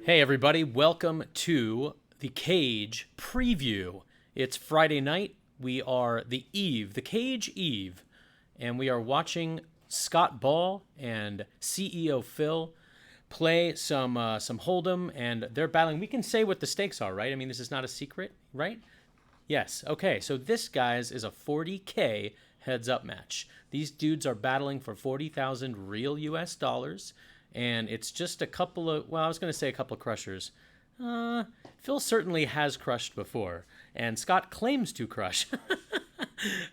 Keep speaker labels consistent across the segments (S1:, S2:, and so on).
S1: Hey everybody, welcome to the Cage preview. It's Friday night. We are the Cage Eve, and we are watching Scott Ball and CEO Phil play some Hold'em, and they're battling. We can say what the stakes are, right? I mean, this is not a secret, right? Yes. Okay. So this, guys, is a 40K heads-up match. These dudes are battling for 40,000 real US dollars, and it's just a couple of, well, I was going to say a couple of crushers. Phil certainly has crushed before, and Scott claims to crush.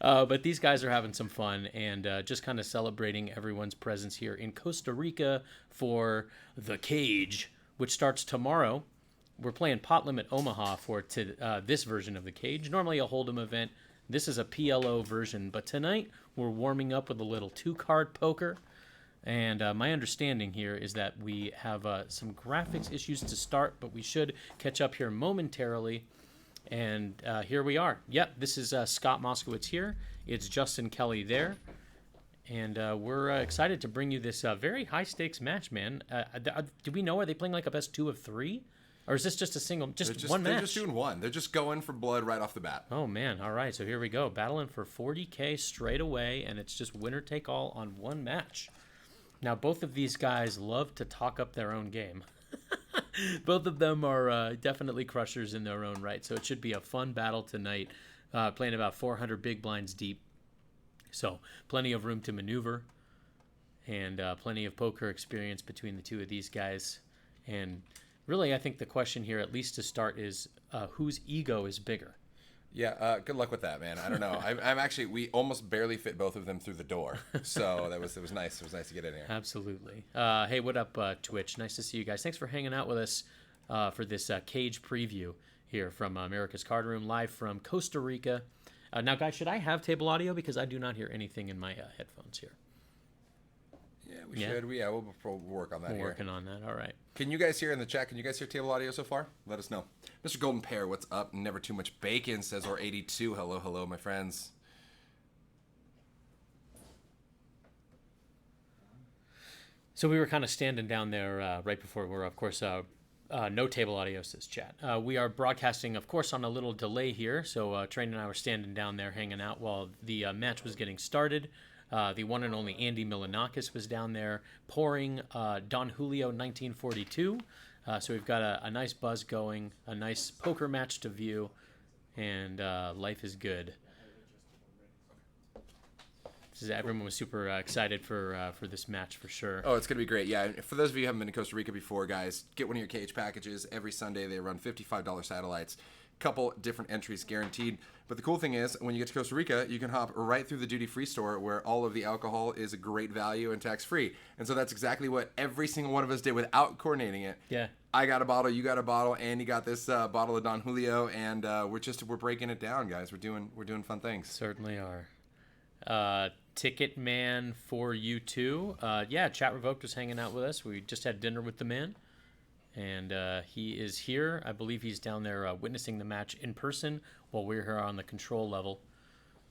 S1: But these guys are having some fun and just kind of celebrating everyone's presence here in Costa Rica for the Cage, which starts tomorrow. We're playing Pot Limit Omaha for this version of the Cage. Normally a Hold'em event. This is a PLO version, but tonight we're warming up with a little two-card poker. And my understanding here is that we have some graphics issues to start, but we should catch up here momentarily. And here we are. Yep, this is Scott Moskowitz here. It's Justin Kelly there. And we're excited to bring you this very high-stakes match, man. Do we know, are they playing like a best 2 of 3? Or is this just a single, one match?
S2: They're just doing one. They're just going for blood right off the bat.
S1: Oh, man. All right, so here we go. Battling for 40K straight away, and it's just winner take all on one match. Now, both of these guys love to talk up their own game. Both of them are definitely crushers in their own right, so it should be a fun battle tonight, playing about 400 big blinds deep. So plenty of room to maneuver and plenty of poker experience between the two of these guys. And really, I think the question here, at least to start, is whose ego is bigger?
S2: Yeah, good luck with that, man. I don't know. I'm actually, we almost barely fit both of them through the door, so it was nice. It was nice to get in here.
S1: Absolutely. Hey, what up, Twitch? Nice to see you guys. Thanks for hanging out with us for this Cage preview here from America's Cardroom, live from Costa Rica. Now, guys, should I have table audio? Because I do not hear anything in my headphones here.
S2: Yeah, we should. We'll work on that here.
S1: Working on that. All right.
S2: Can you guys hear in the chat? Can you guys hear table audio so far? Let us know. Mr. Golden Pear, what's up? Never too much bacon, says or 82. Hello, hello, my friends.
S1: So we were kind of standing down there right before we're, of course, no table audio, says chat. We are broadcasting, of course, on a little delay here. So Train and I were standing down there hanging out while the match was getting started. The one and only Andy Milanakis was down there pouring Don Julio 1942. So we've got a nice buzz going, a nice poker match to view, and life is good. Everyone was super excited for this match for sure.
S2: Oh, it's going to be great. Yeah, for those of you who haven't been to Costa Rica before, guys, get one of your Cage packages. Every Sunday they run $55 satellites. Couple different entries guaranteed. But the cool thing is, when you get to Costa Rica, you can hop right through the duty-free store where all of the alcohol is a great value and tax-free. And so that's exactly what every single one of us did without coordinating it.
S1: Yeah.
S2: I got a bottle, you got a bottle, and you got this bottle of Don Julio, and we're breaking it down, guys. We're doing fun things.
S1: Certainly are. Ticket Man for you too. Yeah, Chat Revoked was hanging out with us. We just had dinner with the man. And he is here. I believe he's down there witnessing the match in person while we're here on the control level,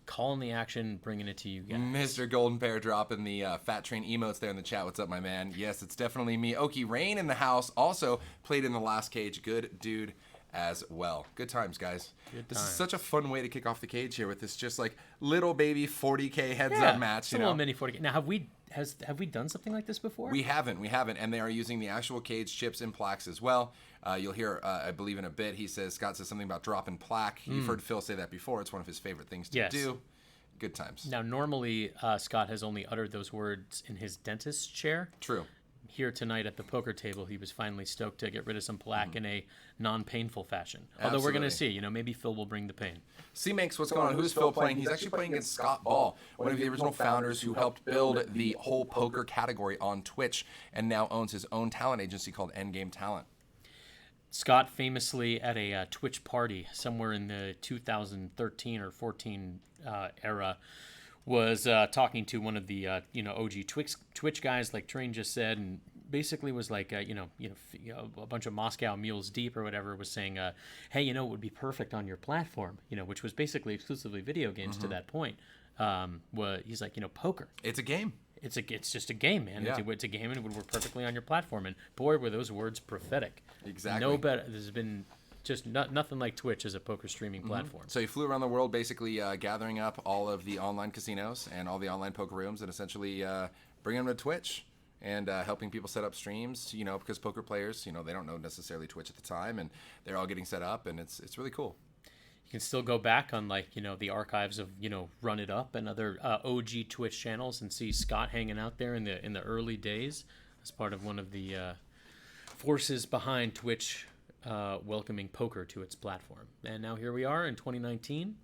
S1: calling the action, bringing it to you guys.
S2: Mr. Golden Pear dropping the Fat Train emotes there in the chat. What's up, my man? Yes, it's definitely me. Oki Rain in the house. Also played in the last Cage. Good dude as well. Good times, guys. This is such a fun way to kick off the Cage here with this just like little baby 40K heads-up match.
S1: It's a little mini 40K. Now, have we done something like this before?
S2: We haven't, and they are using the actual Cage chips and plaques as well. You'll hear, I believe in a bit, Scott says something about dropping plaque. You've heard Phil say that before. It's one of his favorite things to do. Good times.
S1: Now, normally, Scott has only uttered those words in his dentist's chair.
S2: True.
S1: Here tonight at the poker table, he was finally stoked to get rid of some plaque in a non-painful fashion. Although we're going to see, maybe Phil will bring the pain.
S2: C-Makes, what's going on? Who's Phil playing? He's actually playing against Scott Ball, one of the original founders who helped build the whole poker category on Twitch and now owns his own talent agency called Endgame Talent.
S1: Scott famously at a Twitch party somewhere in the 2013 or 14 era was talking to one of the OG Twitch guys, like Train just said, and basically was like a bunch of Moscow mules deep or whatever, was saying, hey, it would be perfect on your platform, which was basically exclusively video games to that point. He's like, poker.
S2: It's a game.
S1: it's just a game, man.
S2: Yeah.
S1: It's a game, and it would work perfectly on your platform. And boy, were those words prophetic.
S2: Exactly.
S1: No better. There's been just nothing like Twitch as a poker streaming platform.
S2: So he flew around the world, basically gathering up all of the online casinos and all the online poker rooms, and essentially bringing them to Twitch and helping people set up streams. Because poker players, they don't know necessarily Twitch at the time, and they're all getting set up, and it's really cool.
S1: You can still go back on the archives of Run It Up and other OG Twitch channels and see Scott hanging out there in the early days as part of one of the forces behind Twitch welcoming poker to its platform. And now here we are in 2019,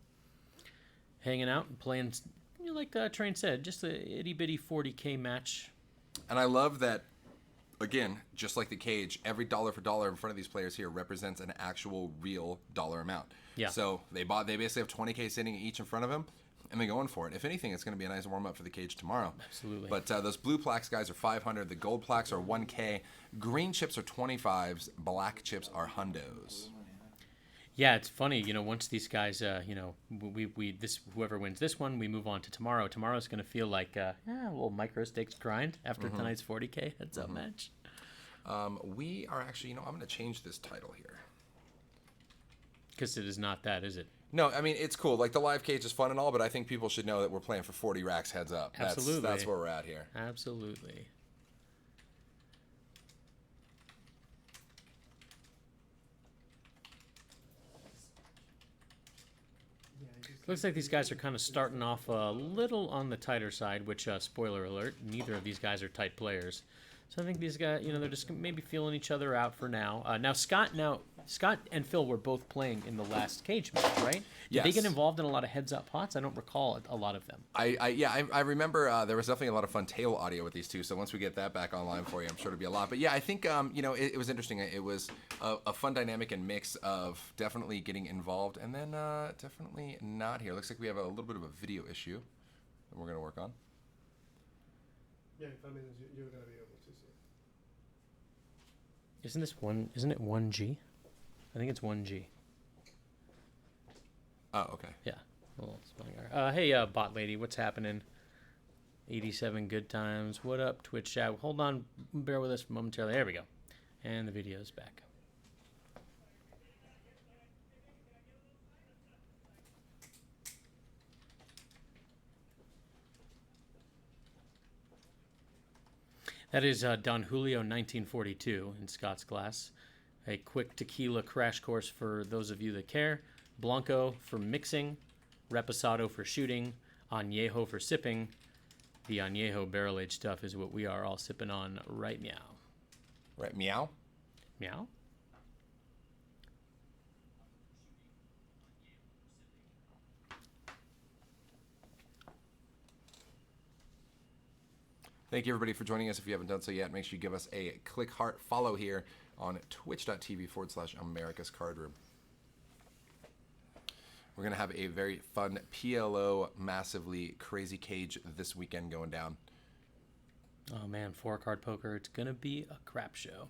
S1: hanging out and playing, like Train said, just a itty bitty 40K match.
S2: And I love that. Again, just like the cage, every dollar for dollar in front of these players here represents an actual real dollar amount.
S1: Yeah.
S2: So they basically have 20K sitting each in front of them, and they're going for it. If anything, it's going to be a nice warm up for the cage tomorrow.
S1: Absolutely.
S2: But those blue plaques guys are 500. The gold plaques are 1K. Green chips are 25s. Black chips are hundos.
S1: Yeah, it's funny. Once these guys, whoever wins this one, we move on to tomorrow. Tomorrow's going to feel like a little micro stakes grind after tonight's 40K heads up match.
S2: We are actually, I'm going to change this title here.
S1: Because it is not that, is it?
S2: No, I mean, it's cool. Like, the live cage is fun and all, but I think people should know that we're playing for 40 racks heads up.
S1: Absolutely.
S2: That's where we're at here.
S1: Absolutely. Looks like these guys are kind of starting off a little on the tighter side, which, spoiler alert, neither of these guys are tight players. So I think these guys, they're just maybe feeling each other out for now. Now Scott and Phil were both playing in the last cage match, right? Did they get involved in a lot of heads-up pots? I don't recall a lot of them.
S2: I remember there was definitely a lot of fun tail audio with these two. So once we get that back online for you, I'm sure it'll be a lot. But yeah, I think it was interesting. It was a fun dynamic and mix of definitely getting involved and then definitely not here. Looks like we have a little bit of a video issue that we're gonna work on.
S3: Yeah, in 5 minutes you're gonna be able to see.
S1: Isn't it 1G? I think it's 1G.
S2: Oh, okay.
S1: Yeah. A little spelling error. Hey, bot lady, what's happening? 87 good times. What up, Twitch chat? Hold on, bear with us momentarily. There we go. And the video's back. That is Don Julio 1942 in Scott's glass. A quick tequila crash course for those of you that care. Blanco for mixing. Reposado for shooting. Añejo for sipping. The Añejo barrel-aged stuff is what we are all sipping on right now.
S2: Right, meow?
S1: Meow?
S2: Thank you, everybody, for joining us. If you haven't done so yet, make sure you give us a click heart follow here on twitch.tv/America's Cardroom. We're going to have a very fun PLO massively crazy cage this weekend going down.
S1: Oh, man, 4-card poker. It's going to be a crap show.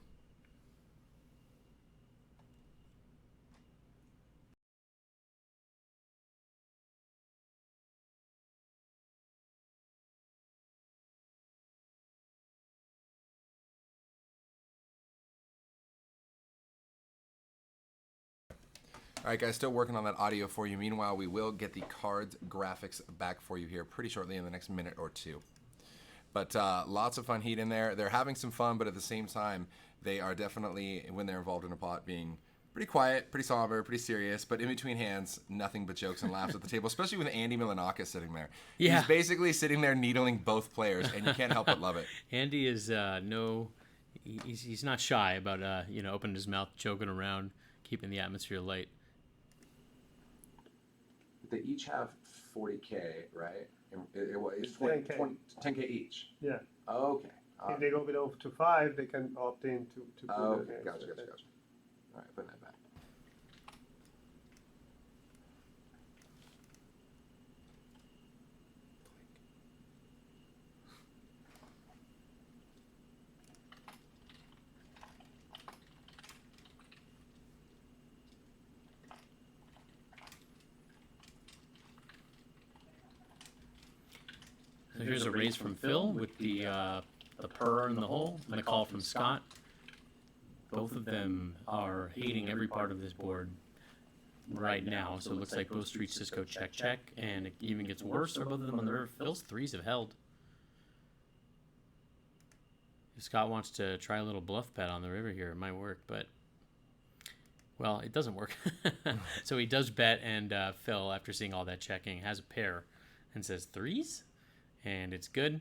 S2: All right, guys, still working on that audio for you. Meanwhile, we will get the cards graphics back for you here pretty shortly in the next minute or two. But lots of fun heat in there. They're having some fun, but at the same time, they are definitely, when they're involved in a pot, being pretty quiet, pretty somber, pretty serious. But in between hands, nothing but jokes and laughs at the table, especially with Andy Milanakis sitting there.
S1: Yeah.
S2: He's basically sitting there needling both players, and you can't help but love it.
S1: Andy is he's not shy about opening his mouth, joking around, keeping the atmosphere light.
S2: They each have 40K, right? It's
S3: 10K.
S2: 10K each.
S3: Yeah.
S2: Okay.
S3: If they go below to 5, they can opt in to put
S2: Okay.
S3: their
S2: Gotcha.
S3: hands.
S2: All right, putting that back.
S1: So here's a raise from Phil with the purr in the hole and the call from Scott. Both of them are hating every part of this board right now. So it looks like both streets just go check, check, and it even gets worse. Or both of them on the river. Phil's threes have held. If Scott wants to try a little bluff bet on the river here, it might work, but well, it doesn't work. So he does bet, and Phil, after seeing all that checking, has a pair and says threes, and it's good.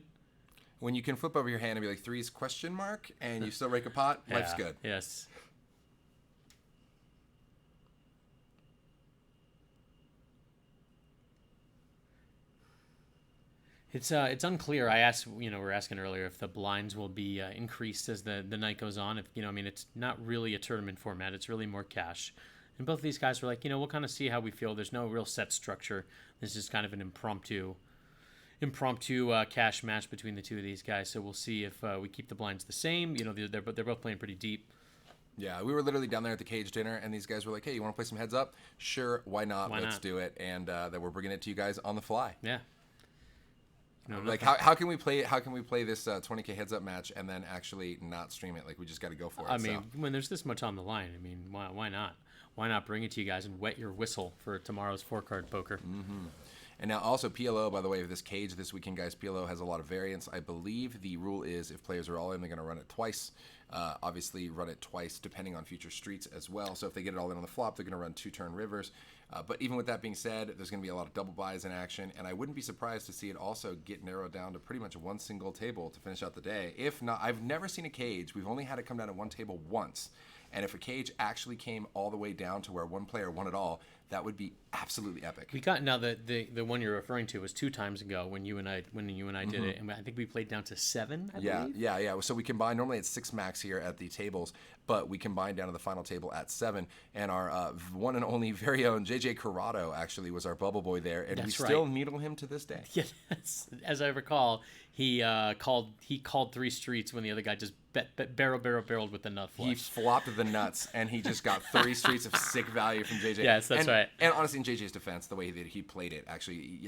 S2: When you can flip over your hand and be like threes question mark, and you still rake a pot, life's good.
S1: Yes. It's unclear. I asked, we were asking earlier if the blinds will be increased as the night goes on. If it's not really a tournament format. It's really more cash. And both of these guys were like, we'll kind of see how we feel. There's no real set structure. This is kind of an impromptu cash match between the two of these guys. So we'll see if we keep the blinds the same. They're both playing pretty deep.
S2: Yeah, we were literally down there at the cage dinner, and these guys were like, "Hey, you want to play some heads up? Sure, why not? Let's do it." And that we're bringing it to you guys on the fly.
S1: Yeah.
S2: How can we play? How can we play this 20K heads up match and then actually not stream it? Like, we just got to go for it.
S1: I mean, when there's this much on the line, why not? Why not bring it to you guys and wet your whistle for tomorrow's 4-card poker?
S2: Mm-hmm. And now also PLO, by the way, of this cage this weekend, guys, PLO has a lot of variants. I believe the rule is if players are all in, they're going to run it twice. Obviously, run it twice depending on future streets as well. So if they get it all in on the flop, they're going to run 2-turn rivers. But even with that being said, there's going to be a lot of double buys in action, and I wouldn't be surprised to see it also get narrowed down to pretty much one single table to finish out the day. If not, I've never seen a cage. We've only had it come down to one table once. And if a cage actually came all the way down to where one player won it all, that would be absolutely epic.
S1: We got now the one you're referring to was 2 times ago when you and I did it, and I think we played down to 7. I believe.
S2: Yeah. So we combined. Normally it's 6 max here at the tables, but we combined down to the final table at 7. And our one and only very own JJ Corrado actually was our bubble boy there, and
S1: That's
S2: we still needle him to this day.
S1: Yes, as I recall, he called 3 streets when the other guy just barreled with the nut flush.
S2: He flopped the nuts, and he just got 3 streets of sick value from JJ.
S1: Yes, that's right.
S2: And honestly, in JJ's defense, the way that he played it, actually,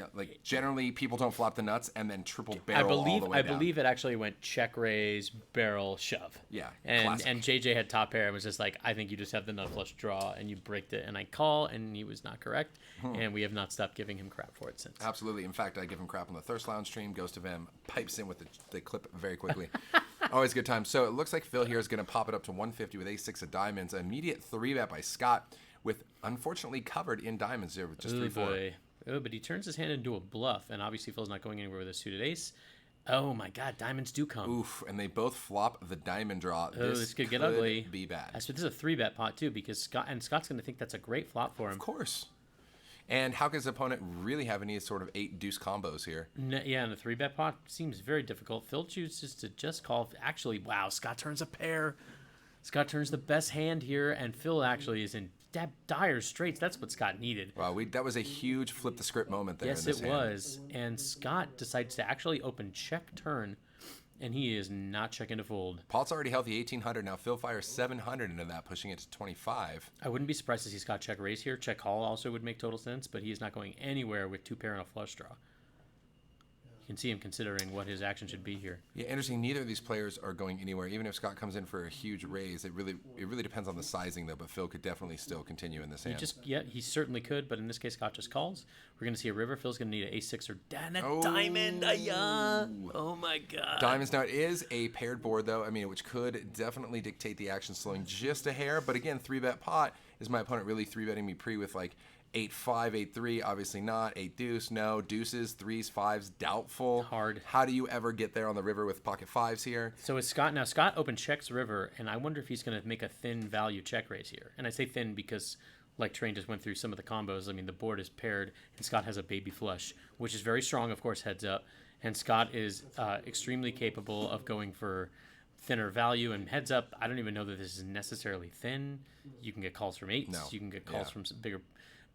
S2: generally people don't flop the nuts and then triple barrel all the way down.
S1: I believe it actually went check raise, barrel, shove.
S2: Yeah,
S1: and
S2: classic.
S1: JJ had top pair and was just like, I think you just have the nut flush draw and you braked it, and I call, and he was not correct, and we have not stopped giving him crap for it since.
S2: Absolutely. In fact, I give him crap on the Thirst Lounge stream. Goes to Vim, pipes in with the clip very quickly. Always a good time. So it looks like Phil here is going to pop it up to 150 with ace-6 of diamonds. An immediate 3-bet by Scott with, unfortunately, covered in diamonds there with just 3-4.
S1: Oh, but he turns his hand into a bluff, and obviously Phil's not going anywhere with a suited ace. Oh, my God, diamonds do come.
S2: Oof, and they both flop the diamond draw.
S1: This could get ugly.
S2: Be bad.
S1: So this is a 3-bet pot, too, because Scott's going to think that's a great flop for him.
S2: Of course. And how can his opponent really have any sort of 8-deuce combos here?
S1: Yeah, and the 3-bet pot seems very difficult. Phil chooses to just call. Actually, wow, Scott turns a pair. Scott turns the best hand here, and Phil actually is in dire straits. That's what Scott needed.
S2: Wow, that was a huge flip the script moment there.
S1: Yes, it was. And Scott decides to actually open check turn, and he is not checking to fold.
S2: Pot's already healthy, 1,800. Now Phil fires 700 into that, pushing it to 25.
S1: I wouldn't be surprised to see Scott check raise here. Check call also would make total sense, but he is not going anywhere with 2 pair and a flush draw. You can see him considering what his action should be here.
S2: Yeah, interesting. Neither of these players are going anywhere. Even if Scott comes in for a huge raise, it really depends on the sizing, though. But Phil could definitely still continue in this hand.
S1: He certainly could. But in this case, Scott just calls. We're going to see a river. Phil's going to need an ace-6 or diamond. Oh my God.
S2: Diamonds. Now it is a paired board, though. I mean, which could definitely dictate the action slowing just a hair. But again, 3-bet pot. Is my opponent really 3-betting me pre with like 8-5, 8-3, obviously not. 8-deuce, no. Deuces, 3s, 5s, doubtful.
S1: Hard.
S2: How do you ever get there on the river with pocket 5s here?
S1: So is Scott. Now, Scott open checks river, and I wonder if he's going to make a thin value check raise here. And I say thin because, like Train just went through some of the combos, I mean, the board is paired, and Scott has a baby flush, which is very strong, of course, heads up. And Scott is extremely capable of going for thinner value, and heads up, I don't even know that this is necessarily thin. You can get calls from 8s.
S2: No.
S1: You can get calls from some bigger.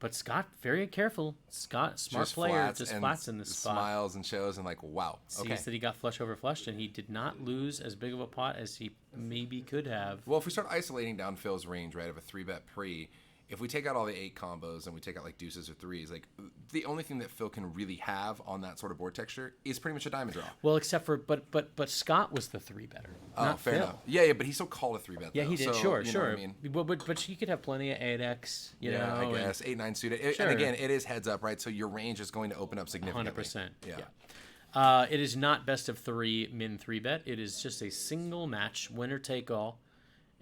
S1: But Scott, very careful. Scott, smart
S2: Just
S1: player, just flats in this spot.
S2: Smiles and shows and like, wow. Okay.
S1: Sees that he got flush over flushed, and he did not lose as big of a pot as he maybe could have.
S2: Well, if we start isolating down Phil's range, right, of a 3-bet pre, if we take out all the 8 combos and we take out like deuces or threes, like the only thing that Phil can really have on that sort of board texture is pretty much a diamond draw.
S1: Well, except for but Scott was the 3 better.
S2: Oh,
S1: not
S2: fair
S1: Phil.
S2: enough. Yeah, but he still called a 3-bet.
S1: Yeah,
S2: though,
S1: he did.
S2: So,
S1: Sure.
S2: you know what I mean?
S1: Well, but you could have plenty of 8x. You know,
S2: I guess 8-9 suited.
S1: Sure.
S2: And again, it is heads up, right? So your range is going to open up significantly.
S1: 100%.
S2: Yeah.
S1: It is not best of 3 min 3-bet. It is just a single match, winner take all.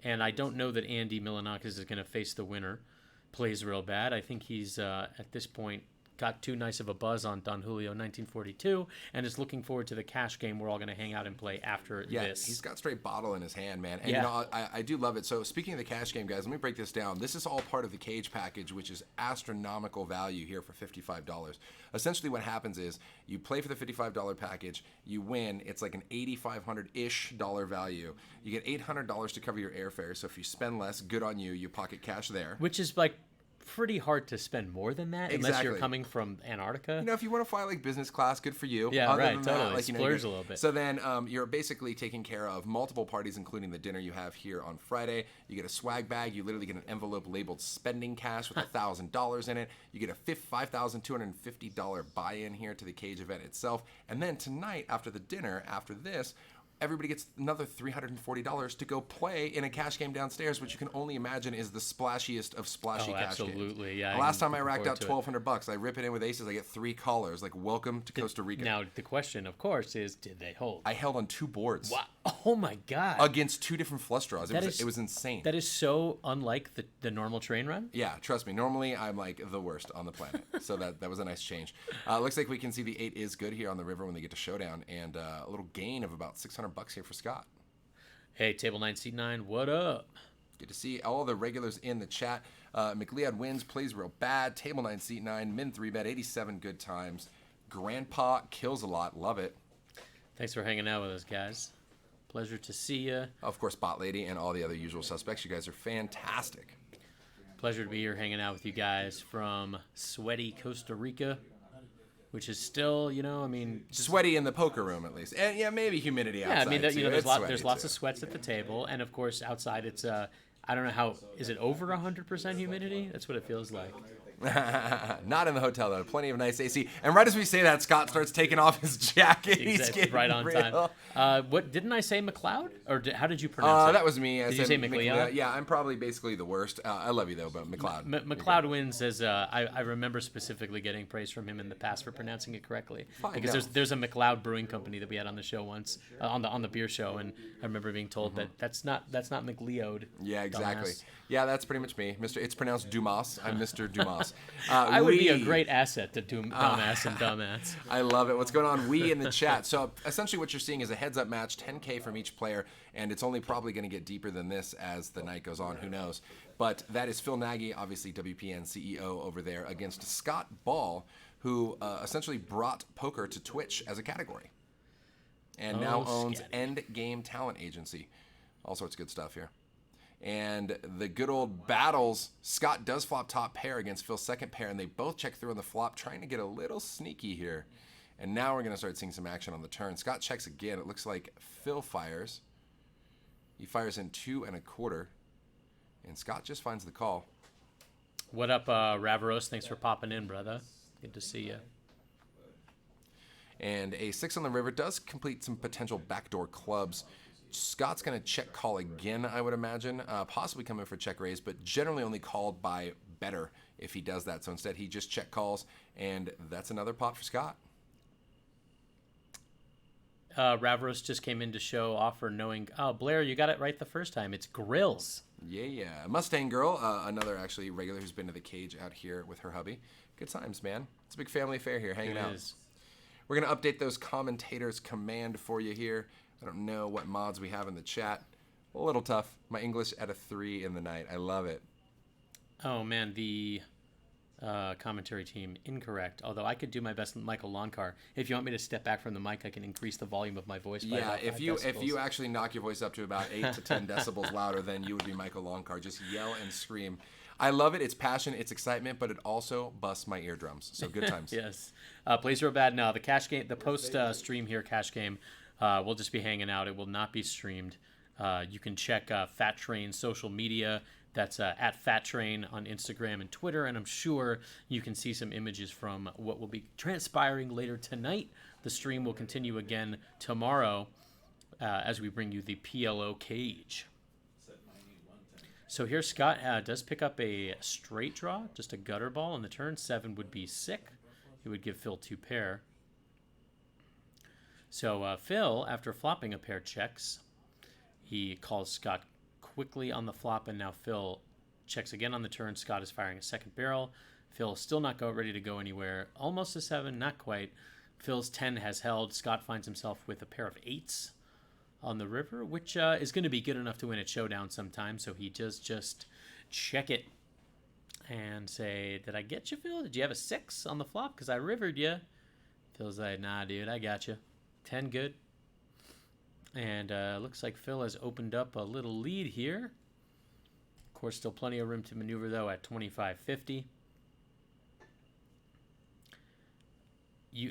S1: And I don't know that Andy Milanakis is going to face the winner. Plays real bad. I think he's at this point got too nice of a buzz on Don Julio 1942 and is looking forward to the cash game we're all going to hang out and play after this.
S2: He's got straight bottle in his hand, man. And you know, I do love it. So speaking of the cash game, guys, let me break this down. This is all part of the cage package, which is astronomical value here for $55. Essentially what happens is you play for the $55 package, you win. It's like an $8,500-ish value. You get $800 to cover your airfare. So if you spend less, good on you. You pocket cash there.
S1: Which is like pretty hard to spend more than that unless you're coming from Antarctica.
S2: You know, if you want to fly like business class, good for you.
S1: Yeah,
S2: Other
S1: right,
S2: than
S1: totally.
S2: That, like,
S1: Splurge a little bit.
S2: So then you're basically taking care of multiple parties, including the dinner you have here on Friday. You get a swag bag. You literally get an envelope labeled spending cash with $1,000 in it. You get a $5,250 buy-in here to the cage event itself. And then tonight, after the dinner, after this, everybody gets another $340 to go play in a cash game downstairs, which you can only imagine is the splashiest of splashy cash games.
S1: Absolutely, yeah.
S2: Last time I racked out $1,200. I rip it in with aces. I get 3 callers. Like, welcome to Costa Rica.
S1: Now, the question, of course, is did they hold?
S2: I held on 2 boards.
S1: Wow. Oh, my God.
S2: Against 2 different flush draws. It was insane.
S1: That is so unlike the normal train run.
S2: Yeah, trust me. Normally, I'm like the worst on the planet. So that was a nice change. Looks like we can see the 8 is good here on the river when they get to Showdown. And a little gain of about $600 here for Scott.
S1: Hey, Table 9, Seat 9, what up?
S2: Good to see all the regulars in the chat. McLeod wins, plays real bad. Table 9, Seat 9, min 3-bet, 87 good times. Grandpa kills a lot. Love it.
S1: Thanks for hanging out with us, guys. Pleasure to see you.
S2: Of course, Bot Lady and all the other usual suspects. You guys are fantastic.
S1: Pleasure to be here hanging out with you guys from sweaty Costa Rica, which is still, you know, I mean...
S2: Sweaty in the poker room, at least. And, yeah, maybe humidity outside,
S1: yeah, I mean,
S2: too.
S1: you know, there's lots of sweats at the table. And, of course, outside it's, I don't know how... Is it over 100% humidity? That's what it feels like.
S2: Not in the hotel, though. Plenty of nice AC. And right as we say that, Scott starts taking off his jacket.
S1: Exactly.
S2: He's
S1: right on
S2: real.
S1: time. What didn't I say McLeod? Or how did you pronounce it?
S2: That was me.
S1: Did you say McLeod?
S2: Yeah, I'm probably basically the worst. I love you, though, but McLeod.
S1: McLeod wins as I remember specifically getting praise from him in the past for pronouncing it correctly.
S2: Fine,
S1: Because
S2: no.
S1: there's a McLeod Brewing Company that we had on the show once, on the beer show, and I remember being told that that's not McLeod.
S2: Yeah, exactly.
S1: Dumbass.
S2: Yeah, that's pretty much me. It's pronounced Dumas. I'm Mr. Dumas.
S1: I would be a great asset to Dumbass and Dumbass.
S2: I love it. What's going on? We in the chat. So essentially what you're seeing is a heads-up match, 10K from each player, and it's only probably going to get deeper than this as the night goes on. Who knows? But that is Phil Nagy, obviously WPN CEO over there, against Scott Ball, who essentially brought poker to Twitch as a category. And now owns End Game Talent Agency. All sorts of good stuff here. And the good old battles, Scott does flop top pair against Phil's second pair, and they both check through on the flop, trying to get a little sneaky here. And now we're going to start seeing some action on the turn. Scott checks again. It looks like Phil fires. He fires in 2 1/4, and Scott just finds the call.
S1: What up, Ravaros? Thanks for popping in, brother. Good to see you.
S2: And a 6 on the river does complete some potential backdoor clubs. Scott's going to check call again, I would imagine, possibly come in for check raise, but generally only called by better if he does that. So instead, he just check calls, and that's another pot for Scott.
S1: Ravros just came in to show off for knowing, oh, Blair, you got it right the first time. It's grills.
S2: Yeah. Mustang Girl, another actually regular who's been to the cage out here with her hubby. Good times, man. It's a big family affair here, hanging out. We're going to update those commentators command for you here. I don't know what mods we have in the chat. A little tough. My English at a 3 in the night. I love it.
S1: Oh, man, the commentary team, incorrect. Although I could do my best with Michael Loncar. If you want me to step back from the mic, I can increase the volume of my voice by about 5 decibels.
S2: If you actually knock your voice up to about 8 to 10 decibels louder, then you would be Michael Loncar. Just yell and scream. I love it. It's passion, it's excitement, but it also busts my eardrums. So good times.
S1: Yes. Plays real bad now. The cash game, the post stream here cash game, we'll just be hanging out. It will not be streamed. You can check Fat Train's social media That's at Fat Train on Instagram and Twitter, and I'm sure you can see some images from what will be transpiring later tonight. The stream will continue again tomorrow as we bring you the PLO cage. So here Scott does pick up a straight draw, just a gutter ball on the turn. 7 would be sick. It would give Phil 2 pair. So Phil, after flopping a pair, checks. He calls Scott quickly on the flop, and now Phil checks again on the turn. Scott is firing a second barrel. Phil still not ready to go anywhere. Almost a 7, not quite. Phil's 10 has held. Scott finds himself with a pair of 8s on the river, which is going to be good enough to win at showdown sometime. So he just check it and say, did I get you, Phil? Did you have a 6 on the flop? Because I rivered you. Phil's like, nah, dude, I got you. 10 good. And looks like Phil has opened up a little lead here. Of course, still plenty of room to maneuver, though, at 25.50.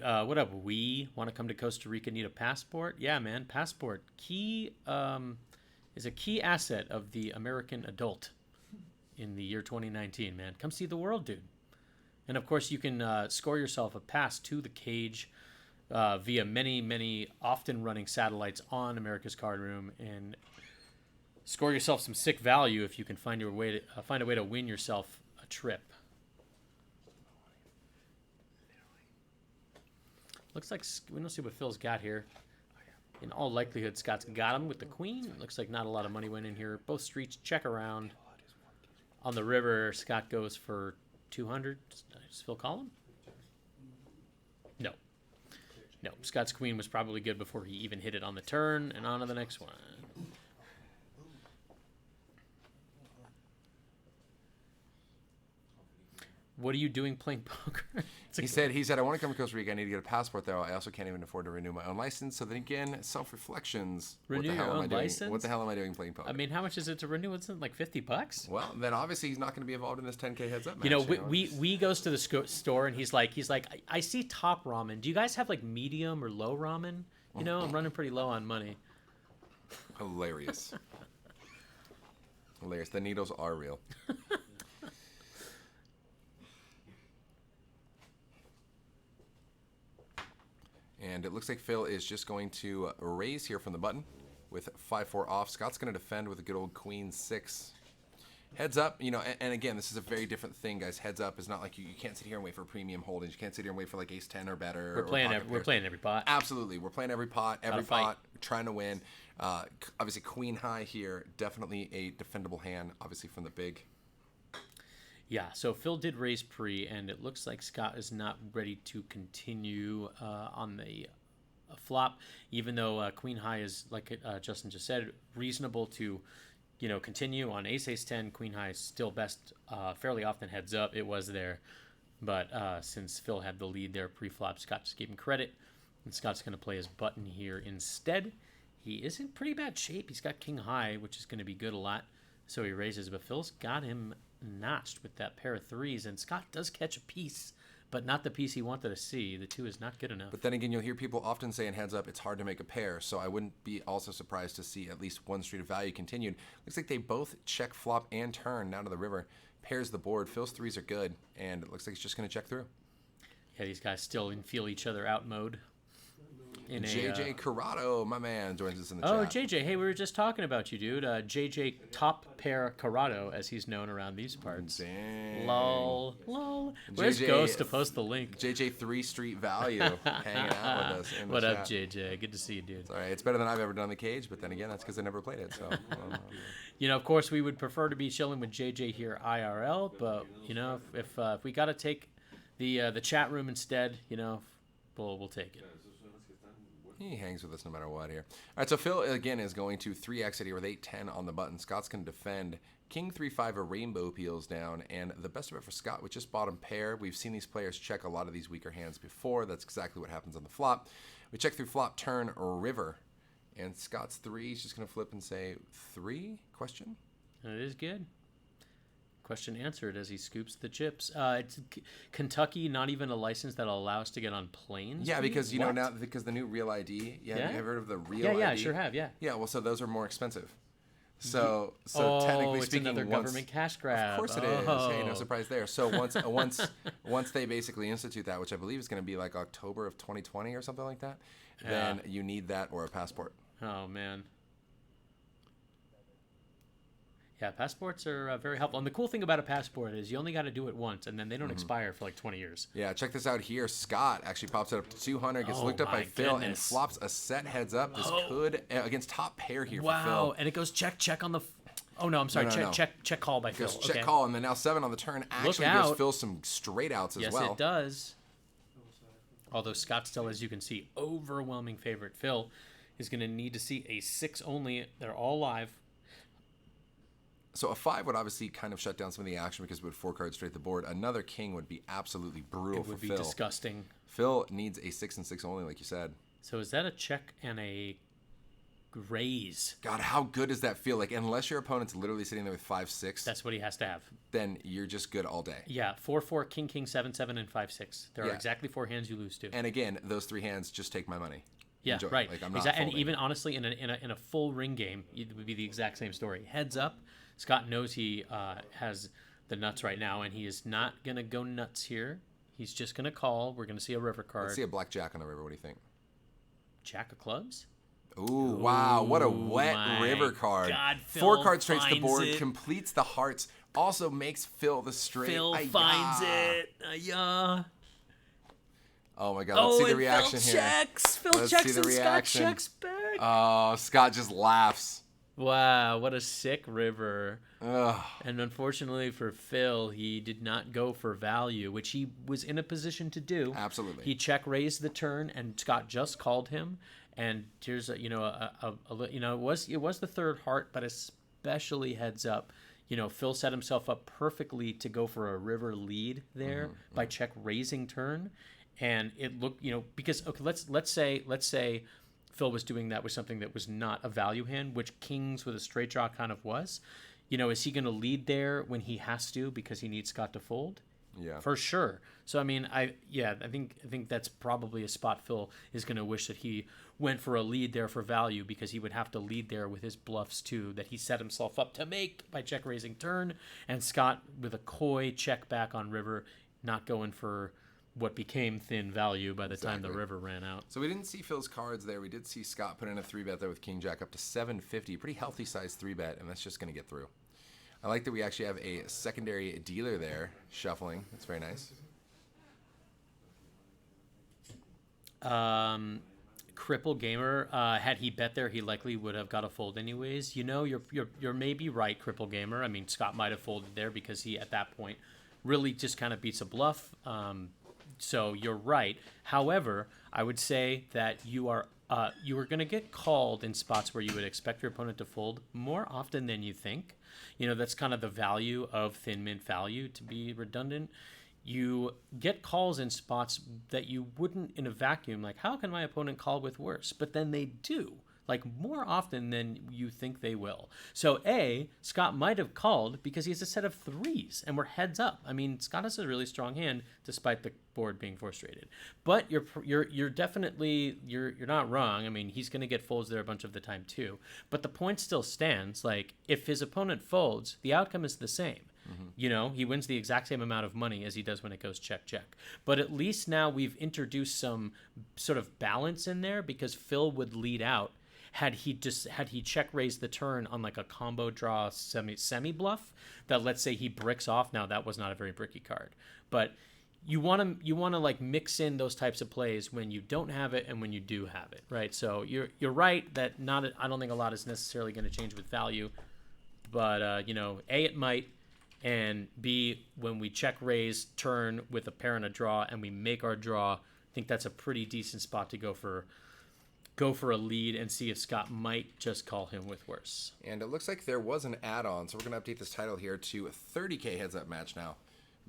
S1: What up? We want to come to Costa Rica, need a passport? Yeah, man, passport. Key is a key asset of the American adult in the year 2019, man. Come see the world, dude. And, of course, you can score yourself a pass to the cage via many often running satellites on America's Cardroom, and score yourself some sick value if you can find a way to win yourself a trip. Looks like we don't see what Phil's got here. In all likelihood, Scott's got him with the queen. Looks like not a lot of money went in here. Both streets check around. On the river, Scott goes for 200. Does Phil call him? No. No, Scott's queen was probably good before he even hit it on the turn, and on to the next one. What are you doing playing poker?
S2: He said, I want to come to Costa Rica. I need to get a passport, though. I also can't even afford to renew my own license. So then again, self-reflections.
S1: Renew your own license?
S2: What the hell am I doing playing poker?
S1: I mean, how much is it to renew? It's like $50?
S2: Well, then obviously he's not going to be involved in this 10K heads up match.
S1: You know, we goes to the store, and he's like, I see top ramen. Do you guys have like medium or low ramen? You know, I'm running pretty low on money.
S2: Hilarious. Hilarious. The needles are real. And it looks like Phil is just going to raise here from the button with 5-4 off. Scott's going to defend with a good old queen 6. Heads up, you know, and again, this is a very different thing, guys. Heads up is not like you can't sit here and wait for premium holdings. You can't sit here and wait for like ace 10 or better.
S1: We're playing every pot.
S2: Absolutely. We're playing every pot, trying to win. Obviously, queen high here, definitely a defendable hand, obviously from the big.
S1: Yeah, so Phil did raise pre, and it looks like Scott is not ready to continue on the flop, even though queen high is, like Justin just said, reasonable to, you know, continue on ace 10. Queen high is still best, fairly often heads up. It was there, but since Phil had the lead there pre-flop, Scott just gave him credit, and Scott's going to play his button here instead. He is in pretty bad shape. He's got king high, which is going to be good a lot, so he raises, but Phil's got him notched with that pair of 3s, and Scott does catch a piece, but not the piece he wanted to see. The 2 is not good enough.
S2: But then again, you'll hear people often say in heads up it's hard to make a pair, so I wouldn't be also surprised to see at least one street of value continued. Looks like they both check flop and turn down to the river. Pairs the board. Phil's 3s are good, and it looks like he's just going to check through.
S1: Yeah, these guys still in feel each other out mode.
S2: JJ Corrado, my man, joins us in the chat.
S1: Oh, JJ, hey, we were just talking about you, dude. JJ Top Pair Corrado, as he's known around these parts.
S2: Dang.
S1: Lol. Where's Ghost to post the link?
S2: JJ 3 Street Value hanging out with us in the
S1: What
S2: chat.
S1: up, JJ? Good to see you, dude.
S2: It's all right. It's better than I've ever done the cage, but then again, that's because I never played it. So,
S1: you know, of course, we would prefer to be chilling with JJ here IRL, but you know, if we got to take the chat room instead, you know, we'll take it.
S2: He hangs with us no matter what here. All right, so Phil, again, is going to 3-exit here with 8-10 on the button. Scott's going to defend. King 3-5, a rainbow peels down. And the best of it for Scott, with just bottom pair. We've seen these players check a lot of these weaker hands before. That's exactly what happens on the flop. We check through flop, turn, or river. And Scott's 3 is just going to flip and say 3? Question?
S1: And it is good. Question answered as he scoops the chips. It's Kentucky, not even a license that'll allow us to get on planes.
S2: Yeah, because you know now because the new Real ID. Yeah, have you ever heard of the Real ID?
S1: Yeah, I sure have. Yeah.
S2: Yeah, well, so those are more expensive. So
S1: Oh,
S2: technically
S1: it's
S2: speaking,
S1: another
S2: once,
S1: government cash grab.
S2: of course it is. Hey, no surprise there. So once they basically institute that, which I believe is going to be like October of 2020 or something like that, then you need that or a passport.
S1: Oh, man. Yeah, passports are very helpful. And the cool thing about a passport is you only got to do it once, and then they don't expire for like 20 years.
S2: Yeah, check this out here. Scott actually pops it up to 200, gets
S1: Oh,
S2: looked up by
S1: my
S2: Phil, and
S1: goodness.
S2: flops a set heads up. This could, against top pair here for
S1: Wow.
S2: Phil.
S1: And it goes check on the... Oh, no, I'm sorry.
S2: No.
S1: Check call by Phil.
S2: Goes check
S1: Okay.
S2: call, and then now 7 on the turn actually gives
S1: out.
S2: Phil some straight outs as
S1: Yes,
S2: well.
S1: it does. Although Scott still, as you can see, overwhelming favorite. Phil is going to need to see a 6 only. They're all live.
S2: So a 5 would obviously kind of shut down some of the action because it would 4 cards straight to the board. Another king would be absolutely brutal
S1: It would
S2: for
S1: be
S2: Phil.
S1: disgusting.
S2: Phil needs a 6 and 6 only, like you said.
S1: So is that a check and a raise?
S2: God, how good does that feel? Like, unless your opponent's literally sitting there with 5-6,
S1: That's what he has to have.
S2: then you're just good all day.
S1: Yeah, 4-4, king, 7-7, and 5-6. There are
S2: Yeah.
S1: exactly 4 hands you lose to.
S2: And again, those 3 hands just take my money.
S1: Yeah,
S2: Enjoy.
S1: right.
S2: Like, I'm not
S1: And
S2: folding.
S1: even honestly, in a full ring game, it would be the exact same story. Heads up, Scott knows he has the nuts right now, and he is not gonna go nuts here. He's just gonna call. We're gonna see a river card.
S2: Let's see a blackjack on the river. What do you think?
S1: Jack of clubs.
S2: Ooh, wow. What a wet
S1: my
S2: river card.
S1: God,
S2: 4
S1: Phil
S2: cards straight to the
S1: finds
S2: board,
S1: it.
S2: completes the hearts, also makes Phil the straight.
S1: Phil
S2: Ay-ya.
S1: finds it. Yeah.
S2: Oh my God, let's see the
S1: and
S2: reaction
S1: Phil
S2: here.
S1: checks. Phil
S2: Let's
S1: checks
S2: see the
S1: and Scott
S2: reaction.
S1: checks back.
S2: Oh, Scott just laughs.
S1: Wow, what a sick river.
S2: Ugh.
S1: And unfortunately for Phil, he did not go for value, which he was in a position to do.
S2: Absolutely.
S1: He check raised the turn, and Scott just called him. And here's it was the third heart, but especially heads up. Phil set himself up perfectly to go for a river lead there by check raising turn, and it looked because let's say Phil was doing that with something that was not a value hand, which kings with a straight draw kind of was. Is he going to lead there when he has to because he needs Scott to fold?
S2: Yeah.
S1: For sure. So I think that's probably a spot Phil is going to wish that he went for a lead there for value, because he would have to lead there with his bluffs too that he set himself up to make by check raising turn, and Scott with a coy check back on river, not going for what became thin value by the time the river ran out.
S2: So we didn't see Phil's cards there. We did see Scott put in a 3-bet there with King Jack up to 750. Pretty healthy size 3-bet, and that's just going to get through. I like that we actually have a secondary dealer there shuffling. That's very nice.
S1: Cripple Gamer, had he bet there, he likely would have got a fold anyways. You're maybe right, Cripple Gamer. I mean, Scott might have folded there because he at that point really just kind of beats a bluff. So you're right. However, I would say that you are going to get called in spots where you would expect your opponent to fold more often than you think. That's kind of the value of thin mint value, to be redundant. You get calls in spots that you wouldn't in a vacuum. Like, how can my opponent call with worse? But then they do, like more often than you think they will. So Scott might have called because he has a set of 3s and we're heads up. I mean, Scott has a really strong hand despite the board being force-rated. But you're definitely not wrong. I mean, he's going to get folds there a bunch of the time too. But the point still stands. Like, if his opponent folds, the outcome is the same. He wins the exact same amount of money as he does when it goes check. But at least now we've introduced some sort of balance in there, because Phil would lead out had he check raised the turn on like a combo draw semi bluff that, let's say, he bricks off. Now that was not a very bricky card, but you want to like mix in those types of plays when you don't have it and when you do have it, right? So you're right that I don't think a lot is necessarily going to change with value, but it might. And B, when we check raise turn with a pair and a draw and we make our draw, I think that's a pretty decent spot to go for a lead and see if Scott might just call him with worse.
S2: And it looks like there was an add-on, so we're going to update this title here to a 30K heads-up match now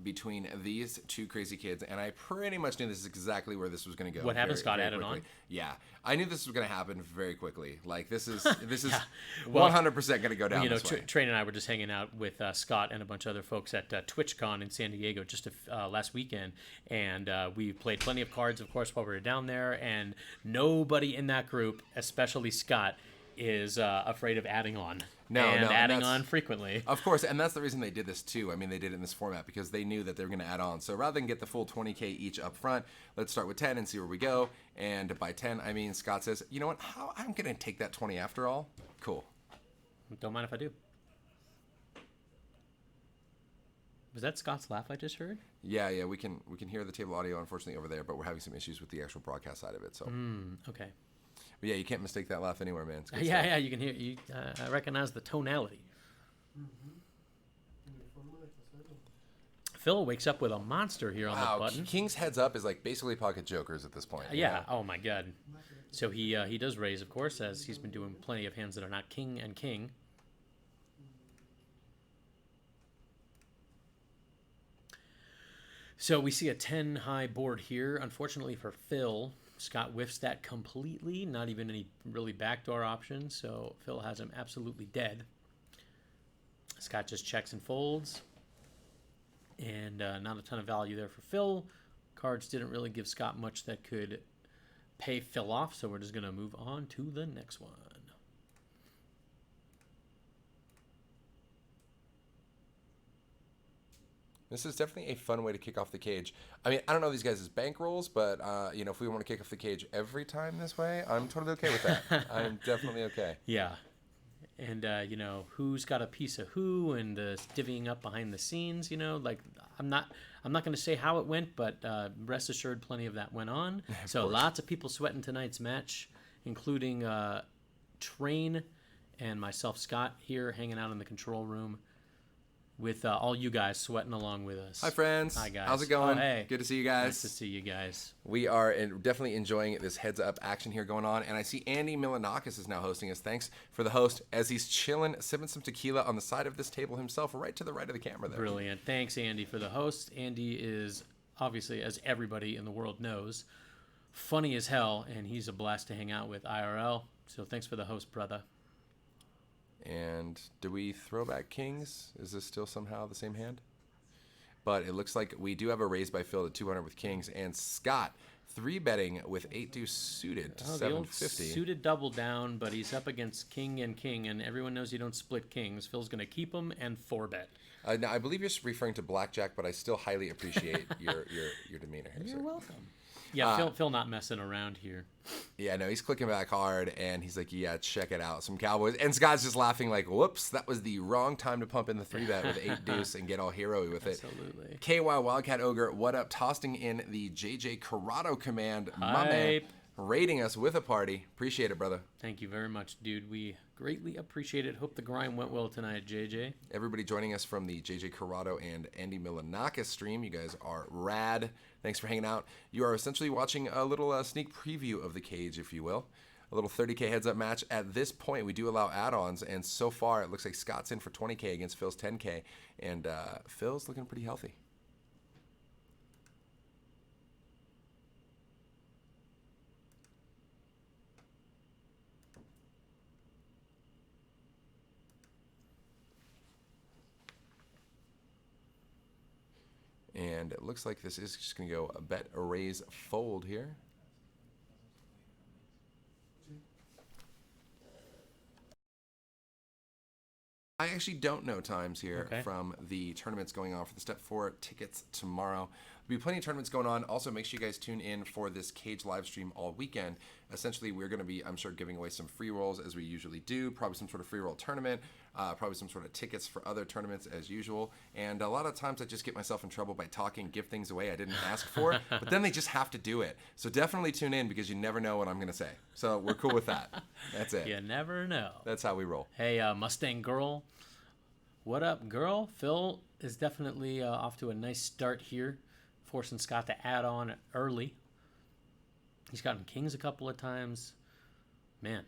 S2: between these two crazy kids, and I pretty much knew this is exactly where this was going to go.
S1: What happened? Scott added
S2: quickly.
S1: on?
S2: Yeah, I knew this was going to happen very quickly. Like, this is
S1: Yeah. Well,
S2: 100% going to go down this way.
S1: Train and I were just hanging out with Scott and a bunch of other folks at TwitchCon in San Diego just last weekend, and we played plenty of cards, of course, while we were down there, and nobody in that group, especially Scott, is afraid of adding on.
S2: No,
S1: and
S2: no,
S1: adding
S2: that's-
S1: on frequently.
S2: Of course, and that's the reason they did this too. I mean, they did it in this format because they knew that they were going to add on. So rather than get the full 20K each up front, let's start with 10 and see where we go. And by 10, I mean Scott says, you know what? I'm going to take that 20 after all. Cool.
S1: Don't mind if I do. Was that Scott's laugh I just heard?
S2: Yeah, we can hear the table audio unfortunately over there, but we're having some issues with the actual broadcast side of it. So,
S1: Okay.
S2: but yeah, you can't mistake that laugh anywhere, man. It's good
S1: Yeah,
S2: stuff.
S1: yeah, you can hear. I recognize the tonality. Phil wakes up with a monster here on the
S2: Wow,
S1: button.
S2: King's heads up is like basically pocket jokers at this point. you
S1: Yeah.
S2: know?
S1: Oh my God. So he does raise, of course, as he's been doing plenty of hands that are not king and king. So we see a 10 high board here. Unfortunately for Phil, Scott whiffs that completely. Not even any really backdoor options. So Phil has him absolutely dead. Scott just checks and folds. And not a ton of value there for Phil. Cards didn't really give Scott much that could pay Phil off. So we're just going to move on to the next one.
S2: This is definitely a fun way to kick off the cage. I mean, I don't know these guys' bankrolls, but you know, if we want to kick off the cage every time this way, I'm totally okay with that. I'm definitely okay.
S1: Yeah. And, you know, who's got a piece of who and divvying up behind the scenes, you know, like I'm not going to say how it went, but rest assured plenty of that went on. So lots of people sweating tonight's match, including Train and myself, Scott, here hanging out in the control room with all you guys sweating along with us.
S2: Hi, friends.
S1: Hi, guys.
S2: How's it going?
S1: Oh, hey.
S2: Good to see you guys.
S1: Nice to see you guys.
S2: We are definitely enjoying this heads-up action here going on. And I see Andy Milanakis is now hosting us. Thanks for the host as he's chilling, sipping some tequila on the side of this table himself, right to the right of the camera there.
S1: Brilliant. Thanks, Andy, for the host. Andy is, obviously, as everybody in the world knows, funny as hell, and he's a blast to hang out with IRL. So thanks for the host, brother.
S2: And do we throw back kings? Is this still somehow the same hand? But it looks like we do have a raise by Phil to 200 with kings. And Scott, 3-betting with 8 deuce suited to
S1: Oh, the old
S2: 750.
S1: suited double down, but he's up against king, and everyone knows you don't split kings. Phil's going to keep him and 4-bet.
S2: Now, I believe you're referring to blackjack, but I still highly appreciate your demeanor here,
S1: You're
S2: sir.
S1: welcome. Yeah, Phil not messing around here.
S2: Yeah, no, he's clicking back hard, and he's like, yeah, check it out. Some Cowboys. And Scott's just laughing like, whoops, that was the wrong time to pump in the 3-bet with 8 deuce and get all hero-y with it.
S1: Absolutely.
S2: KY Wildcat Ogre, what up? Tossing in the JJ Corrado command. My man,
S1: Hype.
S2: raiding us with a party. Appreciate it, brother.
S1: Thank you very much, dude. We greatly appreciate it. Hope the grind went well tonight, JJ.
S2: Everybody joining us from the JJ Corrado and Andy Milanakis stream. You guys are rad. Thanks for hanging out. You are essentially watching a little sneak preview of the cage, if you will. A little 30K heads-up match. At this point, we do allow add-ons, and so far, it looks like Scott's in for 20K against Phil's 10K, and Phil's looking pretty healthy. And it looks like this is just going to go a bet, a raise, fold here. I actually don't know times here from the tournaments going on for the Step 4 tickets tomorrow. There'll be plenty of tournaments going on. Also, make sure you guys tune in for this cage live stream all weekend. Essentially, we're going to be, I'm sure, giving away some free rolls as we usually do. Probably some sort of free roll tournament. Probably some sort of tickets for other tournaments as usual. And a lot of times I just get myself in trouble by talking, give things away I didn't ask for. But then they just have to do it. So definitely tune in because you never know what I'm going to say. So we're cool with that. That's it.
S1: You never know.
S2: That's how we roll.
S1: Hey, Mustang Girl. What up, girl? Phil is definitely off to a nice start here, forcing Scott to add on early. He's gotten kings a couple of times. Man,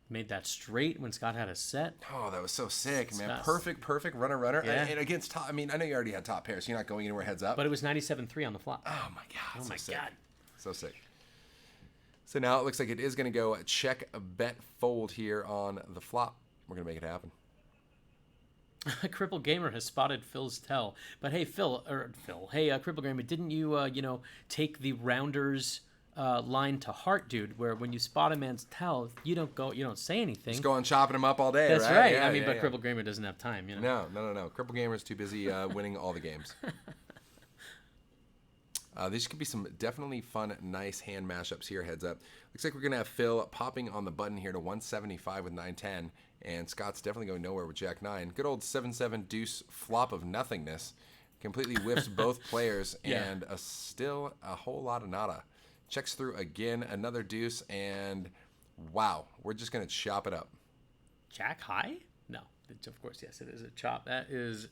S1: made that straight when Scott had a set.
S2: Oh, that was so sick, man.
S1: Scott's-
S2: Perfect runner.
S1: Yeah.
S2: And against top, I mean, I know you already had top pairs, so you're not going anywhere heads up.
S1: But it was 97-3 on the flop.
S2: Oh, my God.
S1: Oh,
S2: so
S1: my
S2: sick.
S1: God.
S2: So sick. So now it looks like it is going to go check, bet, fold here on the flop. We're going to make it happen.
S1: Cripple Gamer has spotted Phil's tell. But hey, Cripple Gamer, didn't you, take the Rounders line to heart, dude, where when you spot a man's tell, you don't say anything.
S2: Just go on chopping him up all day,
S1: That's
S2: right?
S1: right.
S2: Yeah,
S1: I mean,
S2: yeah,
S1: but
S2: yeah.
S1: Cripple Gamer doesn't have time, you know.
S2: No. Cripple Gamer's too busy winning all the games. These could be some definitely fun, nice hand mashups here, heads up. Looks like we're going to have Phil popping on the button here to 175 with 9-10, and Scott's definitely going nowhere with Jack-9. Good old 7-7 deuce flop of nothingness. Completely whiffs both players, and still a whole lot of nada. Checks through again, another deuce, and wow, we're just going to chop it up.
S1: Jack high? No. Of course, yes, it is a chop. That is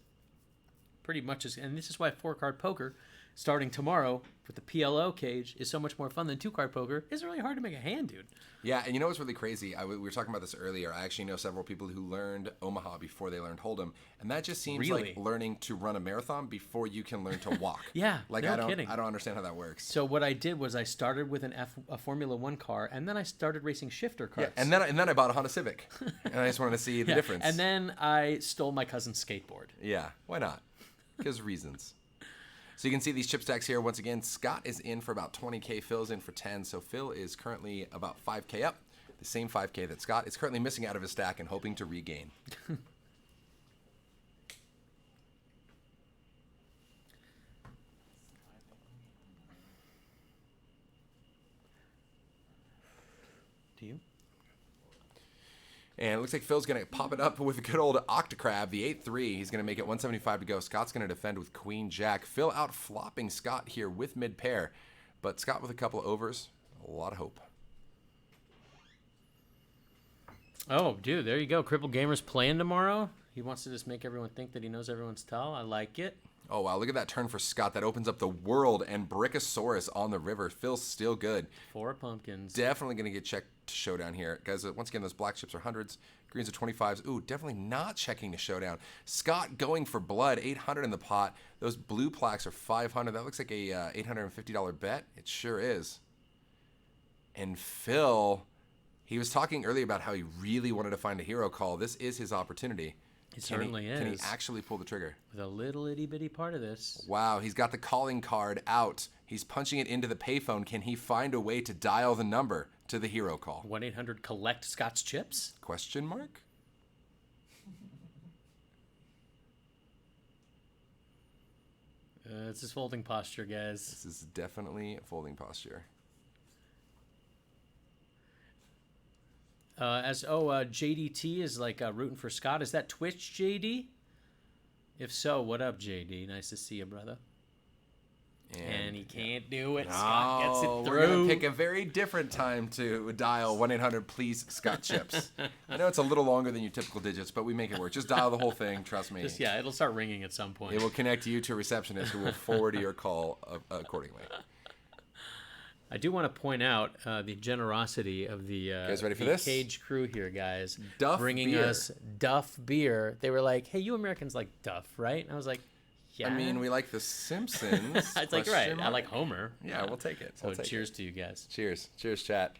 S1: pretty much, and this is why 4-card poker, starting tomorrow with the PLO cage, is so much more fun than 2-card poker. It's really hard to make a hand, dude.
S2: Yeah, and you know what's really crazy? We were talking about this earlier. I actually know several people who learned Omaha before they learned Hold'em, and that just seems like learning to run a marathon before you can learn to walk.
S1: Yeah,
S2: like
S1: no kidding.
S2: I don't understand how that works.
S1: So what I did was I started with a Formula One car, and then I started racing shifter cars.
S2: Yeah, and then I bought a Honda Civic, and I just wanted to see the difference.
S1: And then I stole my cousin's skateboard.
S2: Yeah, why not? Because reasons. So you can see these chip stacks here. Once again, Scott is in for about 20K. Phil's in for 10. So Phil is currently about 5K up. The same 5K that Scott is currently missing out of his stack and hoping to regain.
S1: Do you?
S2: And it looks like Phil's going to pop it up with a good old Octocrab, the 8-3. He's going to make it 175 to go. Scott's going to defend with Queen Jack. Phil out flopping Scott here with mid pair. But Scott with a couple of overs. A lot of hope.
S1: Oh, dude, there you go. Cripple Gamer's playing tomorrow. He wants to just make everyone think that he knows everyone's tell. I like it.
S2: Oh, wow. Look at that turn for Scott. That opens up the world and Brickosaurus on the river. Phil's still good.
S1: 4 pumpkins.
S2: Definitely going to get checked to showdown here. Guys, once again, those black chips are hundreds. Greens are 25s. Ooh, definitely not checking to showdown. Scott going for blood. 800 in the pot. Those blue plaques are 500. That looks like a $850 bet. It sure is. And Phil, he was talking earlier about how he really wanted to find a hero call. This is his opportunity.
S1: It certainly is.
S2: Can he actually pull the trigger?
S1: With a little itty bitty part of this.
S2: Wow, he's got the calling card out. He's punching it into the payphone. Can he find a way to dial the number to the hero call?
S1: 1-800-COLLECT Scott's chips?
S2: Question mark?
S1: It's his folding posture, guys.
S2: This is definitely a folding posture.
S1: JDT is like rooting for Scott. Is that Twitch, JD? If so, what up, JD? Nice to see you, brother. And he can't do it. Scott gets it through.
S2: We're going to pick a very different time to dial 1-800-PLEASE Scott Chips. I know it's a little longer than your typical digits, but we make it work. Just dial the whole thing. Trust me.
S1: It'll start ringing at some point.
S2: It will connect you to a receptionist who will forward your call accordingly.
S1: I do want to point out the generosity of the
S2: guys ready for this?
S1: Cage crew here, guys.
S2: Duff
S1: bringing
S2: beer.
S1: us Duff beer. They were like, "Hey, you Americans like Duff, right?" And I was like, "Yeah."
S2: I mean, we like The Simpsons.
S1: It's like, right. I like Homer.
S2: Yeah, we'll take it.
S1: So cheers to you guys.
S2: Cheers. Cheers, chat.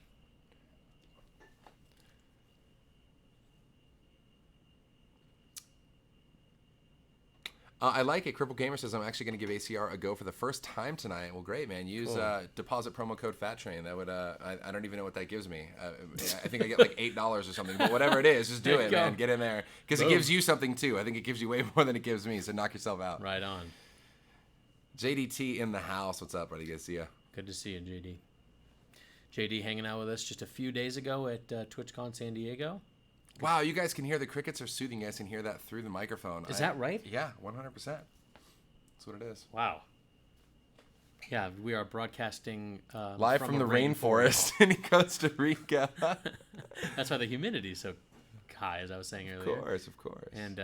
S2: I like it. Cripple Gamer says, I'm actually going to give ACR a go for the first time tonight. Well, great, man. Use deposit promo code FATTRAIN. That would, I don't even know what that gives me. I think I get like $8 or something. But whatever it is, just do it, man. Get in there. Because it gives you something, too. I think it gives you way more than it gives me. So knock yourself out.
S1: Right on.
S2: JDT in the house. What's up, buddy? Good to see you.
S1: Good to see you, JD. JD hanging out with us just a few days ago at TwitchCon San Diego.
S2: Wow, you guys can hear the crickets are soothing. You guys can hear that through the microphone.
S1: Is that right?
S2: Yeah, 100%. That's what it is.
S1: Wow. Yeah, we are broadcasting
S2: live from the rainforest in Costa Rica.
S1: That's why the humidity is so high, as I was saying earlier.
S2: Of course.
S1: And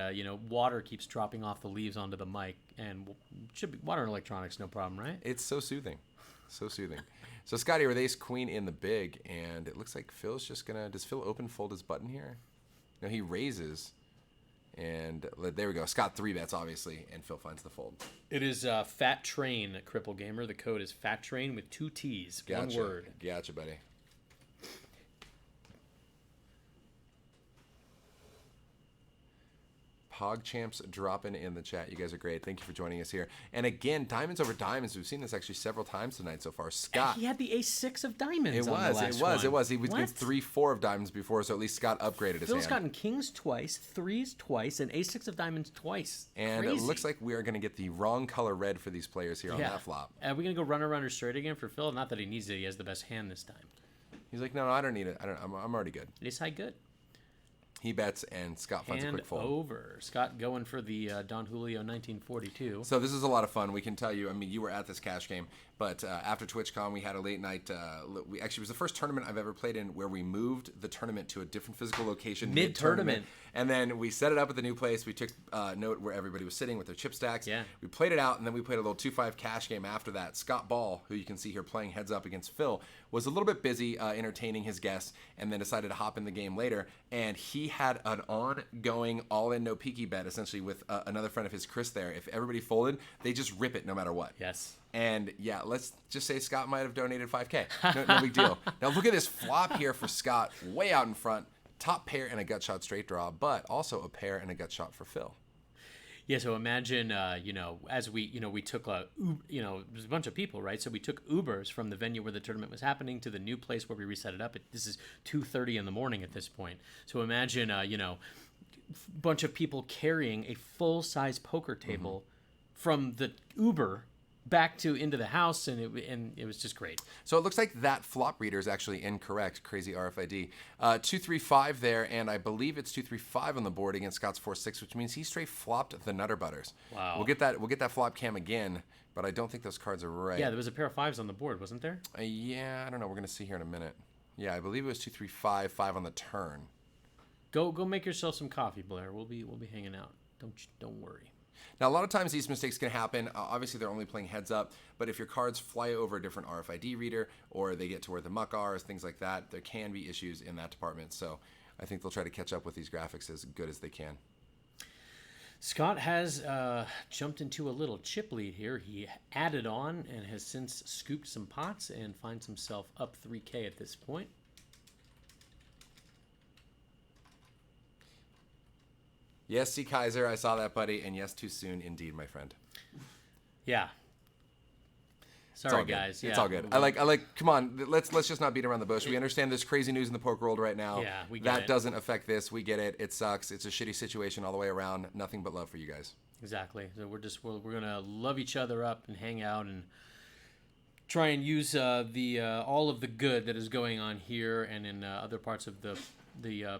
S1: water keeps dropping off the leaves onto the mic, and should be water and electronics, no problem, right?
S2: It's so soothing. So soothing. So Scotty with ace queen in the big, and it looks like Phil's just gonna. Does Phil open fold his button here? No, he raises, and there we go. Scott 3-bets obviously, and Phil finds the fold.
S1: It is Fat Train, Cripple Gamer. The code is Fat Train with 2 T's,
S2: Gotcha.
S1: 1 word.
S2: Gotcha, buddy. PogChamps dropping in the chat. You guys are great. Thank you for joining us here. And again, diamonds over diamonds. We've seen this actually several times tonight so far. Scott.
S1: He had the ace-6 of diamonds.
S2: It was. He was
S1: What?
S2: 3-4 of diamonds before, so at least Scott upgraded his
S1: Phil's
S2: hand.
S1: gotten kings twice, threes twice, and ace-6 of diamonds twice.
S2: And
S1: Crazy.
S2: it looks like we are going to get the wrong color red for these players here on that flop.
S1: Are we going to go runner straight again for Phil? Not that he needs it. He has the best hand this time.
S2: He's like, no, I don't need it. I'm already good.
S1: Ace high good.
S2: He bets, and Scott finds a
S1: And
S2: quick fold.
S1: over. Scott going for the Don Julio 1942.
S2: So this is a lot of fun. We can tell you, I mean, you were at this cash game, but after TwitchCon, we had a late night. We actually, it was the first tournament I've ever played in where we moved the tournament to a different physical location
S1: Mid-tournament.
S2: And then we set it up at the new place. We took note where everybody was sitting with their chip stacks.
S1: Yeah.
S2: We played it out, and then we played a little 2-5 cash game after that. Scott Ball, who you can see here playing heads up against Phil, was a little bit busy entertaining his guests, and then decided to hop in the game later. And he had an ongoing all-in, no-peeky bet, essentially, with another friend of his, Chris, there. If everybody folded, they just rip it no matter what.
S1: Yes.
S2: And yeah, let's just say Scott might have donated $5K. No big deal. Now look at this flop here for Scott, way out in front. Top pair and a gut shot straight draw, but also a pair and a gut shot for Phil.
S1: Yeah, so imagine, as we took, there's a bunch of people, right? So we took Ubers from the venue where the tournament was happening to the new place where we reset it up. This is 2:30 in the morning at this point. So imagine, bunch of people carrying a full-size poker table from the Uber back into the house, and it was just great.
S2: So it looks like that flop reader is actually incorrect. Crazy RFID. 2-3-5 there, and I believe it's 2-3-5 on the board against Scott's 4-6, which means he straight flopped the Nutter Butters.
S1: Wow.
S2: We'll get that flop cam again, but I don't think those cards are right.
S1: Yeah, there was a pair of 5s on the board, wasn't there?
S2: Yeah, I don't know. We're gonna see here in a minute. Yeah, I believe it was 2-3-5, 5 on the turn.
S1: Go make yourself some coffee, Blair. We'll be hanging out. Don't worry.
S2: Now, a lot of times these mistakes can happen. Obviously, they're only playing heads up, but if your cards fly over a different RFID reader or they get to where the muck are, things like that, there can be issues in that department. So I think they'll try to catch up with these graphics as good as they can.
S1: Scott has jumped into a little chip lead here. He added on and has since scooped some pots and finds himself up 3K at this point.
S2: Yes, C. Kaiser, I saw that, buddy, and yes, too soon, indeed, my friend.
S1: Yeah. Sorry, guys.
S2: It's all good. I like. Come on, let's just not beat around the bush. We understand there's crazy news in the poker world right now.
S1: Yeah, we get
S2: that
S1: it.
S2: doesn't affect this. We get it. It sucks. It's a shitty situation all the way around. Nothing but love for you guys.
S1: Exactly. So we're gonna love each other up and hang out and try and use all of the good that is going on here and in other parts of the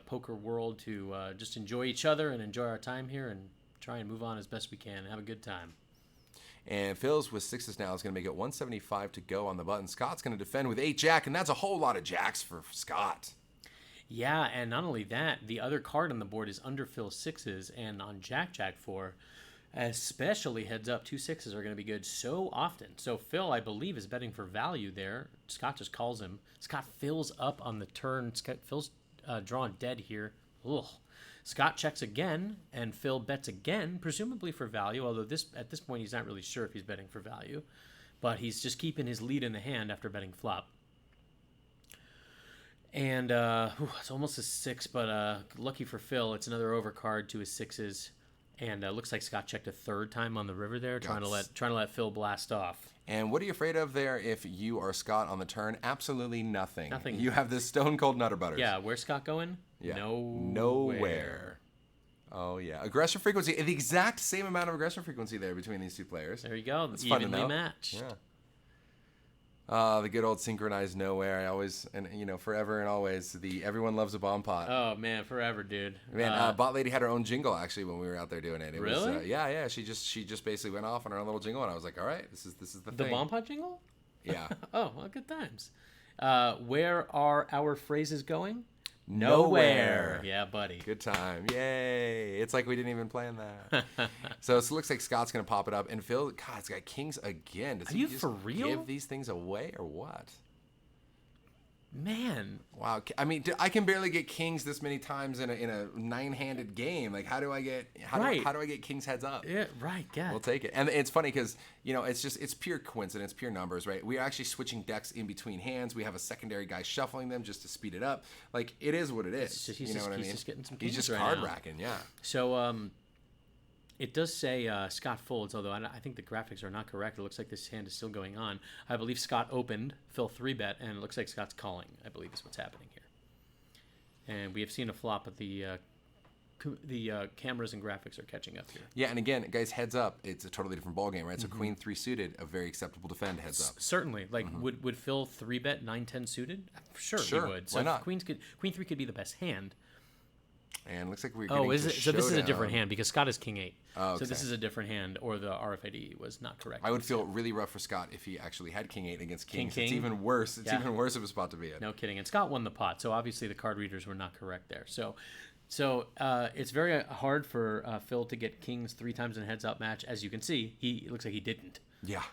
S1: poker world to just enjoy each other and enjoy our time here and try and move on as best we can and have a good time.
S2: And Phil's with 6s now is going to make it 175 to go on the button. Scott's going to defend with 8-jack, and that's a whole lot of jacks for Scott.
S1: Yeah, and not only that, the other card on the board is under Phil's 6s, and on Jack 4, especially heads up, 2 6s are going to be good so often. So Phil, I believe, is betting for value there. Scott just calls him. Scott fills up on the turn. Phil's drawn dead here. Ugh. Scott checks again, and Phil bets again, presumably for value, although at this point he's not really sure if he's betting for value. But he's just keeping his lead in the hand after betting flop. And it's almost a 6, but lucky for Phil, it's another overcard to his 6s. And looks like Scott checked a third time on the river there, trying to let Phil blast off.
S2: And what are you afraid of there if you are Scott on the turn? Absolutely nothing.
S1: Nothing.
S2: You have this stone cold Nutter Butters.
S1: Yeah, where's Scott going?
S2: Yeah.
S1: Nowhere.
S2: Oh, yeah. Aggression frequency. The exact same amount of aggression frequency there between these two players.
S1: There you go.
S2: It's fun to
S1: Evenly
S2: know.
S1: matched.
S2: Yeah. The good old synchronized nowhere. I always, and forever and always, the everyone loves a bomb pot.
S1: Oh, man, forever, dude.
S2: Man, Bot Lady had her own jingle, actually, when we were out there doing it. It
S1: Really?
S2: was, yeah. She just basically went off on her own little jingle, and I was like, all right, this is the thing.
S1: The bomb pot jingle?
S2: Yeah.
S1: Oh, well, good times. Where are our phrases going?
S2: Nowhere.
S1: Yeah, buddy.
S2: Good time. Yay. It's like we didn't even plan that. So it looks like Scott's going to pop it up. And Phil, God, it's got kings again. Does
S1: Are
S2: he
S1: you
S2: just
S1: for real?
S2: give these things away or what?
S1: Man.
S2: Wow. I mean, I can barely get kings this many times in a 9-handed game. Like, how do I get how do I get kings heads up?
S1: Yeah, right, yeah.
S2: We'll take it. And it's funny because, it's pure coincidence, pure numbers, right? We're actually switching decks in between hands. We have a secondary guy shuffling them just to speed it up. Like, it is what it is.
S1: He's just getting some
S2: He's
S1: kings
S2: just
S1: right
S2: card
S1: now.
S2: racking, yeah.
S1: So, It does say Scott folds, although I think the graphics are not correct. It looks like this hand is still going on. I believe Scott opened, Phil 3-bet, and it looks like Scott's calling, I believe is what's happening here. And we have seen a flop, but the cameras and graphics are catching up here.
S2: Yeah, and again, guys, heads up. It's a totally different ballgame, right? So Queen 3 suited, a very acceptable defend heads up.
S1: Certainly. Like, would Phil 3-bet 9-10 suited? Sure,
S2: Sure,
S1: he would. So
S2: why not?
S1: Queen 3 could be the best hand.
S2: And looks like we're getting
S1: Oh, is
S2: to
S1: it? So this is a
S2: showdown.
S1: different hand because Scott is King 8.
S2: Oh,
S1: So this
S2: okay.
S1: is a different hand, or the RFID was not correct.
S2: I would feel really rough for Scott if he actually had King 8 against Kings.
S1: King.
S2: It's even worse. It's
S1: Yeah.
S2: even worse of a spot to be in.
S1: No kidding. And Scott won the pot, so obviously the card readers were not correct there. So it's very hard for Phil to get Kings 3 times in a heads-up match. As you can see, it looks like he didn't.
S2: Yeah.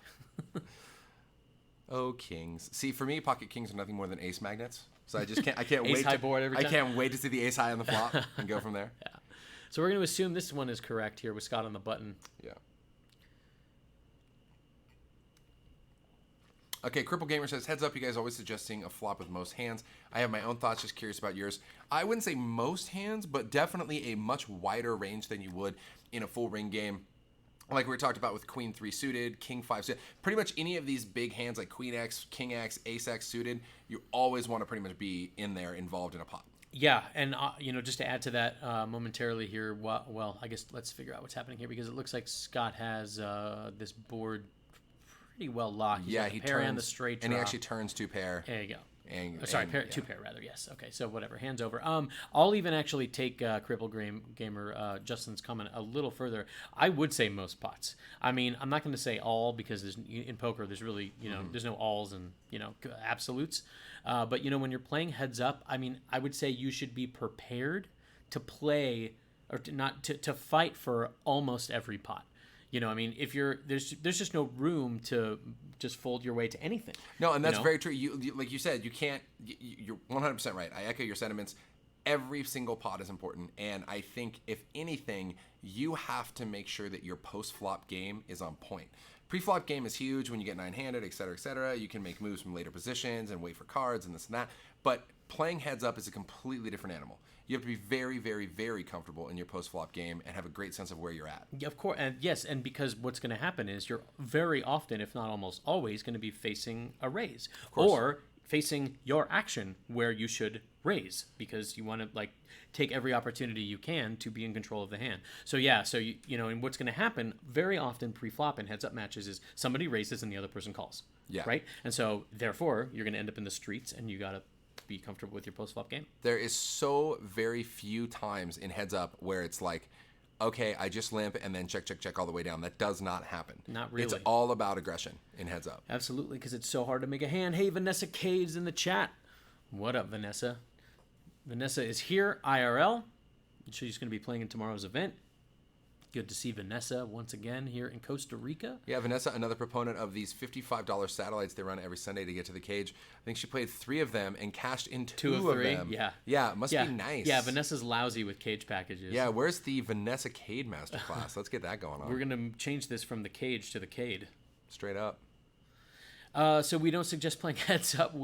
S2: Oh, Kings. See, for me, pocket Kings are nothing more than ace magnets. So I can't
S1: Ace
S2: wait.
S1: high board every
S2: I
S1: time?
S2: can't wait to see the ace high on the flop and go from there.
S1: Yeah. So we're going to assume this one is correct here with Scott on the button.
S2: Yeah. Okay, Cripple Gamer says, heads up, you guys always suggesting a flop with most hands. I have my own thoughts, just curious about yours. I wouldn't say most hands, but definitely a much wider range than you would in a full ring game. Like we talked about with Queen 3 suited, King 5 suited. Pretty much any of these big hands like Queen X, King X, Ace X suited, you always want to pretty much be in there involved in a pot.
S1: Yeah, and just to add to that momentarily here, well, I guess let's figure out what's happening here because it looks like Scott has this board pretty well locked. He's got the pair and the straight draw.
S2: And he actually turns 2 pair.
S1: There you go.
S2: And,
S1: Pair, 2 pair rather. Yes. Okay. So whatever. Hands over. I'll even actually take Cripple Gamer Justin's comment a little further. I would say most pots. I mean, I'm not going to say all because in poker there's really there's no alls and absolutes. But when you're playing heads up, I mean, I would say you should be prepared to play or to fight for almost every pot. I mean, if there's just no room to just fold your way to anything.
S2: No, and that's very true. You like you said, you can't. You're 100% right. I echo your sentiments. Every single pot is important, and I think if anything, you have to make sure that your post-flop game is on point. Pre-flop game is huge when you get 9-handed, et cetera, et cetera. You can make moves from later positions and wait for cards and this and that. But playing heads up is a completely different animal. You have to be very, very, very comfortable in your post-flop game and have a great sense of where you're at.
S1: Yeah, of course, and yes, and because what's going to happen is you're very often, if not almost always, going to be facing a raise or facing your action where you should raise because you want to take every opportunity you can to be in control of the hand. So yeah, and what's going to happen very often pre-flop in heads-up matches is somebody raises and the other person calls.
S2: Yeah.
S1: Right, and so therefore you're going to end up in the streets and you got to be comfortable with your post-flop game.
S2: There is so very few times in heads up where it's like, okay, I just limp and then check all the way down. That does not happen.
S1: Not really.
S2: It's all about aggression in heads up.
S1: Absolutely, because it's so hard to make a hand. Hey, Vanessa Cade's in the chat. What up, Vanessa? Vanessa is here, IRL. She's going to be playing in tomorrow's event. Good to see Vanessa once again here in Costa Rica.
S2: Yeah, Vanessa, another proponent of these $55 satellites they run every Sunday to get to the cage. I think she played 3 of them and cashed in 2 of 3. Them.
S1: Yeah.
S2: Yeah, it must be nice.
S1: Yeah, Vanessa's lousy with cage packages.
S2: Yeah, where's the Vanessa Cade masterclass? Let's get that going on.
S1: We're going to change this from the cage to the Cade.
S2: Straight up.
S1: So we don't suggest playing heads up.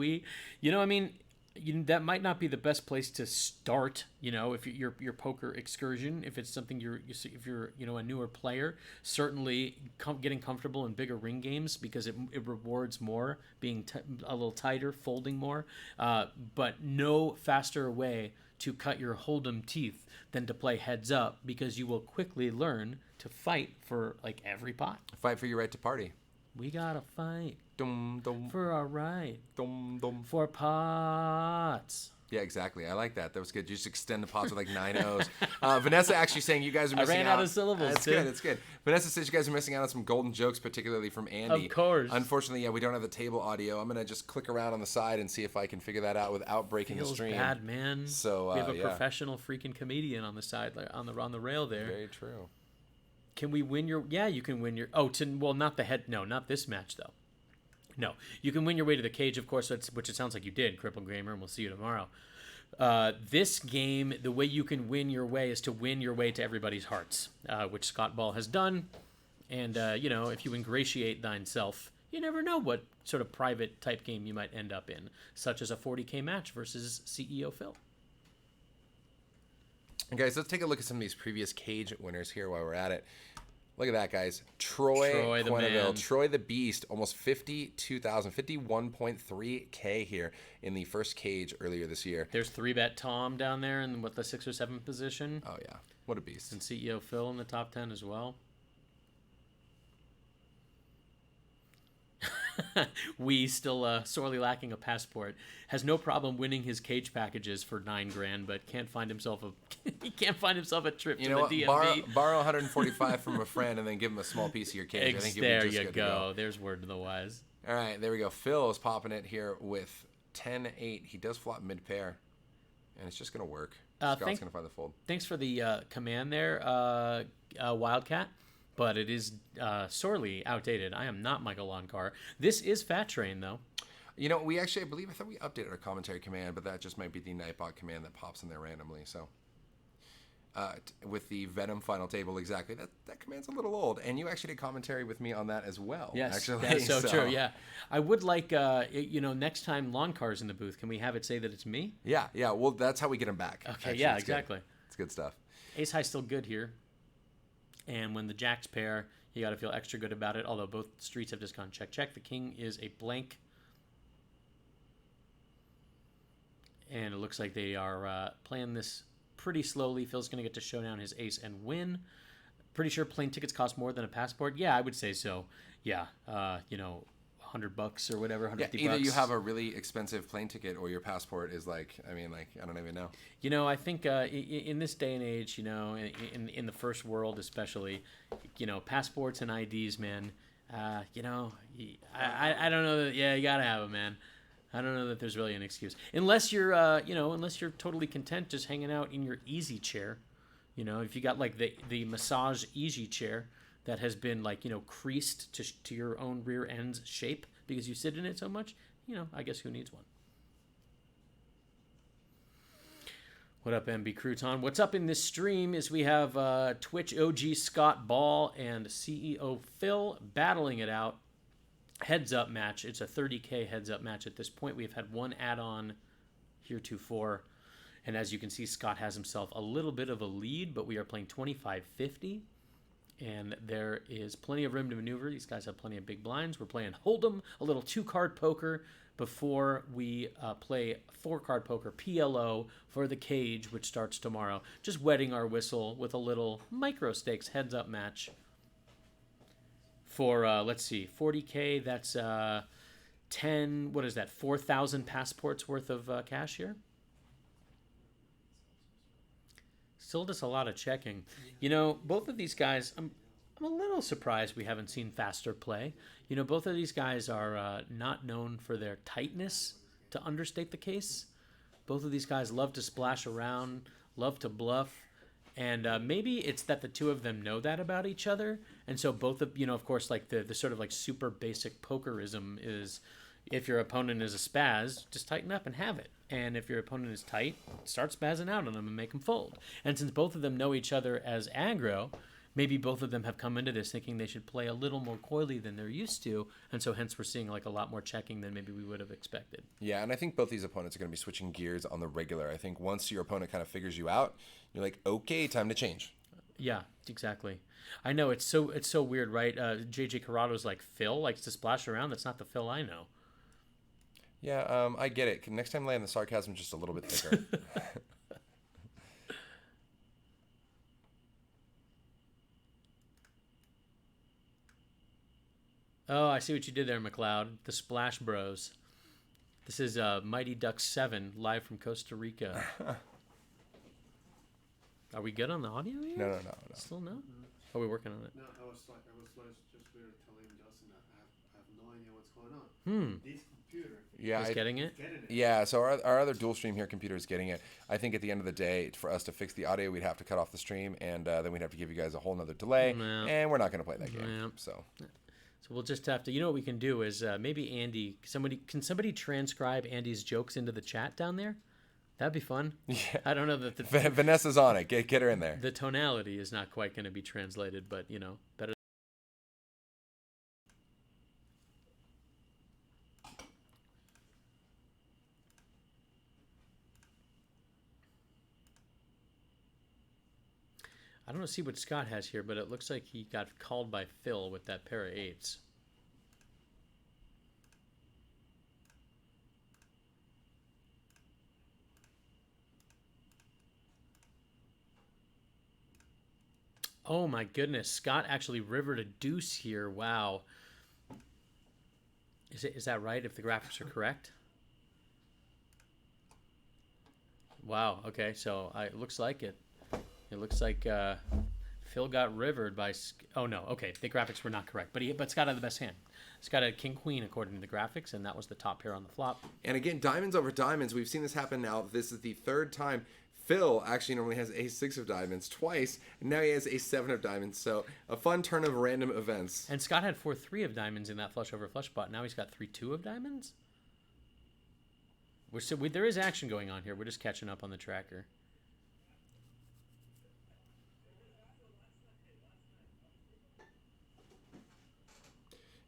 S1: That might not be the best place to start. If your poker excursion, if it's something if you're a newer player, certainly getting comfortable in bigger ring games because it rewards more being a little tighter, folding more. But no faster way to cut your hold'em teeth than to play heads up because you will quickly learn to fight for every pot.
S2: Fight for your right to party.
S1: We gotta fight
S2: Dum, dum,
S1: for our right
S2: dum, dum.
S1: for pots.
S2: Yeah, exactly. I like that. That was good. You just extend the pots with 9 O's. Vanessa actually saying you guys are missing out.
S1: I ran out of syllables.
S2: That's good. That's good. Vanessa says you guys are missing out on some golden jokes, particularly from Andy.
S1: Of course.
S2: Unfortunately, yeah, we don't have the table audio. I'm gonna just click around on the side and see if I can figure that out without breaking the stream.
S1: Bad, man.
S2: So
S1: we have a professional freaking comedian on the side, on the rail there.
S2: Very true.
S1: Can we win your? Yeah, you can win your. Not the head. No, not this match though. No, you can win your way to the cage, of course, which it sounds like you did, Cripple Gamer, and we'll see you tomorrow. This game, the way you can win your way is to win your way to everybody's hearts, which Scott Ball has done. And, if you ingratiate thyself, you never know what sort of private type game you might end up in, such as a 40K match versus CEO Phil.
S2: And guys, let's take a look at some of these previous cage winners here while we're at it. Look at that, guys. Troy
S1: the
S2: Quenneville.
S1: man.
S2: Troy the Beast. Almost 52,000. 51.3K here in the first cage earlier this year.
S1: There's 3-bet Tom down there in the 6th or 7th position.
S2: Oh, yeah. What a beast.
S1: And CEO Phil in the top 10 as well. We still sorely lacking a passport. Has no problem winning his cage packages for $9,000, but can't find himself he can't find himself a trip to the DMV.
S2: Borrow 145 from a friend and then give him a small piece of your cage. I think
S1: There
S2: you'll be just
S1: you
S2: good to go.
S1: There's word to the wise.
S2: All right, there we go. Phil is popping it here with 10-8. He does flop mid pair, and it's just gonna work. Scott's gonna find the fold.
S1: Thanks for the command there, Wildcat. But it is sorely outdated. I am not Michael Loncar. This is Fat Train, though.
S2: You know, I thought we updated our commentary command, but that just might be the Nightbot command that pops in there randomly. So, with the Venom final table, exactly, that command's a little old. And you actually did commentary with me on that as well.
S1: Yes,
S2: actually.
S1: that's so true, yeah. I would like, next time Loncar's in the booth, can we have it say that it's me?
S2: Yeah. Well, that's how we get him back.
S1: Okay,
S2: actually.
S1: yeah,
S2: It's
S1: exactly.
S2: Good. It's good stuff.
S1: Ace High's still good here. And when the jacks pair, you got to feel extra good about it, although both streets have just gone check. The king is a blank. And it looks like they are playing this pretty slowly. Phil's going to get to show down his ace and win. Pretty sure plane tickets cost more than a passport. Yeah, I would say so. Yeah, $100 or whatever, $150.
S2: Either you have a really expensive plane ticket or your passport is I don't even know.
S1: I think in this day and age, in the first world especially, passports and IDs, man, I don't know that, you got to have them, man. I don't know that there's really an excuse. Unless you're, unless you're totally content just hanging out in your easy chair. If you got like the massage easy chair that has been creased to your own rear end's shape because you sit in it so much, I guess who needs one? What up, MB Crouton? What's up in this stream is we have Twitch OG Scott Ball and CEO Phil battling it out. Heads up match. It's a 30K heads up match at this point. We've had one add-on heretofore. And as you can see, Scott has himself a little bit of a lead, but we are playing 25-50. And there is plenty of room to maneuver. These guys have plenty of big blinds. We're playing Hold'em, a little 2-card poker, before we play 4-card poker, PLO, for the cage, which starts tomorrow. Just wetting our whistle with a little micro stakes heads-up match. For, let's see, 40K, that's 4,000 passports worth of cash here? Still just a lot of checking. Both of these guys, I'm a little surprised we haven't seen faster play. Both of these guys are not known for their tightness, to understate the case. Both of these guys love to splash around, love to bluff. And maybe it's that the two of them know that about each other. And so both of, of course, like the sort of like super basic pokerism is if your opponent is a spaz, just tighten up and have it. And if your opponent is tight, start spazzing out on them and make them fold. And since both of them know each other as aggro, maybe both of them have come into this thinking they should play a little more coyly than they're used to. And so hence we're seeing like a lot more checking than maybe we would have expected.
S2: Yeah, and I think both these opponents are going to be switching gears on the regular. I think once your opponent kind of figures you out, you're like, okay, time to change.
S1: Yeah, exactly. I know it's so weird, right? JJ Corrado's like, Phil likes to splash around. That's not the Phil I know.
S2: Yeah, I get it. Next time land the sarcasm just a little bit thicker.
S1: Oh, I see what you did there, McLeod. The Splash Bros. This is Mighty Ducks 7, live from Costa Rica. Are we good on the audio here?
S2: No.
S1: Still no? Are we working on it?
S3: No, I was just telling Justin that I have no idea what's going on. This computer
S1: Is getting it?
S2: Yeah, so our other dual stream here computer is getting it. I think at the end of the day, for us to fix the audio, we'd have to cut off the stream, and then we'd have to give you guys a whole nother delay, and we're not going to play that game. So
S1: we'll just have to, what we can do is maybe Andy, can somebody transcribe Andy's jokes into the chat down there? That'd be fun.
S2: Yeah.
S1: I don't know that
S2: Vanessa's on it. Get her in there.
S1: The tonality is not quite going to be translated, but better. I don't want to see what Scott has here, but it looks like he got called by Phil with that pair of eights. Oh my goodness, Scott actually rivered a deuce here. Wow. Is that right, if the graphics are correct? Wow, okay, so it looks like it. It looks like Phil got rivered by... Oh, no, okay, the graphics were not correct. But Scott had the best hand. Scott had king-queen according to the graphics, and that was the top pair on the flop.
S2: And again, diamonds over diamonds. We've seen this happen now. This is the third time. Phil actually normally has ace-6 of diamonds twice, and now he has ace-7 of diamonds. So a fun turn of random events.
S1: And Scott had 4-3 of diamonds in that flush over flush spot. Now he's got 3-2 of diamonds? There is action going on here. We're just catching up on the tracker.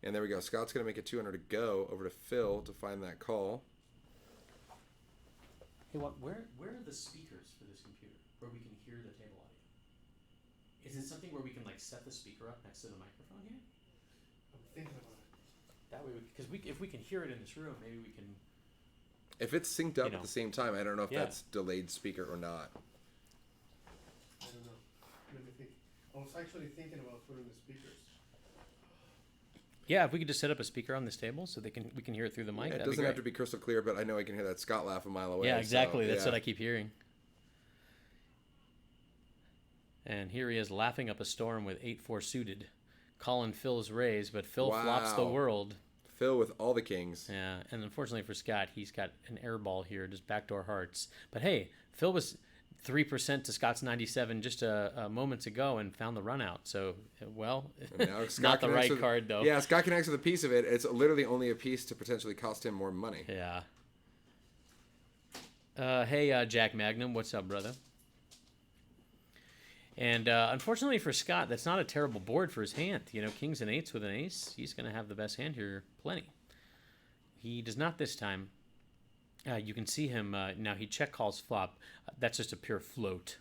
S2: And there we go. Scott's going to make a 200 to go over to Phil to find that call.
S1: Hey, where are the speakers for this computer where we can hear the table audio? Is it something where we can like set the speaker up next to the microphone here?
S3: I'm thinking about it.
S1: That way, because if we can hear it in this room, maybe we can.
S2: If it's synced up at the same time, I don't know if
S1: Yeah.
S2: that's delayed speaker or not.
S3: I don't know. Let me think. I was actually thinking about putting the speakers.
S1: Yeah, if we could just set up a speaker on this table so we can hear it through the mic.
S2: Yeah, it
S1: that'd be
S2: doesn't
S1: great.
S2: have to be crystal clear, but I know I can hear that Scott laugh a mile away.
S1: Yeah, exactly.
S2: So,
S1: That's what I keep hearing. And here he is laughing up a storm with 8-4 suited, calling Phil's raise, but Phil flops the
S2: Wow.
S1: world.
S2: Phil with all the kings.
S1: Yeah, and unfortunately for Scott, he's got an air ball here, just backdoor hearts. But hey, Phil was 3% to Scott's 97 just moments ago and found the run out. So, well,
S2: Now Scott
S1: not the
S2: connects
S1: right
S2: with-
S1: card, though.
S2: Yeah, Scott connects with a piece of it. It's literally only a piece to potentially cost him more money.
S1: Yeah. Hey, Jack Magnum, what's up, brother? And unfortunately for Scott, that's not a terrible board for his hand. You know, kings and eights with an ace, he's going to have the best hand here plenty. He does not this time. You can see him, now he check calls flop. That's just a pure float.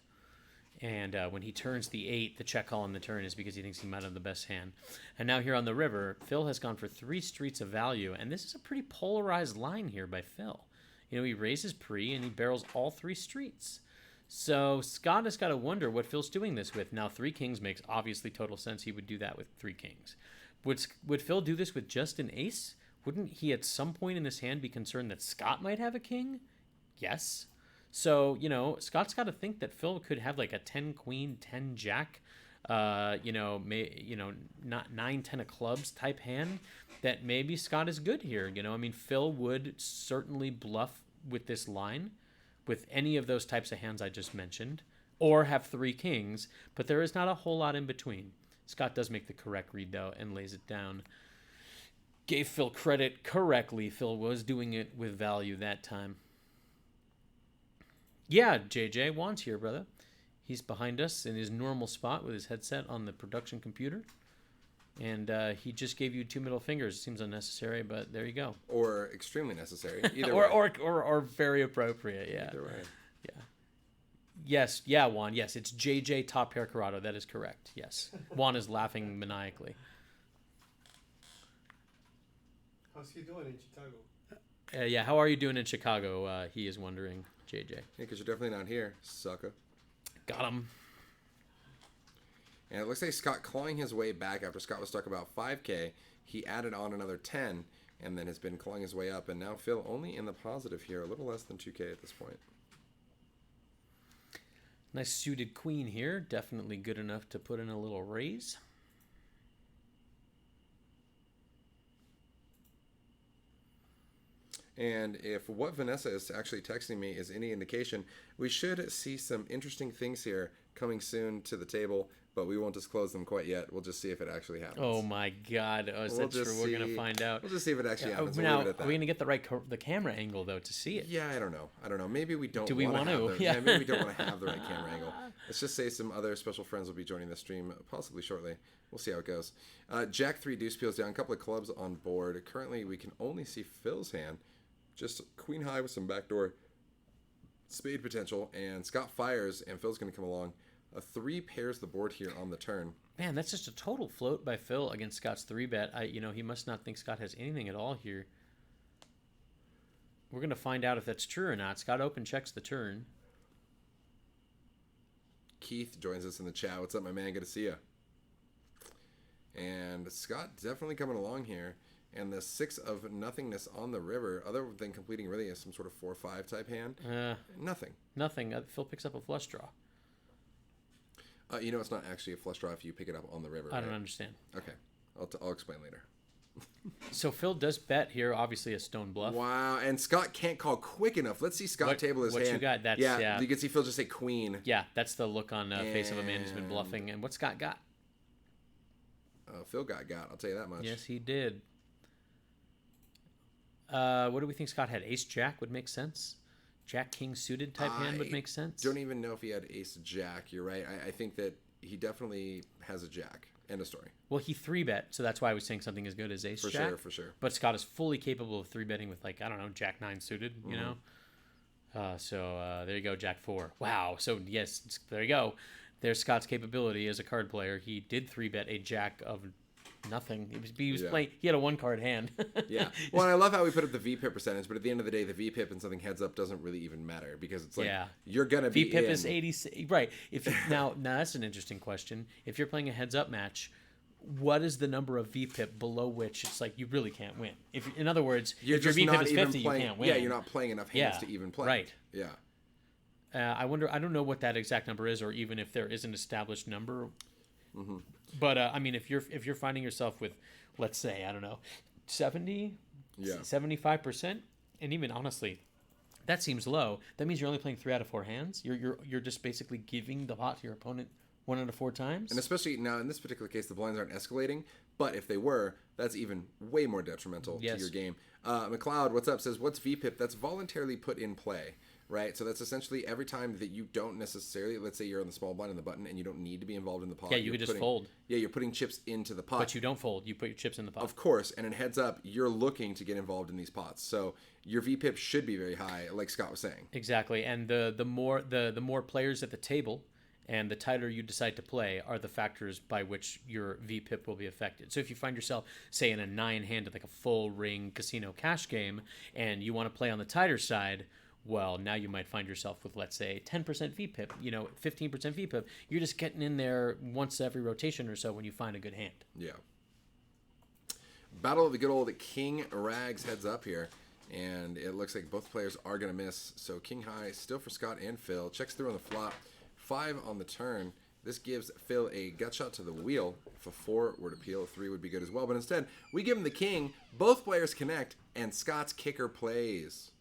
S1: And when he turns the 8, the check call on the turn is because he thinks he might have the best hand. And now here on the river, Phil has gone for 3 streets of value. And this is a pretty polarized line here by Phil. You know, he raises pre and he barrels all 3 streets. So Scott has got to wonder what Phil's doing this with. Now 3 kings makes obviously total sense. He would do that with 3 kings. Would Phil do this with just an ace? Wouldn't he at some point in this hand be concerned that Scott might have a king? Yes. So, you know, Scott's got to think that Phil could have like a 10 queen, 10 jack, not 9-10 of clubs type hand, that maybe Scott is good here. You know, I mean, Phil would certainly bluff with this line with any of those types of hands I just mentioned, or have 3 kings, but there is not a whole lot in between. Scott does make the correct read, though, and lays it down. Gave Phil credit correctly. Phil was doing it with value that time. Yeah, JJ, Juan's here, brother. He's behind us in his normal spot with his headset on the production computer. And he just gave you 2 middle fingers. Seems unnecessary, but there you go.
S2: Or extremely necessary. Either
S1: or,
S2: way.
S1: or very appropriate, yeah.
S2: Either way.
S1: Yeah. Yes, yeah, Juan. Yes, it's JJ Top Hair Corrado. That is correct. Yes. Juan is laughing maniacally.
S3: How's he doing in Chicago?
S1: Yeah, how are you doing in Chicago? He is wondering, JJ.
S2: Yeah, because you're definitely not here, sucker.
S1: Got him.
S2: And it looks like Scott clawing his way back after Scott was stuck about 5K. He added on another 10 and then has been clawing his way up. And now Phil only in the positive here, a little less than 2K at this point.
S1: Nice suited queen here. Definitely good enough to put in a little raise.
S2: And if what Vanessa is actually texting me is any indication, we should see some interesting things here coming soon to the table, but we won't disclose them quite yet. We'll just see if it actually happens.
S1: Oh my God! Oh, is that true? We're gonna find out.
S2: We'll just see if it actually happens. We'll
S1: Now,
S2: leave it at that.
S1: are we gonna get the right the camera angle though to see it?
S2: Yeah, I don't know. Maybe we don't.
S1: Do we
S2: want
S1: want to?
S2: The,
S1: Yeah.
S2: maybe we don't want to have the right camera angle. Let's just say some other special friends will be joining the stream possibly shortly. We'll see how it goes. Jack 3 deuce peels down. A couple of clubs on board. Currently, we can only see Phil's hand. Just queen high with some backdoor spade potential, and Scott fires, and Phil's going to come along A 3 pairs the board here on the turn.
S1: Man, that's just a total float by Phil against Scott's 3-bet. He must not think Scott has anything at all here. We're going to find out if that's true or not. Scott open checks the turn.
S2: Keith joins us in the chat. What's up, my man? Good to see you. And Scott definitely coming along here. And the 6 of nothingness on the river, other than completing really some sort of 4-5 type hand, nothing.
S1: Nothing. Phil picks up a flush draw.
S2: It's not actually a flush draw if you pick it up on the river.
S1: I don't understand.
S2: Okay. I'll explain later.
S1: So Phil does bet here, obviously a stone bluff.
S2: Wow, and Scott can't call quick enough. Let's see Scott table his hand.
S1: What you got? That's,
S2: yeah, you can see Phil just say queen.
S1: Yeah, that's the look on the face of a man who's been bluffing. And what Scott got?
S2: Phil got, I'll tell you that much.
S1: Yes, he did. What do we think Scott had? Ace-Jack would make sense. Jack-King suited type hand would make sense.
S2: Don't even know if he had Ace-Jack. You're right. I think that he definitely has a Jack. End of story.
S1: Well, he 3-bet, so that's why I was saying something as good as Ace-Jack.
S2: For sure.
S1: But Scott is fully capable of 3-betting with, Jack-9 suited, you know? So there you go, Jack-4. Wow. So, yes, there you go. There's Scott's capability as a card player. He did 3-bet a Jack of nothing. He was playing. He had a 1-card hand.
S2: Yeah. Well, and I love how we put up the VPIP percentage, but at the end of the day, the VPIP and something heads up doesn't really even matter because it's like you're gonna be
S1: VPIP is 80. Right. If now that's an interesting question. If you're playing a heads up match, what is the number of VPIP below which it's like you really can't win? If in other words, if your VPIP is 50, you can't win.
S2: Yeah, you're not playing enough hands to even play.
S1: Right.
S2: Yeah.
S1: I wonder. I don't know what that exact number is, or even if there is an established number. Mm-hmm. But if you're finding yourself with, let's say, 70, 75%, and even honestly, that seems low. That means you're only playing 3 out of 4 hands. You're just basically giving the pot to your opponent 1 out of 4 times.
S2: And especially now in this particular case, the blinds aren't escalating. But if they were, that's even way more detrimental to your game. McLeod, what's up? Says, what's VPIP? That's voluntarily put in play. Right, so that's essentially every time that you don't necessarily, let's say you're on the small blind in the button and you don't need to be involved in the pot.
S1: Yeah, you could just fold.
S2: Yeah, you're putting chips into the pot.
S1: But you don't fold. You put your chips in the pot.
S2: Of course, and in heads up, you're looking to get involved in these pots. So your VPIP should be very high, like Scott was saying.
S1: Exactly, and the more players at the table and the tighter you decide to play are the factors by which your VPIP will be affected. So if you find yourself, say, in a 9-handed, like a full ring casino cash game, and you want to play on the tighter side, well, now you might find yourself with, let's say, 10% VPIP, 15% VPIP. You're just getting in there once every rotation or so when you find a good hand.
S2: Yeah. Battle of the good old King Rags heads up here. And it looks like both players are going to miss. So King High still for Scott and Phil. Checks through on the flop. 5 on the turn. This gives Phil a gut shot to the wheel. If a 4 were to peel, a 3 would be good as well. But instead, we give him the king. Both players connect. And Scott's kicker plays.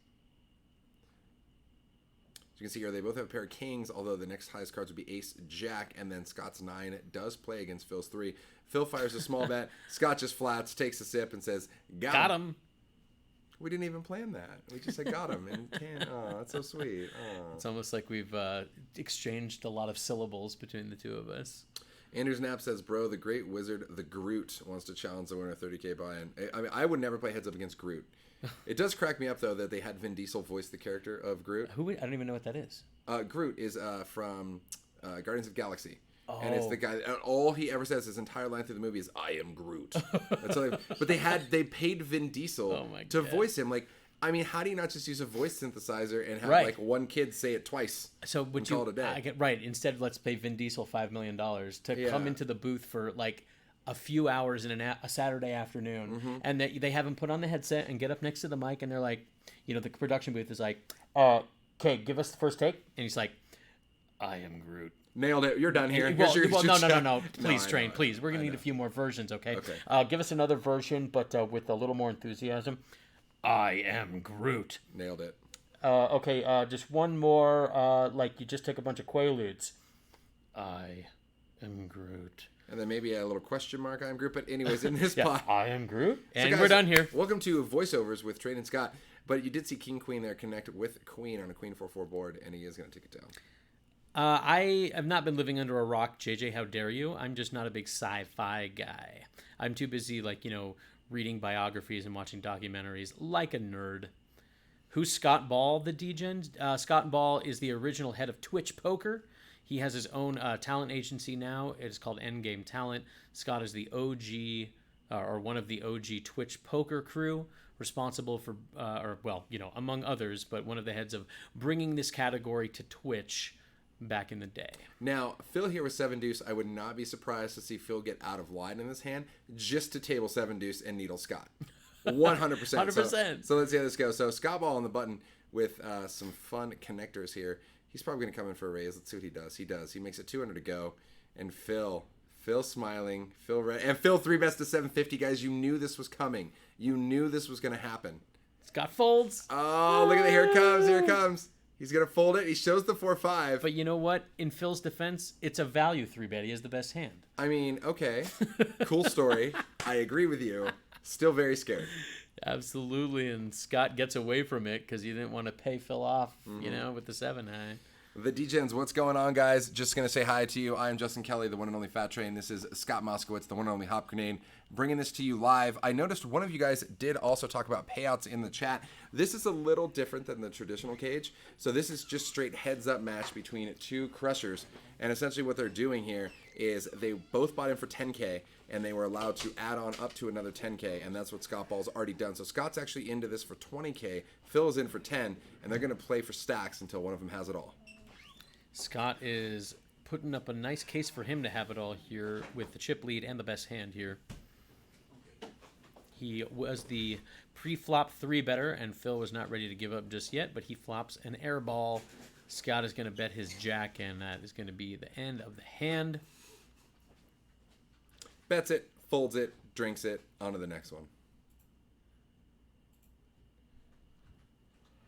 S2: You can see here they both have a pair of kings, although the next highest cards would be ace, jack, and then Scott's 9 does play against Phil's 3. Phil fires a small bet. Scott just flats, takes a sip, and says, got him. We didn't even plan that. We just said got him. And 10. Oh, that's so sweet. Oh.
S1: It's almost like we've exchanged a lot of syllables between the two of us.
S2: Andrew Knapp says, bro, the great wizard, the Groot, wants to challenge the winner 30K buy-in. I would never play heads up against Groot. It does crack me up, though, that they had Vin Diesel voice the character of Groot.
S1: I don't even know what that is.
S2: Groot is from Guardians of the Galaxy. Oh. And it's the guy, all he ever says his entire line through the movie is, I am Groot. That's all but they paid Vin Diesel to voice him. Like, how do you not just use a voice synthesizer and have like one kid say it twice? So would you call it a day?
S1: Instead, let's pay Vin Diesel $5 million to come into the booth for like a few hours in a Saturday afternoon, and they have him put on the headset and get up next to the mic, and they're like, the production booth is like, okay, give us the first take, and he's like, I am Groot.
S2: Nailed it. You're done here.
S1: No. Please, Train. Please. We're going to need a few more versions, okay? Give us another version, but with a little more enthusiasm. I am Groot.
S2: Nailed it.
S1: Okay, just one more, like you just take a bunch of Quaaludes. I am Groot.
S2: And then maybe a little question mark, I am Groot. But anyways, in this pot.
S1: I am Groot. And guys, we're done here.
S2: Welcome to Voiceovers with Train and Scott. But you did see King Queen there connect with Queen on a Queen 4-4 board, and he is going to take it down.
S1: I have not been living under a rock, JJ. How dare you? I'm just not a big sci-fi guy. I'm too busy, reading biographies and watching documentaries like a nerd. Who's Scott Ball, the DGen? Scott Ball is the original head of Twitch Poker. He has his own talent agency now. It is called Endgame Talent. Scott is the OG, or one of the OG Twitch poker crew, responsible for, among others, but one of the heads of bringing this category to Twitch back in the day.
S2: Now, Phil here with 7 deuce. I would not be surprised to see Phil get out of line in this hand just to table 7 deuce and needle Scott. 100%.
S1: 100%.
S2: So let's see how this goes. So Scott ball on the button with some fun connectors here. He's probably going to come in for a raise. Let's see what he does. He does. He makes it 200 to go. And Phil smiling. And Phil 3-bets to 750. Guys, you knew this was coming. You knew this was going to happen.
S1: Scott folds.
S2: Oh, look at that. Here it comes. Here it comes. He's going to fold it. He shows the 4-5.
S1: But you know what? In Phil's defense, it's a value 3-bet. He has the best hand.
S2: I mean, okay. Cool story. I agree with you. Still very scared.
S1: Absolutely. And Scott gets away from it because he didn't want to pay Phil off, with the 7 high.
S2: The D-Gens, what's going on, guys? Just going to say hi to you. I am Justin Kelly, the one and only Fat Train. This is Scott Moskowitz, the one and only Hop Grenade, bringing this to you live. I noticed one of you guys did also talk about payouts in the chat. This is a little different than the traditional cage. So this is just straight heads-up match between 2 crushers. And essentially what they're doing here is they both bought in for 10K, and they were allowed to add on up to another 10K, and that's what Scott Ball's already done. So Scott's actually into this for 20K, Phil is in for 10, and they're going to play for stacks until one of them has it all.
S1: Scott is putting up a nice case for him to have it all here with the chip lead and the best hand here. He was the pre-flop 3-better, and Phil was not ready to give up just yet, but he flops an air ball. Scott is going to bet his jack, and that is going to be the end of the hand.
S2: Bets it, folds it, drinks it, on to the next one.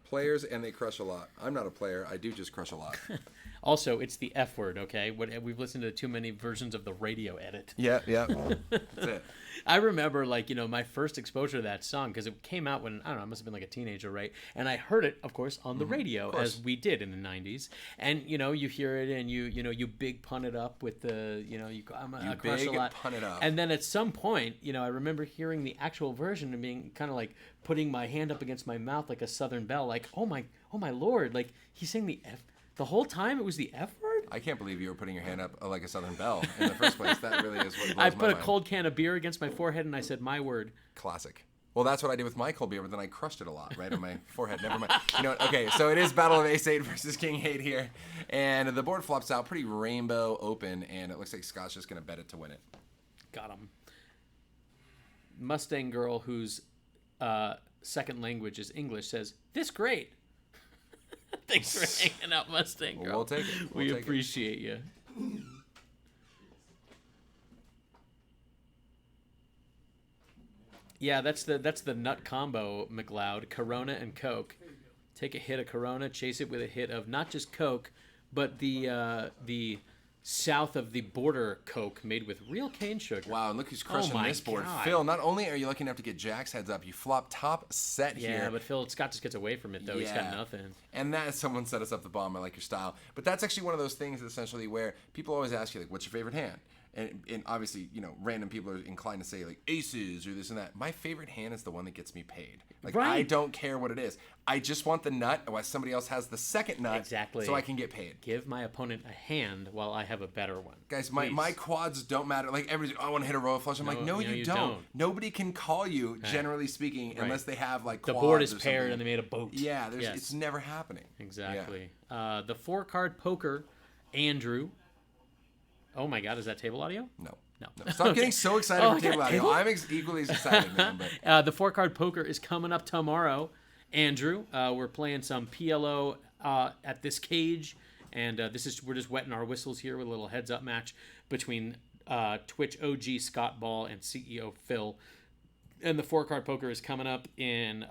S2: Players, and they crush a lot. I'm not a player. I do just crush a lot.
S1: Also, it's the F word, okay? We've listened to too many versions of the radio edit.
S2: Yeah. That's it.
S1: I remember, my first exposure to that song, because it came out when, I don't know, I must have been like a teenager, right? And I heard it, of course, on the radio, as we did in the 90s. And, you hear it, and you big pun it up with the, I crush a lot.
S2: Pun it up.
S1: And then at some point, I remember hearing the actual version and being kind of like putting my hand up against my mouth like a Southern belle, like, oh my Lord, like, he's saying the F. The whole time it was the F word?
S2: I can't believe you were putting your hand up like a Southern belle in the first place. That really is what blows
S1: I
S2: my
S1: put a
S2: mind.
S1: cold can of beer against my forehead and I said my word.
S2: Classic. Well, that's what I did with my cold beer, but then I crushed it a lot, right on my forehead. Never mind. You know what? Okay, so it is Battle of Ace 8 versus King 8 here. And the board flops out pretty rainbow open, and it looks like Scott's just going to bet it to win it.
S1: Got him. Mustang Girl, whose second language is English, says, "This great." Thanks for hanging out, Mustang Girl.
S2: We'll take it.
S1: We appreciate you. Yeah, that's the nut combo, McLeod. Corona and Coke. Take a hit of Corona, chase it with a hit of not just Coke, but the south of the border Coke made with real cane sugar.
S2: Wow, and look who's crushing this board.
S1: God.
S2: Phil, not only are you lucky enough to get Jack's heads up, you flop top set here.
S1: Yeah, but Scott just gets away from it, though. He's got nothing.
S2: And that someone set us up the bomb. I like your style. But that's actually one of those things, essentially, where people always ask you, like, what's your favorite hand? And obviously, random people are inclined to say, like, aces or this and that. My favorite hand is the one that gets me paid. Like,
S1: right.
S2: I don't care what it is. I just want the nut while somebody else has the second nut.
S1: Exactly.
S2: So I can get paid.
S1: Give my opponent a hand while I have a better one.
S2: Guys, my quads don't matter. Like, everybody's, I want to hit a royal flush. I'm like, no, you don't. Nobody can call you, generally speaking, unless they have, like, quads.
S1: The board is paired and they made a boat.
S2: Yeah, it's never happening.
S1: Exactly. Yeah. The 4-card poker, Andrew. Oh, my God. Is that table audio?
S2: No. Stop getting so excited for table audio. I'm equally as excited, man.
S1: The 4-card poker is coming up tomorrow, Andrew. We're playing some PLO at this cage, and we're just wetting our whistles here with a little heads-up match between Twitch OG Scott Ball and CEO Phil. And the 4-card poker is coming up in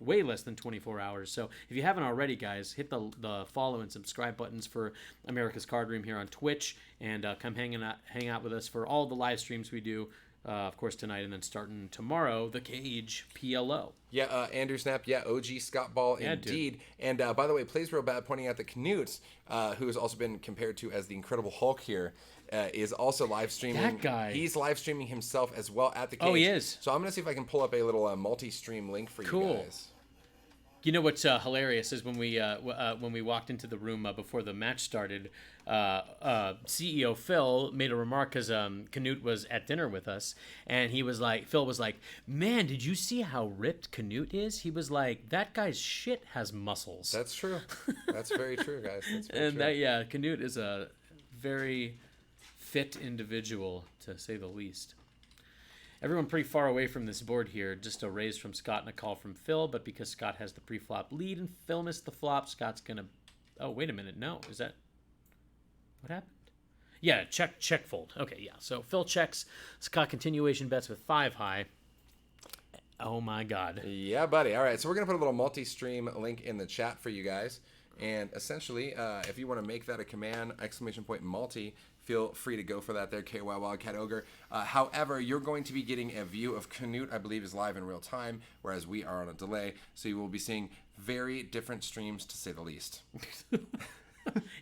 S1: way less than 24 hours. So if you haven't already, guys, hit the follow and subscribe buttons for America's Cardroom here on Twitch, and come hang out with us for all the live streams we do, of course, tonight, and then starting tomorrow, the Cage PLO.
S2: Yeah, Andrew Snap, OG Scott Ball, indeed. And by the way, plays real bad, pointing out that Knut, who has also been compared to as the Incredible Hulk here, is also live streaming.
S1: That guy.
S2: He's live streaming himself as well at the Cage.
S1: Oh, he is.
S2: So I'm going to see if I can pull up a little multi-stream link for you guys.
S1: You know what's hilarious is when we walked into the room before the match started, CEO Phil made a remark because Canute was at dinner with us, and Phil was like, "Man, did you see how ripped Canute is?" He was like, "That guy's shit has muscles."
S2: That's true. That's very true, guys. That's very
S1: And
S2: true.
S1: Canute is a very fit individual, to say the least. Everyone pretty far away from this board here. Just a raise from Scott and a call from Phil, but because Scott has the pre-flop lead and Phil missed the flop, Scott's gonna... Oh, wait a minute. No, is that... What happened? Yeah, check fold. Okay, yeah. So Phil checks. Scott continuation bets with 5 high. Oh my God.
S2: Yeah, buddy. All right, so we're going to put a little multi-stream link in the chat for you guys. And essentially, if you want to make that a command, !multi, feel free to go for that there, KY Wildcat Ogre. However, you're going to be getting a view of Canute, I believe, is live in real time, whereas we are on a delay. So you will be seeing very different streams, to say the least.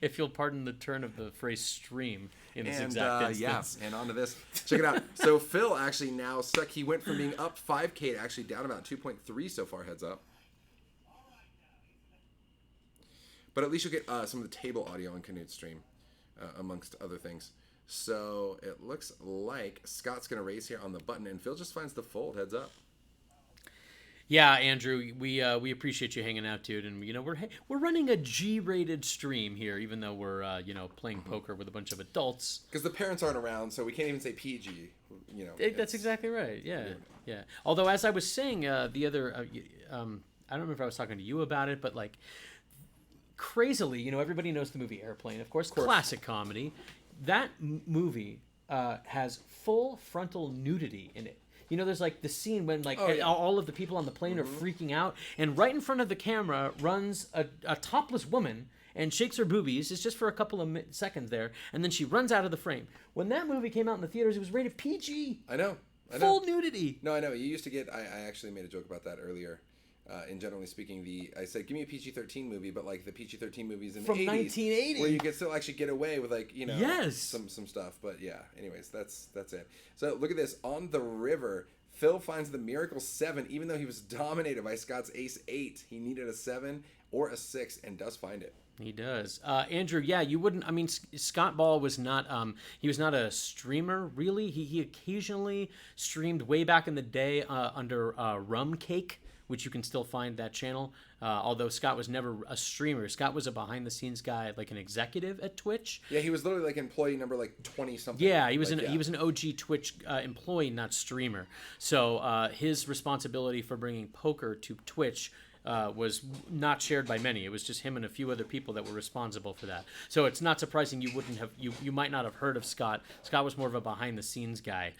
S1: If you'll pardon the turn of the phrase stream in this exact instance.
S2: Yeah, and on to this. Check it out. So Phil actually now stuck. He went from being up 5K to actually down about 2.3 so far, heads up. But at least you'll get some of the table audio on Canute's stream, amongst other things. So it looks like Scott's going to raise here on the button, and Phil just finds the fold, heads up.
S1: Yeah, Andrew, we appreciate you hanging out, dude. And we're running a G-rated stream here, even though we're playing poker with a bunch of adults.
S2: Because the parents aren't around, so we can't even say PG.
S1: That's exactly right. Yeah. Although, as I was saying the other, I don't remember if I was talking to you about it, but like crazily, everybody knows the movie Airplane, of course. Classic comedy. That movie has full frontal nudity in it. There's like the scene when all of the people on the plane are freaking out, and right in front of the camera runs a topless woman and shakes her boobies. It's just for a couple of seconds there, and then she runs out of the frame. When that movie came out in the theaters, it was rated PG.
S2: I know.
S1: Full nudity.
S2: No, I know. You used to get... I actually made a joke about that earlier. In generally speaking, I said, give me a PG-13 movie, but like the PG-13 movies in the 80s.
S1: From 1980.
S2: Where you could still actually get away with
S1: yes.
S2: some stuff. But yeah, anyways, that's it. So look at this. On the river, Phil finds the miracle 7, even though he was dominated by Scott's ace 8. He needed a 7 or a 6 and does find it.
S1: He does. Andrew, yeah, you wouldn't... I mean, Scott Ball was not... he was not a streamer, really. He occasionally streamed way back in the day under Rum Cake, which you can still find that channel. Although Scott was never a streamer. Scott was a behind-the-scenes guy, like an executive at Twitch.
S2: Yeah, he was literally like employee number 20-something.
S1: Yeah, he was he was an OG Twitch employee, not streamer. So his responsibility for bringing poker to Twitch was not shared by many. It was just him and a few other people that were responsible for that. So it's not surprising you wouldn't have you might not have heard of Scott. Scott was more of a behind-the-scenes guy.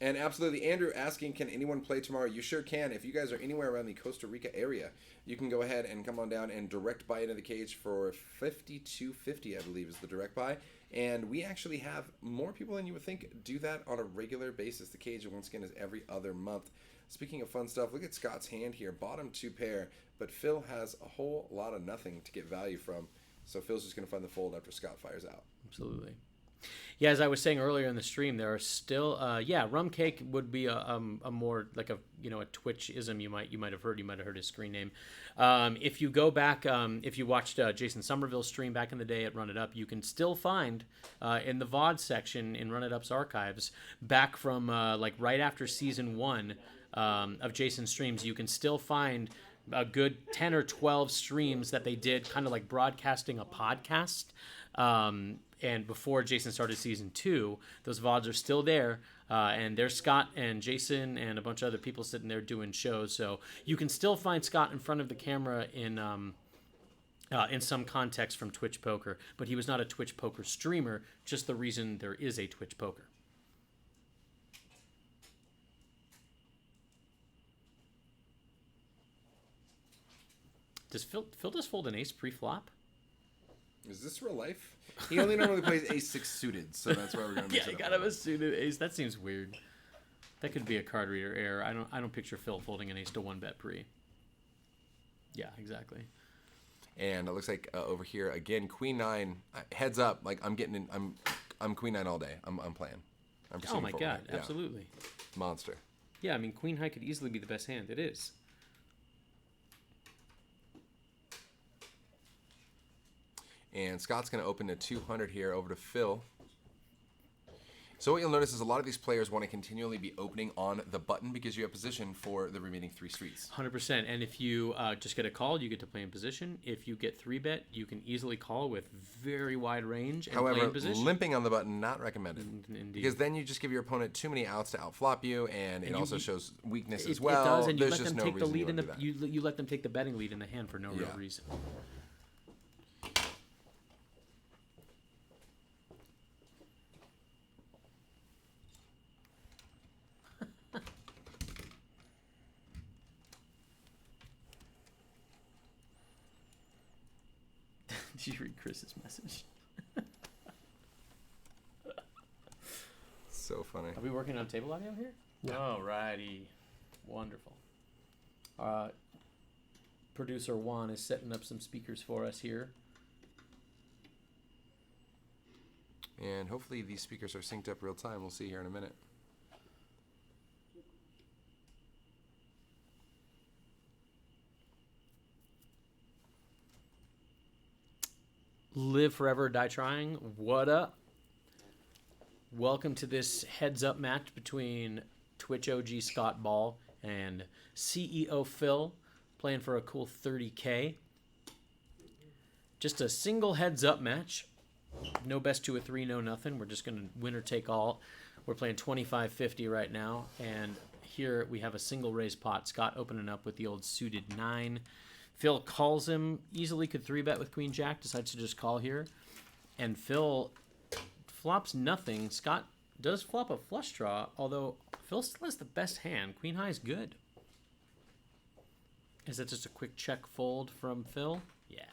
S2: And absolutely, Andrew asking, can anyone play tomorrow? You sure can. If you guys are anywhere around the Costa Rica area, you can go ahead and come on down and direct buy into the cage for $52.50, I believe, is the direct buy. And we actually have more people than you would think do that on a regular basis. The cage, once again, is every other month. Speaking of fun stuff, look at Scott's hand here. Bottom 2 pair, but Phil has a whole lot of nothing to get value from. So Phil's just going to find the fold after Scott fires out.
S1: Absolutely. Yeah, as I was saying earlier in the stream, there are still, Rum Cake would be a more like a Twitch-ism you might have heard his screen name. If you go back, if you watched Jason Somerville's stream back in the day at Run It Up, you can still find in the VOD section in Run It Up's archives back from right after season 1 of Jason's streams, you can still find a good 10 or 12 streams that they did kind of like broadcasting a podcast. And before Jason started season 2, those VODs are still there. And there's Scott and Jason and a bunch of other people sitting there doing shows. So you can still find Scott in front of the camera in some context from Twitch Poker. But he was not a Twitch Poker streamer, just the reason there is a Twitch Poker. Does Phil just fold an ace pre-flop?
S2: Is this real life? He only normally plays ace-6 suited, so that's why we're going to
S1: Yeah, he got him a suited ace. That seems weird. That could be a card reader error. I don't picture Phil folding an ace to 1-bet pre. Yeah, exactly.
S2: And it looks like over here again, Queen 9. Heads up, like I'm getting in. I'm Queen 9 all day. I'm playing. I'm
S1: oh my
S2: forward.
S1: God,
S2: Yeah.
S1: absolutely.
S2: Monster.
S1: Yeah, I mean Queen High could easily be the best hand. It is.
S2: And Scott's going to open to 200 here over to Phil. So what you'll notice is a lot of these players want to continually be opening on the button because you have position for the remaining 3 streets.
S1: 100%. And if you just get a call, you get to play in position. If you get 3-bet, you can easily call with very wide range and play in position.
S2: Limping on the button, not recommended.
S1: Indeed.
S2: Because then you just give your opponent too many outs to outflop you, and it also shows weakness as
S1: It
S2: well.
S1: does, and
S2: There's just no reason you want to do that.
S1: you let them take the betting lead in the hand for no real reason. Did you read Chris's message?
S2: So funny.
S1: Are we working on table audio here?
S3: Yeah.
S1: Alrighty. Wonderful. Producer Juan is setting up some speakers for us here.
S2: And hopefully these speakers are synced up real time. We'll see here in a minute.
S1: Live forever, die trying. What up? Welcome to this heads-up match between Twitch OG Scott Ball and CEO Phil, playing for a cool 30K. Just a single heads-up match. No best 2 or 3, no nothing. We're just going to winner take all. We're playing 25-50 right now, and here we have a single raise pot. Scott opening up with the old suited 9. Phil calls him, easily could 3-bet with Queen Jack, decides to just call here. And Phil flops nothing. Scott does flop a flush draw, although Phil still has the best hand. Queen High is good. Is that just a quick check fold from Phil? Yeah.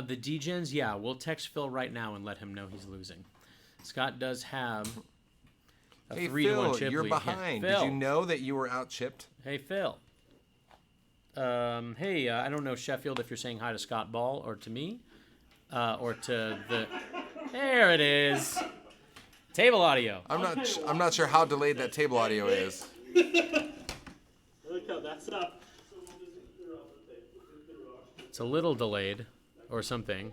S1: The D-Gens, yeah, we'll text Phil right now and let him know he's losing. Scott does have a 3-1 chip
S2: you're
S1: lead.
S2: behind.
S1: Yeah,
S2: Did
S1: Phil.
S2: you know that you were out chipped?
S1: Hey, Phil. Hey, I don't know, Sheffield, if you're saying hi to Scott Ball or to me, or to the... There it is. Table audio.
S2: I'm not sure how delayed that table audio is.
S3: Look how that's up.
S1: It's a little delayed or something.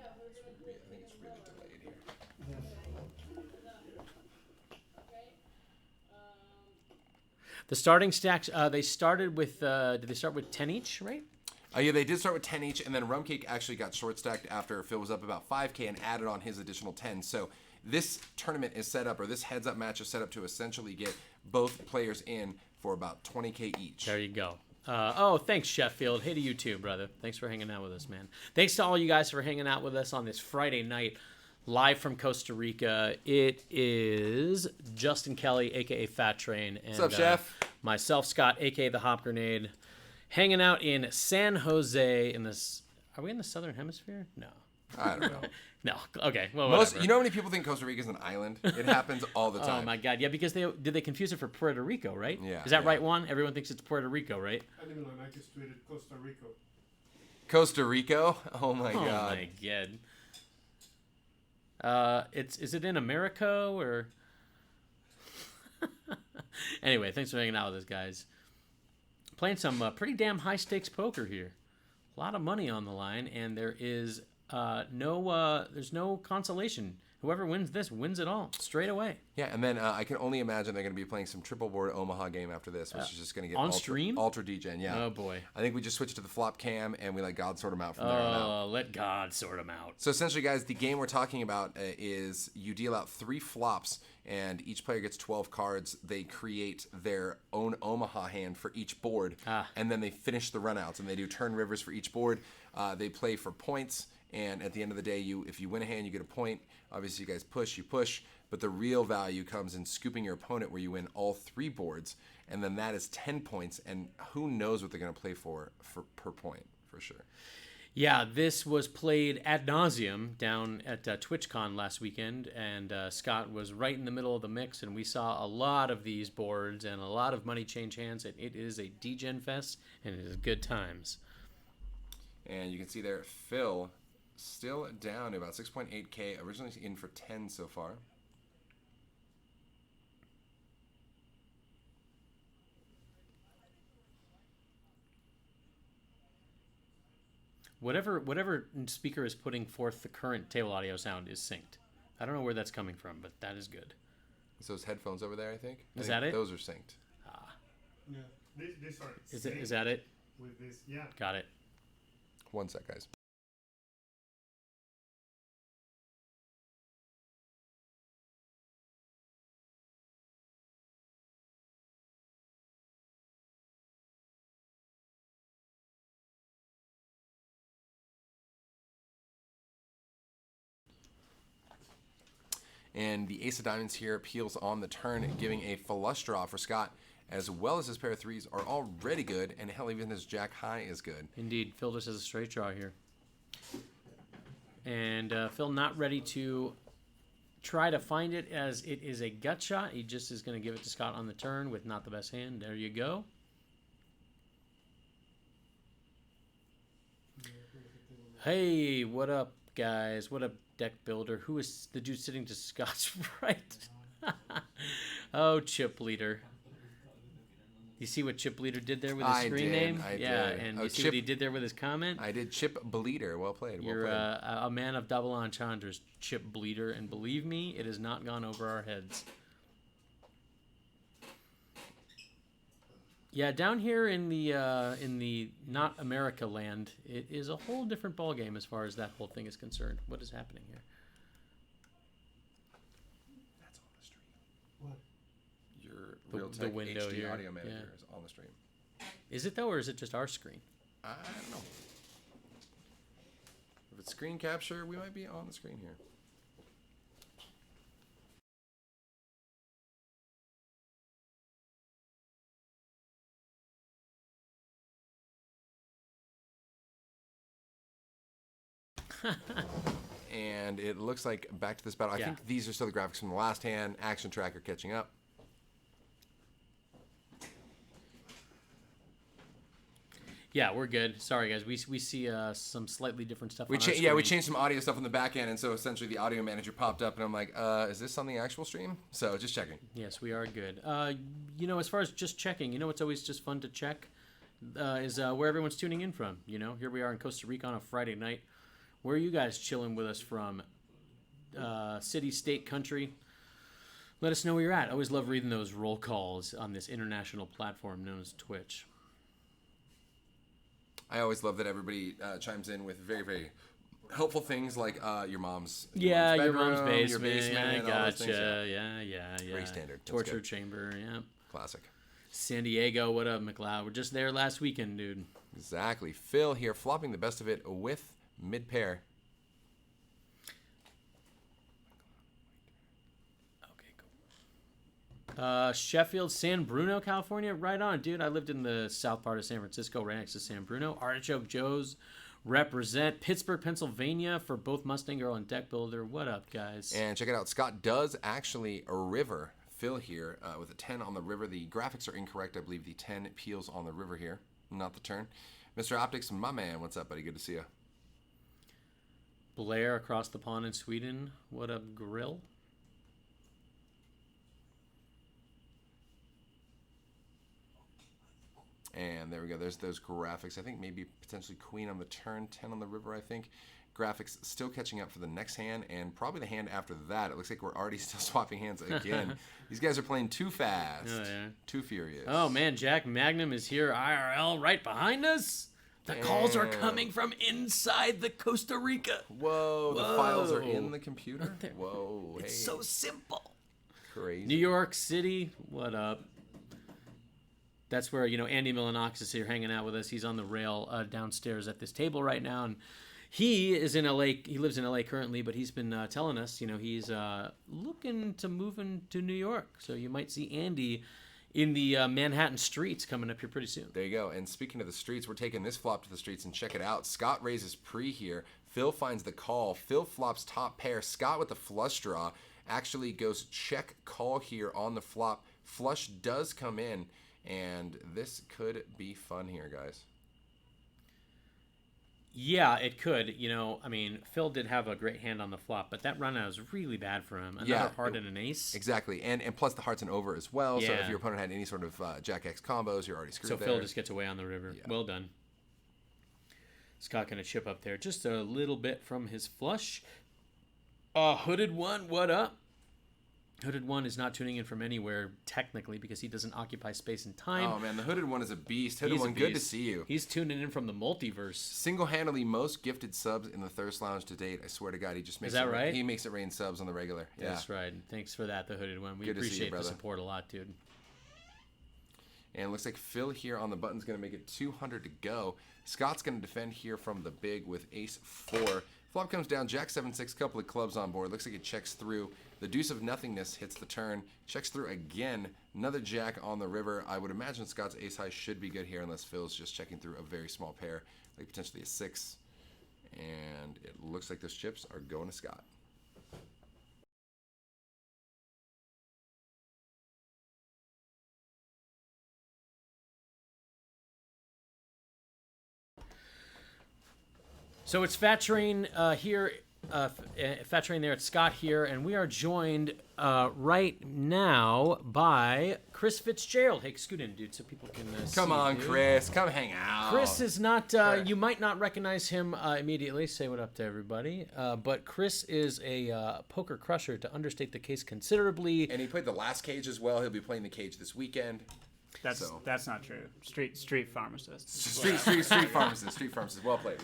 S1: The starting stacks, they started with, did they start with 10 each, right?
S2: Yeah, they did start with 10 each, and then Rumcake actually got short stacked after Phil was up about 5K and added on his additional 10. So this tournament is set up, or this heads-up match is set up to essentially get both players in for about 20K each.
S1: There you go. Oh, thanks, Sheffield. Hey to you too, brother. Thanks for hanging out with us, man. Thanks to all you guys for hanging out with us on this Friday night, live from Costa Rica. It is Justin Kelly, a.k.a. Fat Train. And,
S2: What's up, Chef?
S1: Myself, Scott, a.k.a. The Hop Grenade, hanging out in San Jose in this... Are we in the Southern Hemisphere? No.
S2: I don't know.
S1: No. Okay. Well,
S2: Most,
S1: whatever.
S2: you know how many people think Costa Rica is an island? It happens all the time.
S1: Oh, my God. Yeah, because they confuse it for Puerto Rico, right?
S2: Yeah,
S1: Is that
S2: yeah.
S1: right, Juan? Everyone thinks it's Puerto Rico, right?
S3: Animal like is tweeted Costa Rica.
S2: Costa Rica? Oh my
S1: Oh,
S2: God.
S1: my God. Is it in America or... Anyway, thanks for hanging out with us, guys. Playing some pretty damn high-stakes poker here. A lot of money on the line, and there is there's no consolation. Whoever wins this wins it all straight away.
S2: Yeah, and then I can only imagine they're going to be playing some triple board Omaha game after this, which is just going to get
S1: on stream?
S2: Ultra degen, yeah.
S1: Oh, boy.
S2: I think we just switched to the flop cam, and we let God sort them out from there on out.
S1: Oh, let God sort them out.
S2: So essentially, guys, the game we're talking about is you deal out 3 flops, and each player gets 12 cards. They create their own Omaha hand for each board, and then they finish the runouts, and they do turn rivers for each board. They play for points, and at the end of the day, if you win a hand, you get a point. Obviously, you guys push, but the real value comes in scooping your opponent where you win all 3 boards, and then that is 10 points, and who knows what they're going to play for per point, for sure.
S1: Yeah, this was played ad nauseum down at TwitchCon last weekend, and Scott was right in the middle of the mix, and we saw a lot of these boards and a lot of money change hands, and it is a degen fest, and it is good times.
S2: And you can see there, Phil still down to about 6.8K, originally in for 10 so far.
S1: Whatever speaker is putting forth the current table audio sound is synced. I don't know where that's coming from, but that is good.
S2: It's those headphones over there, I think.
S1: Is that it?
S2: Those are synced.
S3: Yeah. These are.
S1: Is that it?
S3: With this, yeah.
S1: Got it.
S2: One sec, guys. And the ace of diamonds here peels on the turn, giving a flush draw for Scott, as well as his pair of threes are already good, and hell, even his jack high is good.
S1: Indeed. Phil just has a straight draw here. And Phil not ready to try to find it, as it is a gut shot. He just is going to give it to Scott on the turn with not the best hand. There you go. Hey, what up, guys? What up, deck builder? Who is the dude sitting to Scott's right? Oh, Chip Leader. You see what Chip Leader did there with his screen name?
S2: I did.
S1: And you see what he did there with his comment?
S2: I did. Chip Bleeder. Well played.
S1: You're a man of double entendres, Chip Bleeder, and believe me, it has not gone over our heads. Yeah, down here in the not America land, it is a whole different ballgame as far as that whole thing is concerned. What is happening here?
S2: That's on the stream.
S3: What?
S2: Your
S1: The
S2: Realtek
S1: window
S2: HD
S1: here.
S2: audio manager
S1: Yeah.
S2: is on the stream.
S1: Is it though, or is it just our screen?
S2: I don't know. If it's screen capture, we might be on the screen here. And it looks like back to this battle. I think these are still the graphics from the last hand. Action tracker catching up.
S1: Yeah, we're good. Sorry, guys. We see some slightly different stuff on our
S2: Yeah, we
S1: screen.
S2: changed some audio stuff on the back end, and so essentially the audio manager popped up, and I'm like, is this on the actual stream? So just checking.
S1: Yes, we are good. As far as just checking, it's always just fun to check is where everyone's tuning in from. Here we are in Costa Rica on a Friday night. Where are you guys chilling with us from? City, state, country? Let us know where you're at. I always love reading those roll calls on this international platform known as Twitch.
S2: I always love that everybody chimes in with very, very helpful things like your mom's
S1: Your
S2: bedroom,
S1: mom's basement.
S2: your basement,
S1: I
S2: all those things.
S1: gotcha. Yeah.
S2: Very standard. That's
S1: Torture
S2: good.
S1: chamber, yeah.
S2: Classic.
S1: San Diego, what up, McLeod? We're just there last weekend, dude.
S2: Exactly. Phil here, flopping the best of it with mid-pair.
S1: Okay, cool. Sheffield, San Bruno, California. Right on, dude. I lived in the south part of San Francisco, right next to San Bruno. Artichoke Joe's represent. Pittsburgh, Pennsylvania for both Mustang Girl and Deck Builder. What up, guys?
S2: And check it out. Scott does actually a river. Phil here with a 10 on the river. The graphics are incorrect. I believe the 10 peels on the river here, not the turn. Mr. Optics, my man. What's up, buddy? Good to see you.
S1: Blair across the pond in Sweden. What up, Grill?
S2: And there we go. There's those graphics. I think maybe potentially queen on the turn, 10 on the river, I think. Graphics still catching up for the next hand, and probably the hand after that. It looks like we're already still swapping hands again. These guys are playing too fast.
S1: Oh, yeah.
S2: Too furious.
S1: Oh, man. Jack Magnum is here. IRL right behind us. The calls are coming from inside the Costa Rica.
S2: Whoa, the files are in the computer? Whoa,
S1: It's
S2: hey.
S1: so simple.
S2: Crazy.
S1: New York City, what up? That's where, Andy Milanox is here hanging out with us. He's on the rail downstairs at this table right now. And he is in LA. He lives in LA currently, but he's been telling us, he's looking to move into New York. So you might see Andy in the Manhattan streets coming up here pretty soon.
S2: There you go. And speaking of the streets, we're taking this flop to the streets and check it out. Scott raises pre here. Phil finds the call. Phil flops top pair. Scott with the flush draw actually goes check call here on the flop. Flush does come in, and this could be fun here, guys.
S1: Yeah, it could. Phil did have a great hand on the flop, but that run out was really bad for him. Another heart and an ace.
S2: Exactly. And plus the heart's an over as well. So
S1: Yeah.
S2: if your opponent had any sort of Jack X combos, you're already screwed
S1: So
S2: there.
S1: Phil just gets away on the river.
S2: Yeah.
S1: Well done. Scott going to chip up there just a little bit from his flush. Hooded One, what up? Hooded One is not tuning in from anywhere, technically, because he doesn't occupy space and time.
S2: Oh, man, the Hooded One is a beast. Hooded
S1: He's a
S2: One, good to
S1: beast.
S2: see you.
S1: He's tuning in from the multiverse.
S2: Single-handedly most gifted subs in the Thirst Lounge to date. I swear to God, he just makes
S1: Is that right?
S2: He makes it rain subs on the regular. Yeah.
S1: That's right. Thanks for that, the Hooded One. We
S2: Good to see you,
S1: appreciate the
S2: brother.
S1: support a lot, dude.
S2: And it looks like Phil here on the button's going to make it 200 to go. Scott's going to defend here from the big with ace-4. Flop comes down, jack 7-6, couple of clubs on board. Looks like it checks through. The deuce of nothingness hits the turn. Checks through again. Another jack on the river. I would imagine Scott's ace-high should be good here unless Phil's just checking through a very small pair, like potentially a 6. And it looks like those chips are going to Scott.
S1: So it's Fat Train here, Fat Train there. It's Scott here, and we are joined right now by Chris Fitzgerald. Hey, scoot in, dude, so people can see
S2: Come on,
S1: you.
S2: Chris. Come hang out.
S1: Chris is not, you might not recognize him immediately. Say what up to everybody. But Chris is a poker crusher, to understate the case considerably.
S2: And he played the last cage as well. He'll be playing the cage this weekend.
S4: That's not true. Street pharmacist.
S2: Street pharmacist. Well played.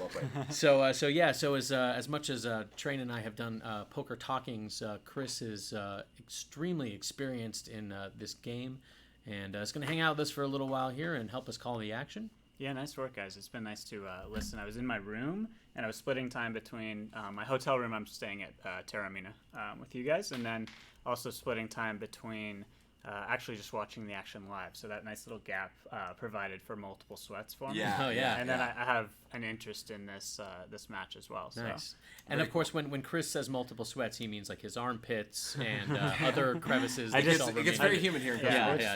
S1: So as much as Train and I have done poker talkings, Chris is extremely experienced in this game, and is going to hang out with us for a little while here and help us call the action.
S4: Yeah, nice work, guys. It's been nice to listen. I was in my room, and I was splitting time between my hotel room. I'm staying at Taormina with you guys, and then also splitting time between actually just watching the action live. So that nice little gap provided for multiple sweats for me.
S1: Oh, yeah.
S4: And then I have an interest in this match as well. So.
S1: Nice. And of course, when Chris says multiple sweats, he means like his armpits and other crevices.
S2: It gets very human here.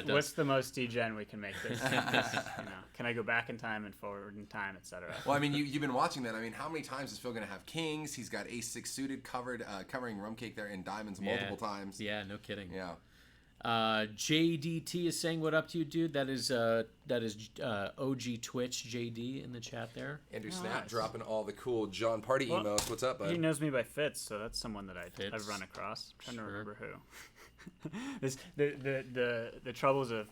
S4: What's the most degen we can make this? Can I go back in time and forward in time, etc.?
S2: Well, I mean, you've been watching that. I mean, how many times is Phil going to have kings? He's got ace-6 suited covering rum cake there in diamonds multiple times.
S1: Yeah, no kidding.
S2: Yeah.
S1: JDT is saying what up to you, dude. That is OG Twitch JD in the chat there.
S2: Andrew Snap dropping all the cool John Party emos. What's up, bud?
S4: He knows me by Fitz, so that's someone that I've run across. I'm trying to remember who. The troubles of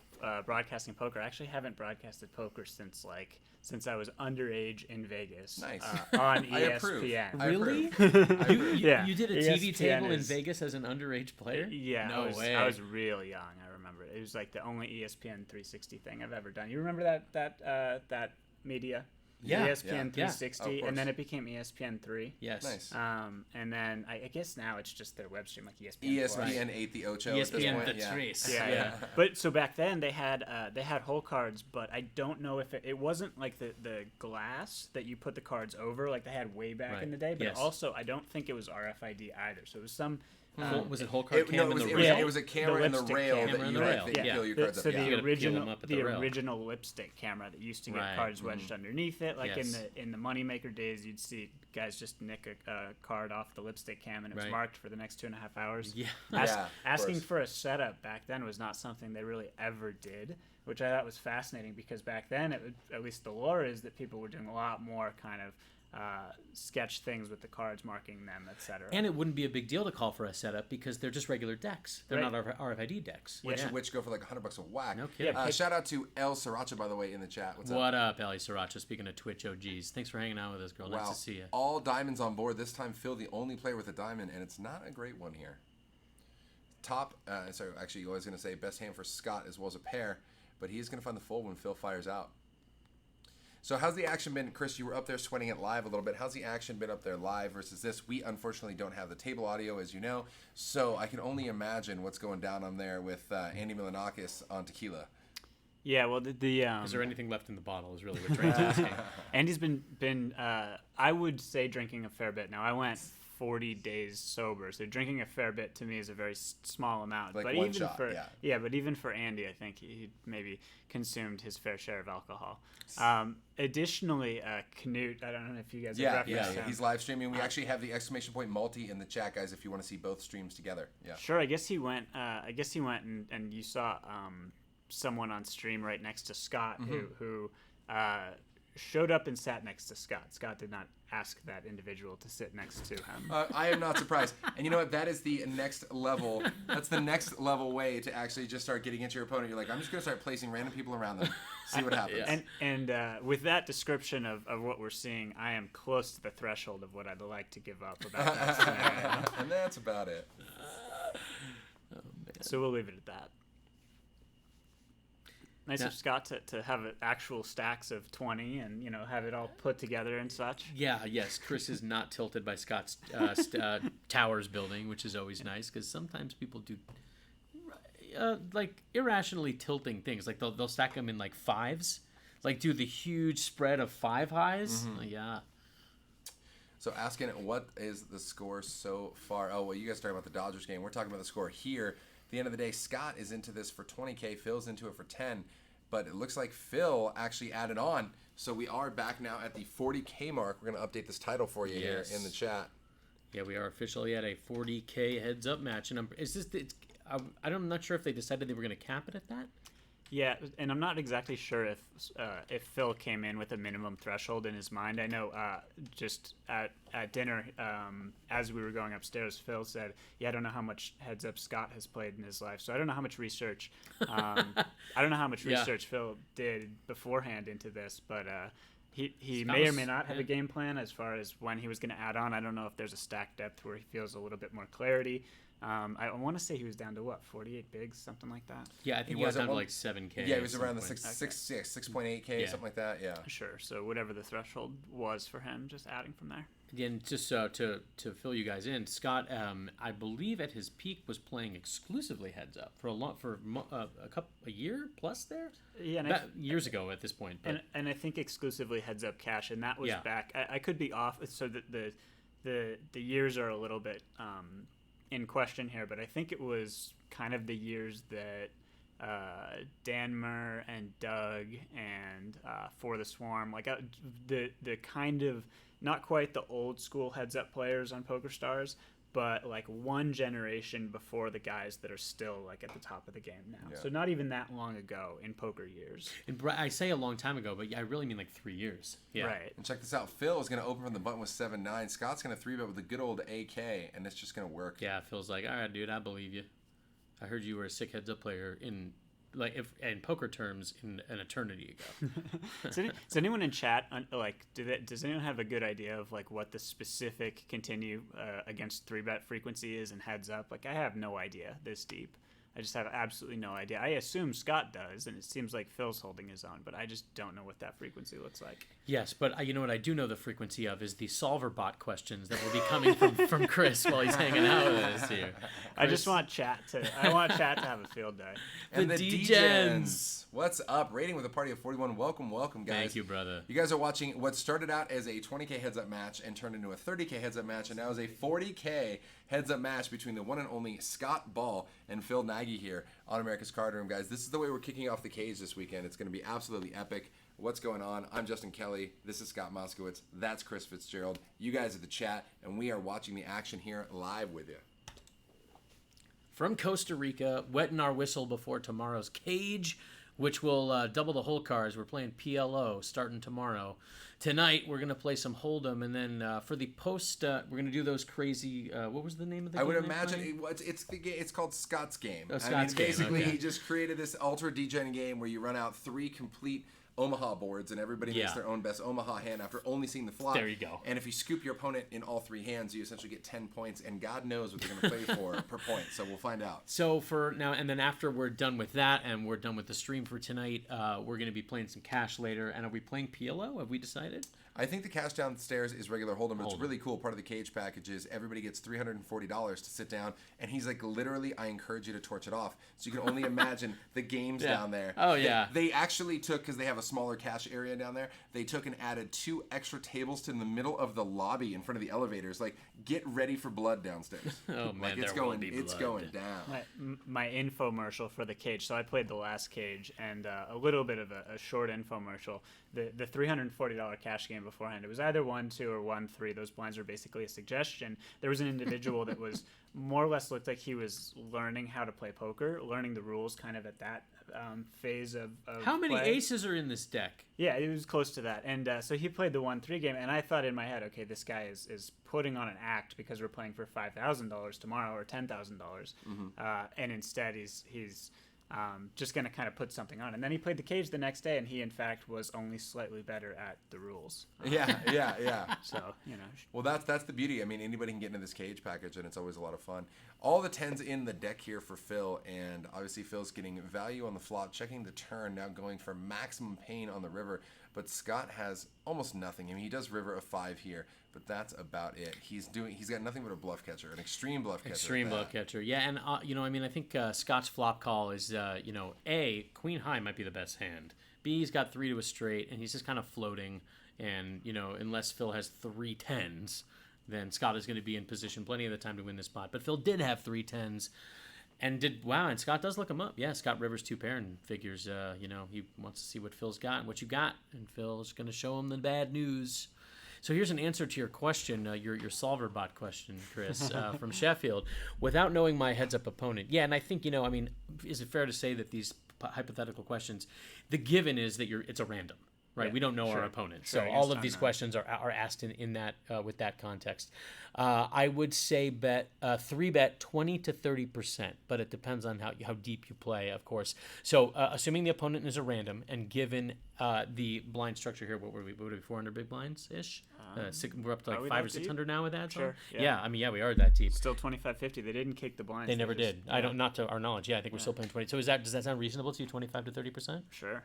S4: broadcasting poker. I actually haven't broadcasted poker since I was underage in Vegas.
S2: Nice.
S4: On
S2: I
S4: ESPN.
S1: Really?
S4: Yeah.
S1: You did a TV table in Vegas as an underage player?
S4: Yeah.
S1: No way.
S4: I was really young. I remember it. It was like the only ESPN 360 thing I've ever done. You remember that media?
S1: Yeah.
S4: ESPN 360,
S2: of
S4: and then it became ESPN 3.
S1: Yes.
S2: Nice.
S4: And then I guess now it's just their web stream, like ESPN.
S2: ESPN 8 the Ocho.
S1: ESPN
S2: at this
S1: the
S2: point.
S1: Trace.
S4: Yeah. But so back then they had hole cards, but I don't know if it wasn't like the glass that you put the cards over, like they had way back in the day. But also I don't think it was RFID either. So it was some.
S1: Was it whole card cam in the rail?
S2: It was a camera in the rail that you peel your cards up.
S4: So the
S1: rail.
S4: original lipstick camera that used to get cards wedged underneath it, like in the moneymaker days, you'd see guys just nick a card off the lipstick cam and it was marked for the next 2.5 hours.
S1: Yeah.
S4: Asking for a setup back then was not something they really ever did, which I thought was fascinating because back then, at least the lore is that people were doing a lot more kind of sketch things with the cards, marking them, etc.
S1: And it wouldn't be a big deal to call for a setup because they're just regular decks. They're not RFID decks.
S2: Which go for like $100 a whack.
S1: No kidding.
S2: Shout out to El Sriracha, by the way, in the chat.
S1: What up, Ellie Sriracha? Speaking of Twitch OGs, thanks for hanging out with us, girl. Nice to see you.
S2: All diamonds on board. This time, Phil, the only player with a diamond, and it's not a great one here. Actually, I was going to say best hand for Scott as well as a pair, but he's going to find the fold when Phil fires out. So how's the action been? Chris, you were up there sweating it live a little bit. How's the action been up there live versus this? We unfortunately don't have the table audio, as you know, so I can only imagine what's going down on there with Andy Milanakis on tequila.
S4: Yeah, well,
S1: is there anything left in the bottle is really what Trey's asking.
S4: Andy's been I would say drinking a fair bit. Now, I went 40 days sober, so drinking a fair bit to me is a very small amount.
S2: Like
S4: but
S2: one
S4: even
S2: shot,
S4: but even for Andy, I think he maybe consumed his fair share of alcohol. Additionally, Knut, I don't know if you guys have referenced him.
S2: He's live streaming. We actually have the !multi in the chat, guys, if you want to see both streams together. Yeah.
S4: Sure, I guess he went and you saw someone on stream right next to Scott who showed up and sat next to Scott. Scott did not ask that individual to sit next to him.
S2: I am not surprised. And you know what? That is the next level. That's the next level way to actually just start getting into your opponent. You're like, I'm just going to start placing random people around them. See what happens.
S4: And with that description of what we're seeing, I am close to the threshold of what I'd like to give up about that scenario.
S2: And that's about it.
S4: So we'll leave it at that. Nice of Scott to have actual stacks of 20 and, you know, have it all put together and such.
S1: Yeah, yes. Chris is not tilted by Scott's towers building, which is always nice because sometimes people do like irrationally tilting things. Like they'll stack them in like fives, like do the huge spread of 5 highs. Yeah.
S2: So asking what is the score so far? Oh, well, you guys talking about the Dodgers game. We're talking about the score here. At the end of the day, Scott is into this for 20K. Phil's into it for 10. But it looks like Phil actually added on. So we are back now at the 40K mark. We're going to update this title for you here in the chat.
S1: Yeah, we are officially at a 40K heads-up match. And I'm not sure if they decided they were going to cap it at that.
S4: Yeah, and I'm not exactly sure if Phil came in with a minimum threshold in his mind. I know just at dinner, as we were going upstairs, Phil said, "Yeah, I don't know how much Heads Up Scott has played in his life, so I don't know how much research. I don't know how much research Phil did beforehand into this, but." He may or may not have a game plan as far as when he was going to add on. I don't know if there's a stack depth where he feels a little bit more clarity. I want to say he was down to what, 48 bigs, something like that.
S1: Yeah, I think he was down to like 7K.
S2: Yeah, he was around the 6.8K, something like that. Yeah.
S4: Sure. So whatever the threshold was for him, just adding from there.
S1: Again, just to fill you guys in, Scott, I believe at his peak was playing exclusively Heads Up for a year plus there.
S4: Yeah,
S1: years ago at this point. But.
S4: And I think exclusively Heads Up Cash, and that was back. I could be off, so that the years are a little bit in question here, but I think it was kind of the years that Dan Murr and Doug and For the Swarm, like the kind of not quite the old school Heads Up players on PokerStars, but like one generation before the guys that are still like at the top of the game now. Yeah. So not even that long ago in poker years.
S1: And I say a long time ago, but I really mean like 3 years. Yeah.
S4: Right.
S2: And check this out. Phil is going to open from the button with 7-9. Scott's going to 3-bet with the good old AK, and it's just going to work.
S1: Yeah, Phil's like, all right, dude, I believe you. I heard you were a sick Heads Up player in poker terms in an eternity ago.
S4: Does anyone in chat does anyone have a good idea of like what the specific continue against 3-bet frequency is in Heads Up? Like I have no idea this deep. I just have absolutely no idea. I assume Scott does, and it seems like Phil's holding his own, but I just don't know what that frequency looks like.
S1: Yes, but you know what I do know the frequency of is the solver bot questions that will be coming from Chris while he's hanging out with us here.
S4: I just want chat to have a field day.
S2: And the D-Gens. What's up? Rating with a party of 41. Welcome, guys.
S1: Thank you, brother.
S2: You guys are watching what started out as a 20K Heads Up match and turned into a 30K Heads Up match, and now is a 40K Heads Up match between the one and only Scott Ball and Phil Nagy here on America's Cardroom, guys. This is the way we're kicking off the cage this weekend. It's going to be absolutely epic. What's going on? I'm Justin Kelly. This is Scott Moskowitz. That's Chris Fitzgerald. You guys are the chat, and we are watching the action here live with you.
S1: From Costa Rica, wetting our whistle before tomorrow's cage, which will double the hole cars. We're playing PLO starting tomorrow. Tonight, we're going to play some Hold'em, and then for the post, we're going to do those crazy, what was the name of the game?
S2: I would imagine it's called Scott's Game.
S1: Scott's
S2: Game. Basically,
S1: okay.
S2: He just created this ultra degen game where you run out 3 complete Omaha boards, and everybody makes their own best Omaha hand after only seeing the flop.
S1: There you go.
S2: And if you scoop your opponent in all 3 hands, you essentially get 10 points, and God knows what they're going to play for per point. So we'll find out.
S1: So for now, and then after we're done with that, and we're done with the stream for tonight, we're going to be playing some cash later. And are we playing PLO? Have we decided?
S2: I think the cash downstairs is regular Hold'em, but it's really cool. Part of the cage package is everybody gets $340 to sit down, and he's like, literally, I encourage you to torch it off. So you can only imagine the games down there.
S1: Oh, yeah.
S2: They actually took, because they have a smaller cash area down there, they took and added 2 extra tables to in the middle of the lobby in front of the elevators. Like, get ready for blood downstairs.
S1: Oh, man,
S2: like, it's going down.
S4: My infomercial for the cage. So I played the last cage, and a little bit of a short infomercial. The $340 cash game beforehand. It was either 1-2 or 1-3. Those blinds were basically a suggestion. There was an individual that was more or less looked like he was learning how to play poker, learning the rules kind of at that phase of
S1: How many
S4: play.
S1: aces are in this deck?
S4: Yeah, it was close to that. And so he played the 1-3 game, and I thought in my head, okay, this guy is putting on an act because we're playing for $5,000 tomorrow or $10,000. And instead he's just going to kind of put something on. And then he played the cage the next day, and he, in fact, was only slightly better at the rules.
S2: Yeah.
S4: So,
S2: Well, that's the beauty. I mean, anybody can get into this cage package, and it's always a lot of fun. All the 10s in the deck here for Phil, and obviously Phil's getting value on the flop, checking the turn, now going for maximum pain on the river. But Scott has almost nothing. I mean, he does river a 5 here, but that's about it. He's got nothing but a bluff catcher, an extreme bluff catcher.
S1: Extreme bluff catcher. Yeah, and I think Scott's flop call is A, queen high might be the best hand. B, he's got 3 to a straight, and he's just kind of floating. And unless Phil has 3 10s, then Scott is going to be in position plenty of the time to win this spot. But Phil did have 3 10s. And and Scott does look him up. Yeah, Scott rivers 2 pair and figures, he wants to see what Phil's got and what you got. And Phil's going to show him the bad news. So here's an answer to your question, your solver bot question, Chris, from Sheffield. Without knowing my heads-up opponent. Yeah, and I think, is it fair to say that these hypothetical questions, the given is that it's a random. Right,
S4: yeah,
S1: we don't know our opponent, so all of these questions are asked in that with that context. I would say bet 3-bet 20 to 30%, but it depends on how deep you play, of course. So assuming the opponent is a random and given the blind structure here, what would we 400 big blinds ish? We're up to like 500 or 600 now with that.
S4: Sure.
S1: Yeah. We are that deep.
S4: Still 25-50. They didn't kick the blinds.
S1: They never did. Yeah. Not to our knowledge. Yeah, I think we're still playing 20. So does that sound reasonable to you? 25 to 30%?
S4: Sure.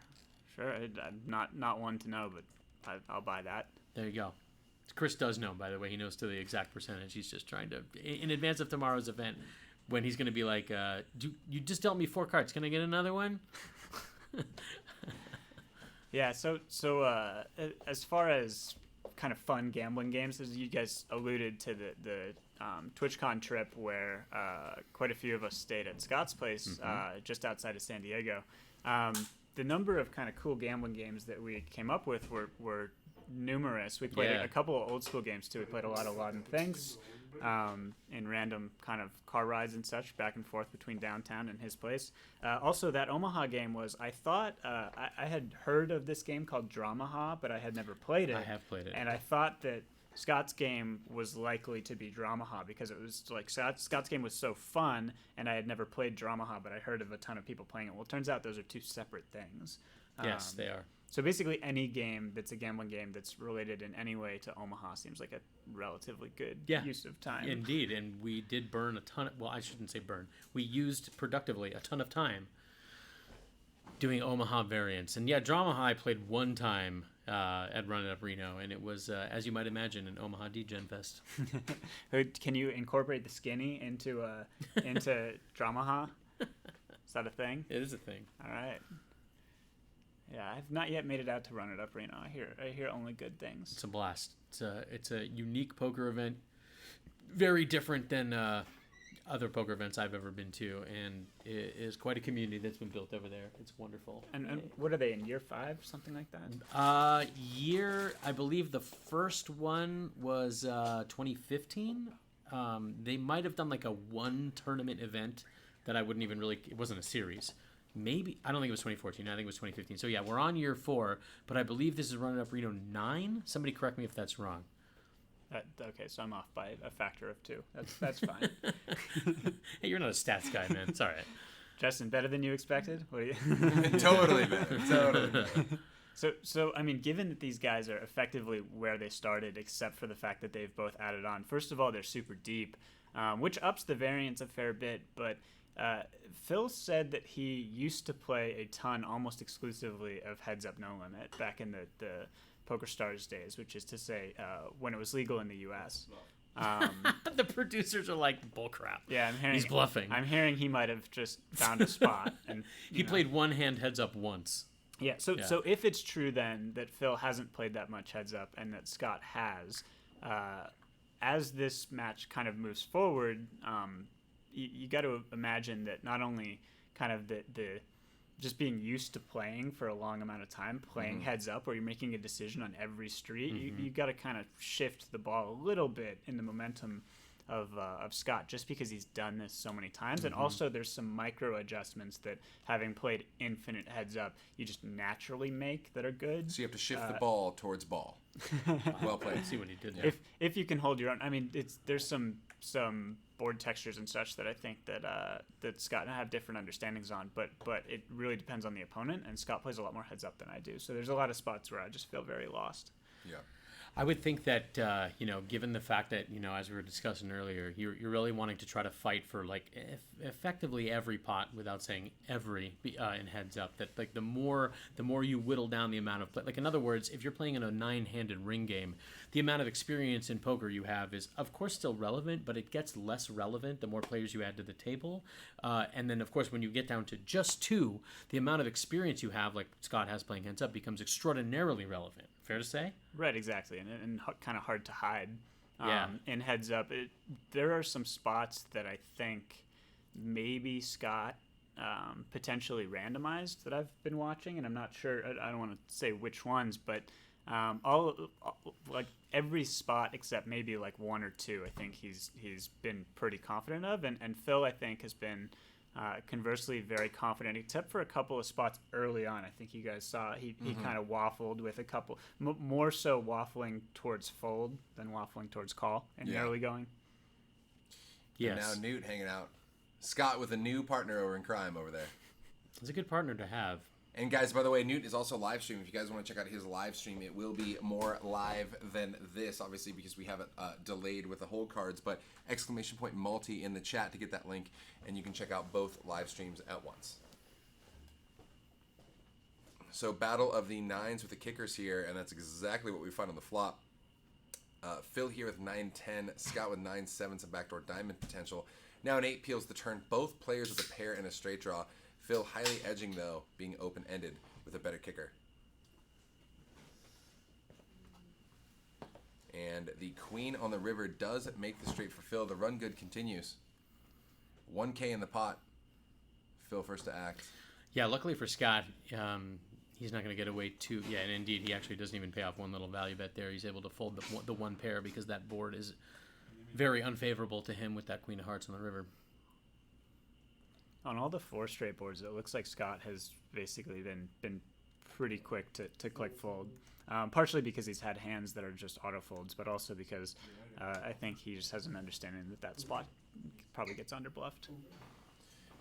S4: I'm not one to know, but I'll buy that.
S1: There you go. Chris does know, by the way. He knows to the exact percentage. He's just trying to, in advance of tomorrow's event, when he's going to be like, you just dealt me 4 cards. Can I get another one?
S4: Yeah, so as far as kind of fun gambling games, as you guys alluded to the TwitchCon trip where quite a few of us stayed at Scott's place just outside of San Diego. The number of kind of cool gambling games that we came up with were numerous. We played a couple of old school games too. We played a lot of Law and Things in random kind of car rides and such back and forth between downtown and his place. Also, that Omaha game was, I thought, I had heard of this game called Dramaha, but I had never played it.
S1: I have played it.
S4: And I thought that Scott's game was likely to be Dramaha because it was like Scott's game was so fun, and I had never played Dramaha, but I heard of a ton of people playing it. Well, it turns out those are 2 separate things.
S1: Yes, they are.
S4: So basically, any game that's a gambling game that's related in any way to Omaha seems like a relatively good use of time.
S1: Indeed, and we did burn a ton. I shouldn't say burn. We used productively a ton of time doing Omaha variants. And Dramaha I played one time at Run It Up Reno, and it was, as you might imagine, an Omaha D-Gen Fest.
S4: Can you incorporate the skinny into Dramaha? Is that a thing?
S1: It is a thing.
S4: All right. Yeah, I've not yet made it out to Run It Up Reno. I hear only good things.
S1: It's a blast. It's a unique poker event, very different than other poker events I've ever been to, and it is quite a community that's been built over there. It's wonderful.
S4: And what are they, in year 5, something like that?
S1: I believe the first one was 2015. They might have done like a 1 tournament event that I wouldn't even really, it wasn't a series. Maybe, I don't think it was 2014. I think it was 2015. So we're on year 4, but I believe this is Run It Up Reno 9. Somebody correct me if that's wrong.
S4: Okay, so I'm off by a factor of 2. That's fine.
S1: Hey, you're not a stats guy, man. It's all right.
S4: Justin, better than you expected? What do you?
S2: Totally better. Totally better.
S4: So I mean, given that these guys are effectively where they started, except for the fact that they've both added on. First of all, they're super deep, which ups the variance a fair bit. But Phil said that he used to play a ton, almost exclusively, of Heads Up No Limit back in the Poker Stars days, which is to say when it was legal in the U.S.
S1: The producers are like, bullcrap.
S4: Yeah, I'm hearing
S1: he's bluffing.
S4: I'm hearing he might have just found a spot. And
S1: he played one hand heads up once.
S4: Yeah, so if it's true then that Phil hasn't played that much heads up and that Scott has, as this match kind of moves forward, you got to imagine that not only kind of the just being used to playing for a long amount of time, playing heads up, where you're making a decision on every street, you got to kind of shift the ball a little bit in the momentum of Scott, just because he's done this so many times. And also there's some micro adjustments that, having played infinite heads up, you just naturally make that are good.
S2: So you have to shift the ball towards ball. Well played.
S1: I see what he did there.
S4: If you can hold your own. I mean, there's some board textures and such that I think that Scott and I have different understandings on, but it really depends on the opponent, and Scott plays a lot more heads up than I do. So there's a lot of spots where I just feel very lost.
S2: Yeah.
S1: I would think that, given the fact that, as we were discussing earlier, you're really wanting to try to fight for, like, effectively every pot, without saying every, in heads up, that, like, the more you whittle down the amount of play. Like, in other words, if you're playing in a 9-handed ring game, the amount of experience in poker you have is, of course, still relevant, but it gets less relevant the more players you add to the table. And then, of course, when you get down to just 2, the amount of experience you have, like Scott has playing heads up, becomes extraordinarily relevant. Fair to say?
S4: Right, exactly, and kind of hard to hide.
S1: Yeah.
S4: In heads up, there are some spots that I think maybe Scott potentially randomized that I've been watching, and I'm not sure. I don't want to say which ones, but like every spot except maybe like 1 or 2, I think he's been pretty confident of, and Phil, I think, has been conversely very confident, except for a couple of spots early on. I think you guys saw he kind of waffled with a couple, more so waffling towards fold than waffling towards call in early going.
S2: Yes.
S1: Yes.
S2: And now Newt hanging out. Scott with a new partner over in crime over there.
S1: It's a good partner to have.
S2: And guys, by the way, Newt is also live streaming. If you guys want to check out his live stream, it will be more live than this, obviously, because we have it delayed with the whole cards. But !multi in the chat to get that link, and you can check out both live streams at once. So battle of the 9s with the kickers here, and that's exactly what we find on the flop. Phil here with 9-10, Scott with 9-7, some backdoor diamond potential. Now an 8 peels the turn. Both players with a pair and a straight draw. Phil highly edging, though, being open-ended with a better kicker. And the queen on the river does make the straight for Phil. The run good continues. 1K in the pot. Phil first to act.
S1: Yeah, luckily for Scott, he's not going to get away too. Yeah, and indeed, he actually doesn't even pay off one little value bet there. He's able to fold the one pair because that board is very unfavorable to him with that queen of hearts on the river.
S4: On all the 4 straight boards, it looks like Scott has basically been pretty quick to click fold. Partially because he's had hands that are just auto folds, but also because I think he just has an understanding that spot probably gets underbluffed.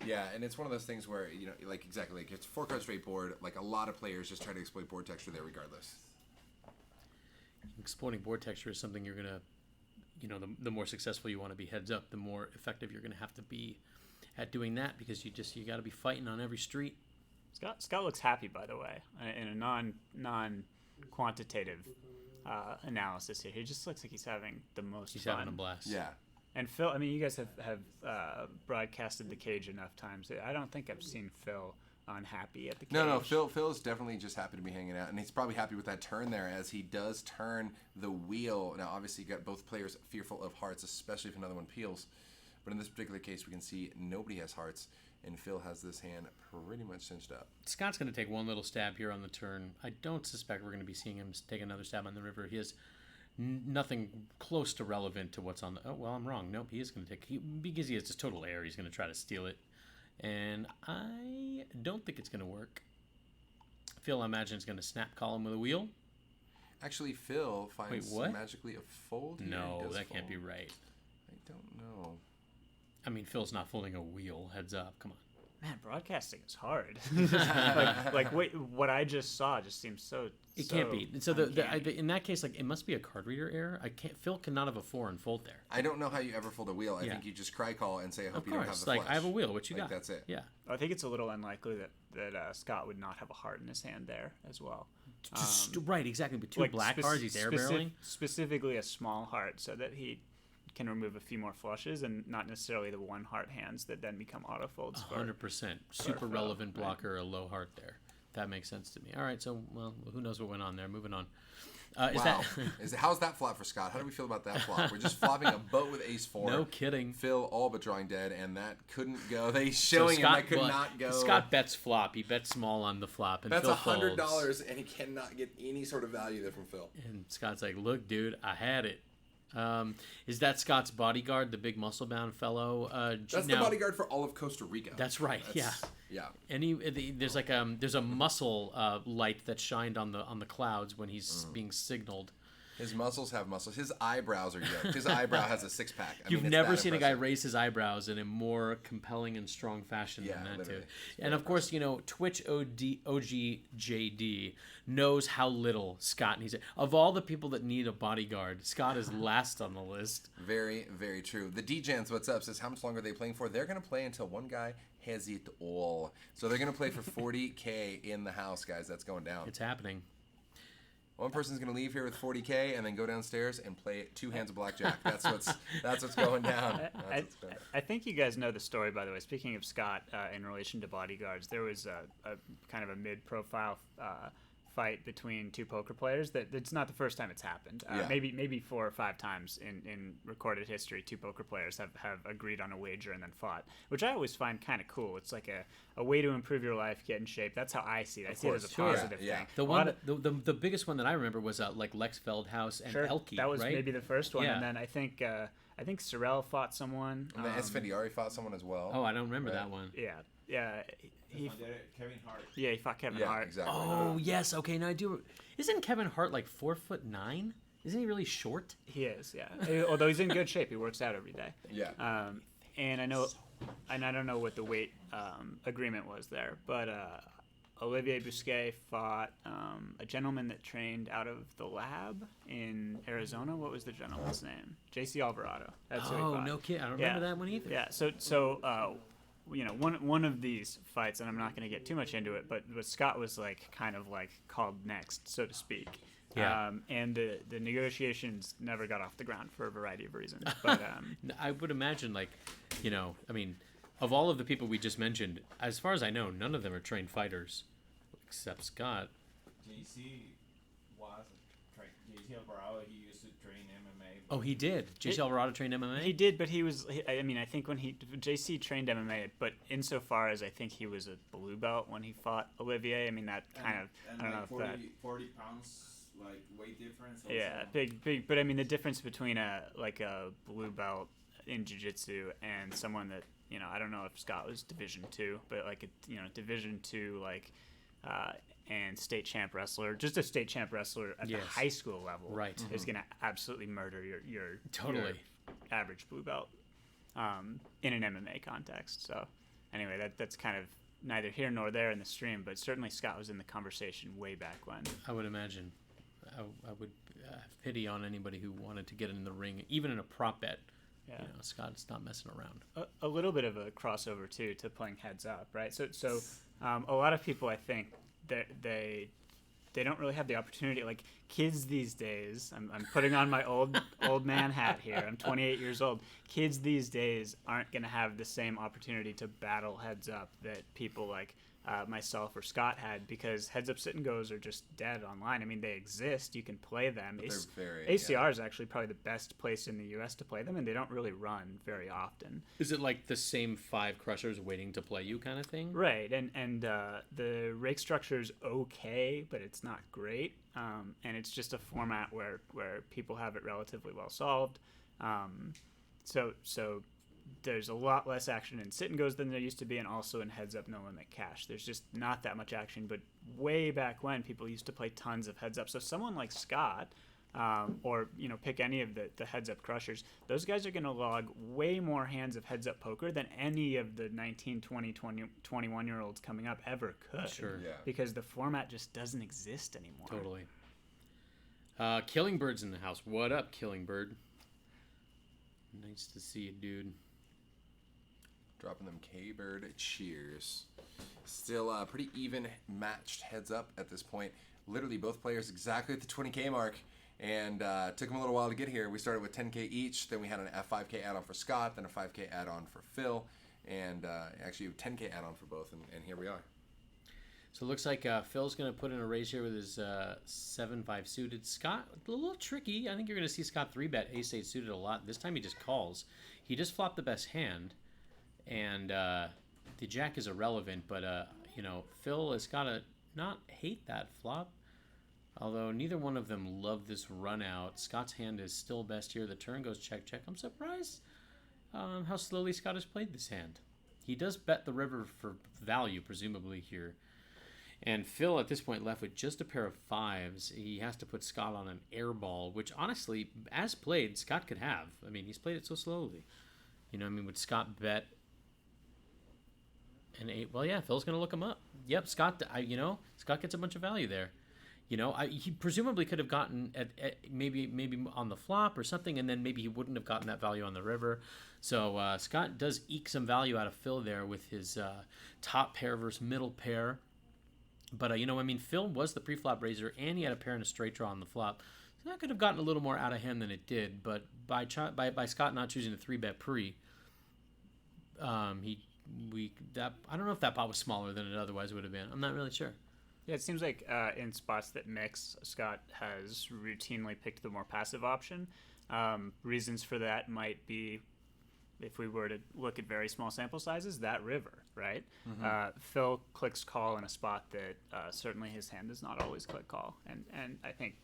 S2: Yeah, and it's one of those things where, like exactly, like it's 4-card straight board. Like a lot of players just try to exploit board texture there regardless.
S1: Exploiting board texture is something you're going to, the more successful you want to be heads up, the more effective you're going to have to be at doing that, because you got to be fighting on every street.
S4: Scott looks happy, by the way, in a non quantitative analysis here. He just looks like he's having the most
S1: He's
S4: fun.
S1: having a blast.
S2: Yeah.
S4: And Phil, I mean, you guys have broadcasted the cage enough times. I don't think I've seen Phil unhappy at the cage.
S2: No, Phil is definitely just happy to be hanging out, and he's probably happy with that turn there, as he does turn the wheel. Now, obviously, you got both players fearful of hearts, especially if another one peels. But in this particular case, we can see nobody has hearts, and Phil has this hand pretty much cinched up.
S1: Scott's going to take one little stab here on the turn. I don't suspect we're going to be seeing him take another stab on the river. He has nothing close to relevant to what's on the... Oh, well, I'm wrong. Nope, he is going to take... because he has just total air, he's going to try to steal it. And I don't think it's going to work. Phil, I imagine, is going to snap call him with a wheel.
S2: Actually, Phil finds magically a fold here.
S1: No, that can't be right.
S2: I don't know.
S1: I mean, Phil's not folding a wheel. Heads up. Come on.
S4: Man, broadcasting is hard. Wait, what I just saw just seems so.
S1: It can't be. So in that case, like, it must be a card reader error. Phil cannot have a 4 and fold there.
S2: I don't know how you ever fold a wheel. I think you just cry call and say, I hope you don't have the flush.
S1: I have a wheel. What you got?
S2: That's it.
S1: Yeah.
S4: I think it's a little unlikely that Scott would not have a heart in his hand there as well.
S1: Right, exactly. But two black cards, he's air barreling.
S4: Specifically a small heart, so that he can remove a few more flushes and not necessarily the one heart hands that then become auto folds.
S1: 100%. Super relevant blocker, a low heart there. That makes sense to me. All right, so, well, who knows what went on there. Moving on.
S2: Wow. How's that flop for Scott? How do we feel about that flop? We're just flopping a boat with ace 4.
S1: No kidding.
S2: Phil all but drawing dead, and that couldn't go. They showing him that could not go.
S1: Scott bets flop. He bets small on the flop. And
S2: That's
S1: Phil
S2: $100,
S1: folds.
S2: and he cannot get any sort of value there from Phil.
S1: And Scott's like, look, dude, I had it. Is that Scott's bodyguard, the big muscle-bound fellow?
S2: That's the bodyguard for all of Costa Rica.
S1: That's right. Yeah. And there's there's a muscle light that shined on the clouds when he's being signaled.
S2: His muscles have muscles. His eyebrows are yoked. His eyebrow has a six-pack.
S1: You've never seen a guy raise his eyebrows in a more compelling and strong fashion than that,
S2: literally.
S1: too. And, of course, Twitch OGJD knows how little Scott needs it. Of all the people that need a bodyguard, Scott is last on the list.
S2: Very, very true. The DJs, what's up, says how much longer are they playing for? They're going to play until one guy has it all. So they're going to play for $40K in the house, guys. That's going down.
S1: It's happening.
S2: One person's going to leave here with $40K and then go downstairs and play 2 hands of blackjack. That's what's going down.
S4: I think you guys know the story, by the way. Speaking of Scott, in relation to bodyguards, there was a kind of a mid-profile fight between 2 poker players. It's not the first time it's happened. Maybe 4 or 5 times in recorded history, 2 poker players have agreed on a wager and then fought, which I always find kind of cool. It's like a way to improve your life, get in shape. That's how I see it. I see it as a positive thing.
S1: The biggest one that I remember was like Lex Veldhouse and Elke.
S4: That was
S1: right?
S4: maybe the first one, and then I think Sorrell fought someone.
S2: And then Esfandiari fought someone as well.
S1: Oh, I don't remember that one.
S4: Yeah.
S5: Kevin Hart.
S4: Yeah, he fought Kevin Hart.
S2: Exactly.
S1: Oh, yes. Okay, now I do. Isn't Kevin Hart like 4'9"? Isn't he really short?
S4: He is, yeah. Although he's in good shape, he works out every day.
S2: Yeah.
S4: And I know, and I don't know what the weight agreement was there, but Olivier Busquet fought a gentleman that trained out of the lab in Arizona. What was the gentleman's name? JC Alvarado. That's who he fought.
S1: No kid. I don't remember that one either.
S4: Yeah. So one of these fights, and I'm not going to get too much into it, but Scott was kind of called next, so to speak.
S1: Yeah.
S4: And the negotiations never got off the ground for a variety of reasons. But
S1: I would imagine, of all of the people we just mentioned, as far as I know, none of them are trained fighters, except Scott.
S5: JC Alvarado, he used to train MMA.
S1: Oh, he did. JC Alvarado trained MMA?
S4: He did, but I think when JC trained MMA, but insofar as I think he was a blue belt when he fought Olivier, I mean, that kind of, I don't know
S5: 40 pounds, weight difference. Also.
S4: Yeah, big, but I mean, the difference between a blue belt in jiu-jitsu and someone that, I don't know if Scott was Division II, but Division II, and state champ wrestler, just a state champ wrestler at the high school level,
S1: right,
S4: is going to absolutely murder your average blue belt in an MMA context. So anyway, that's kind of neither here nor there in the stream, but certainly Scott was in the conversation way back when.
S1: I would imagine. I would have pity on anybody who wanted to get in the ring, even in a prop bet. Yeah. Scott's not messing around.
S4: A little bit of a crossover too to playing heads up, right? So a lot of people, I think, that they don't really have the opportunity. Like kids these days, I'm putting on my old man hat here. I'm 28 years old. Kids these days aren't going to have the same opportunity to battle heads up that people like myself or Scott had, because heads up sit and goes are just dead online. I mean, they exist. You can play them. ACR is actually probably the best place in the U.S. to play them, and they don't really run very often.
S1: Is it like the same 5 crushers waiting to play you kind of thing?
S4: Right, and the rake structure's okay, but it's not great, and it's just a format where people have it relatively well solved. So there's a lot less action in sit and goes than there used to be, and also in heads up no limit cash. There's just not that much action, but way back when, people used to play tons of heads up. So someone like Scott, or pick any of the heads up crushers, those guys are going to log way more hands of heads up poker than any of the 19, 20, 21 year olds coming up ever could.
S1: Sure.
S2: Yeah.
S4: Because the format just doesn't exist anymore.
S1: Totally. Killing Bird's in the house. What up, Killing Bird? Nice to see you, dude.
S2: Dropping them K-Bird cheers. Still pretty even matched heads up at this point. Literally both players exactly at the 20K mark, and took them a little while to get here. We started with 10K each, then we had a 5K add-on for Scott, then a 5K add-on for Phil, and actually a 10K add-on for both, and here we are.
S1: So it looks like Phil's going to put in a raise here with his 7-5 suited. Scott, a little tricky. I think you're going to see Scott 3-bet ace-8 suited a lot. This time he just calls. He just flopped the best hand, and the jack is irrelevant, but, Phil has got to not hate that flop. Although neither one of them love this run out. Scott's hand is still best here. The turn goes check, check. I'm surprised how slowly Scott has played this hand. He does bet the river for value, presumably, here. And Phil, at this point, left with just a pair of fives. He has to put Scott on an air ball, which, honestly, as played, Scott could have. I mean, he's played it so slowly. Would Scott bet an 8? Well, yeah, Phil's going to look him up. Yep, Scott, Scott gets a bunch of value there. He presumably could have gotten at maybe on the flop or something, and then maybe he wouldn't have gotten that value on the river. So Scott does eke some value out of Phil there with his top pair versus middle pair. But, Phil was the pre-flop raiser, and he had a pair and a straight draw on the flop. So that could have gotten a little more out of hand than it did. But by Scott not choosing the 3-bet pre, I don't know if that pot was smaller than it otherwise would have been. I'm not really sure.
S4: Yeah, it seems like in spots that mix, Scott has routinely picked the more passive option. Reasons for that might be, if we were to look at very small sample sizes, that river, right? Mm-hmm. Phil clicks call in a spot that certainly his hand does not always click call, and I think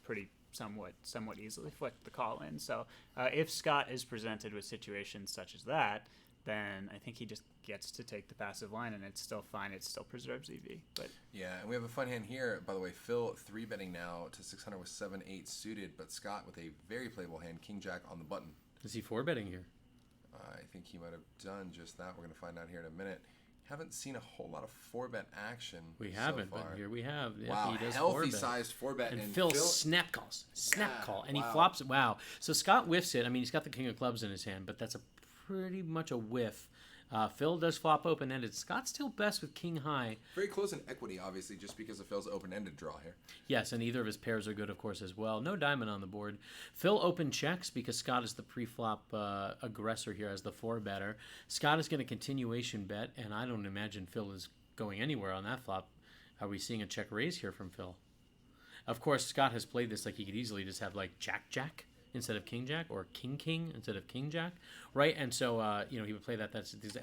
S4: somewhat easily flicked the call in. So if Scott is presented with situations such as that, then I think he just gets to take the passive line, and it's still fine. It still preserves EV. But
S2: yeah, and we have a fun hand here. By the way, Phil 3-betting now to 600 with 7-8 suited, but Scott with a very playable hand, King Jack on the button.
S1: Is he 4-betting here?
S2: I think he might have done just that. We're going to find out here in a minute. Haven't seen a whole lot of 4-bet action.
S1: We haven't, but here we have. Yeah,
S2: wow,
S1: he does
S2: healthy sized 4-bet.
S1: And Phil snap calls. Snap call. And he flops it. Wow. So Scott whiffs it. I mean, he's got the king of clubs in his hand, but that's pretty much a whiff. Phil does flop open-ended. Scott's still best with king high.
S2: Very close in equity, obviously, just because of Phil's open-ended draw here.
S1: Yes, and either of his pairs are good, of course, as well. No diamond on the board. Phil open checks because Scott is the pre-flop aggressor here as the 4-better. Scott is going to continuation bet, and I don't imagine Phil is going anywhere on that flop. Are we seeing a check raise here from Phil? Of course, Scott has played this like he could easily just have like Jack-Jack instead of King Jack, or King instead of King Jack, right? And so he would play that.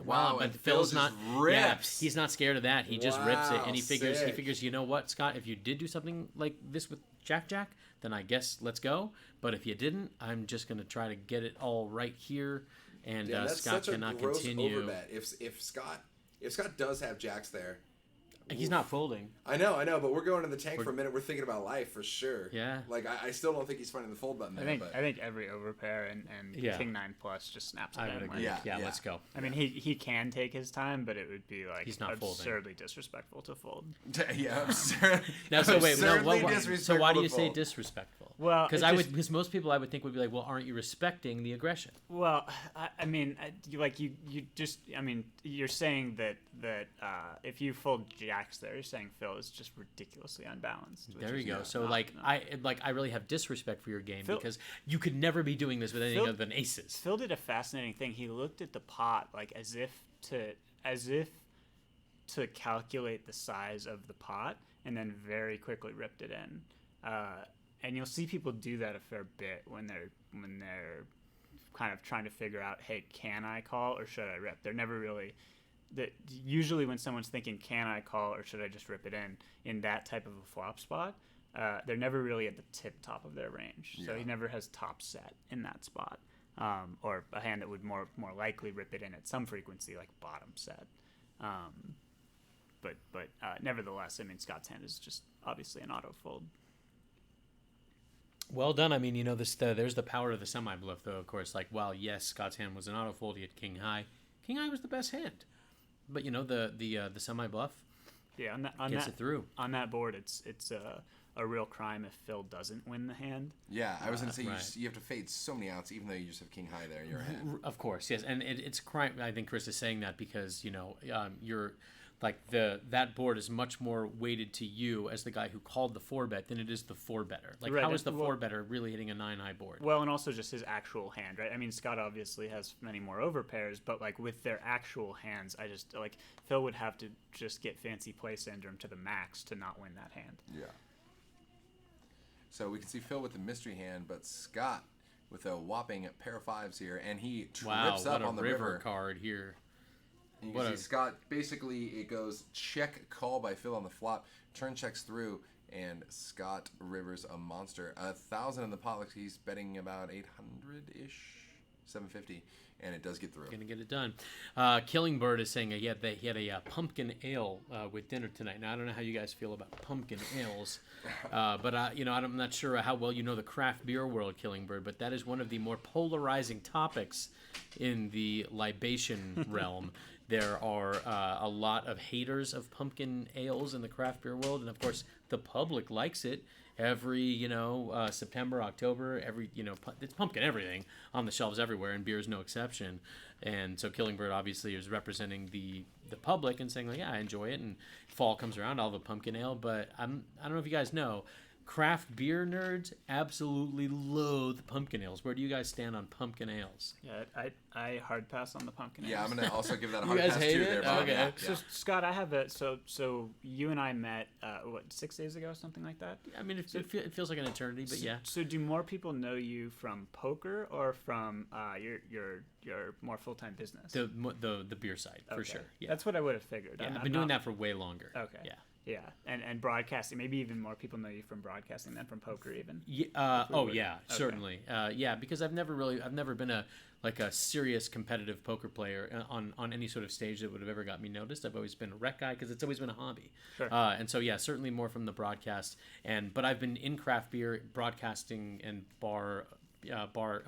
S2: Wow,
S1: but
S2: and
S1: Phil's not.
S2: Rips.
S1: Yeah, he's not scared of that. He just rips it, and he figures.
S2: Sick.
S1: He figures. You know what, Scott? If you did do something like this with Jack, then I guess let's go. But if you didn't, I'm just going to try to get it all right here, and Scott cannot continue.
S2: Overbet. If Scott does have jacks there.
S1: He's not folding.
S2: I know, but we're going to the tank for a minute. We're thinking about life for sure.
S1: Yeah.
S2: Like I still don't think he's finding the fold button there.
S4: I think every overpair and King 9 plus just snaps it in.
S1: Agree. Yeah, let's go.
S4: I mean, he can take his time, but it would be like
S1: he's not
S4: absurdly disrespectful to fold.
S2: Yeah, absurd.
S1: Now, so wait, so why do you say
S2: fold.
S1: disrespectful?
S4: Well,
S1: because most people I would think would be like, well, aren't you respecting the aggression?
S4: Well, you're saying that if you fold jacks there, you're saying Phil is just ridiculously unbalanced.
S1: There you go. So I really have disrespect for your game because you could never be doing this with anything other than aces.
S4: Phil did a fascinating thing. He looked at the pot like as if to calculate the size of the pot, and then very quickly ripped it in. And you'll see people do that a fair bit when they're kind of trying to figure out, hey, can I call or should I rip? They're never really. Usually when someone's thinking, can I call or should I just rip it in that type of a flop spot, they're never really at the top of their range. Yeah. So he never has top set in that spot, or a hand that would more likely rip it in at some frequency, like bottom set. But nevertheless, I mean, Scott's hand is just obviously an auto fold.
S1: Well done. I mean, there's the power of the semi-bluff, though, of course. Like, while, yes, Scott's hand was an auto-fold, he had king high. King high was the best hand. But, the semi-bluff gets it through.
S4: On that board, it's a real crime if Phil doesn't win the hand.
S2: Yeah, I was going to say, you have to fade so many outs, even though you just have king high there in your hand.
S1: Of course, yes. And it's a crime. I think Chris is saying that because, you're like that board is much more weighted to you as the guy who called the 4-bet than it is the 4-better. Like,
S4: Right,
S1: how is the
S4: well-
S1: 4-better really hitting a 9-high board?
S4: Well, and also just his actual hand, right? I mean, Scott obviously has many more overpairs, but like with their actual hands, I just like Phil would have to just get fancy play syndrome to the max to not win that hand.
S2: Yeah. So we can see Phil with the mystery hand, but Scott with a whopping pair of 5s here, and he
S1: Wow,
S2: trips up
S1: what a
S2: on the
S1: river card here.
S2: And you
S1: What
S2: can
S1: a-
S2: see Scott, basically it goes check call by Phil on the flop, turn checks through, and Scott rivers a monster. 1,000 in the pot, looks he's betting about 800-ish, 750, and it does get through.
S1: Gonna get it done. Killing Bird is saying he had a pumpkin ale with dinner tonight. Now I don't know how you guys feel about pumpkin ales, but I'm not sure how well you know the craft beer world, Killing Bird. But that is one of the more polarizing topics in the libation realm. There are a lot of haters of pumpkin ales in the craft beer world, and of course the public likes it. Every September, October, it's pumpkin everything on the shelves everywhere, and beer is no exception. And so Killing Bird obviously is representing the public and saying, like, yeah, I enjoy it, and fall comes around, I'll have a pumpkin ale. But I don't know if you guys know, craft beer nerds absolutely loathe pumpkin ales. Where do you guys stand on pumpkin ales?
S4: Yeah, I hard pass on the pumpkin.
S2: Yeah,
S4: ales.
S2: I'm going to also give that a
S1: You
S2: hard
S1: guys
S2: pass
S1: hate
S2: too
S1: it?
S2: there, Bob.
S1: Okay.
S2: Yeah,
S4: So Scott, I have a so you and I met 6 days ago, something like that.
S1: I mean, it feels like an eternity, but yeah.
S4: So do more people know you from poker or from your more full time business?
S1: The beer side, for
S4: Okay.
S1: sure. Yeah,
S4: That's what I would have figured.
S1: yeah.
S4: I'm
S1: I've been doing
S4: not-
S1: that for way longer.
S4: Okay.
S1: Yeah.
S4: Yeah, and broadcasting. Maybe even more people know you from broadcasting than from poker, even.
S1: Yeah.
S4: we
S1: Oh
S4: would-
S1: yeah,
S4: okay.
S1: certainly. Yeah, because I've never been a serious competitive poker player on any sort of stage that would have ever got me noticed. I've always been a rec guy because it's always been a hobby.
S4: Sure.
S1: And so yeah, certainly more from the broadcast. But I've been in craft beer broadcasting and bar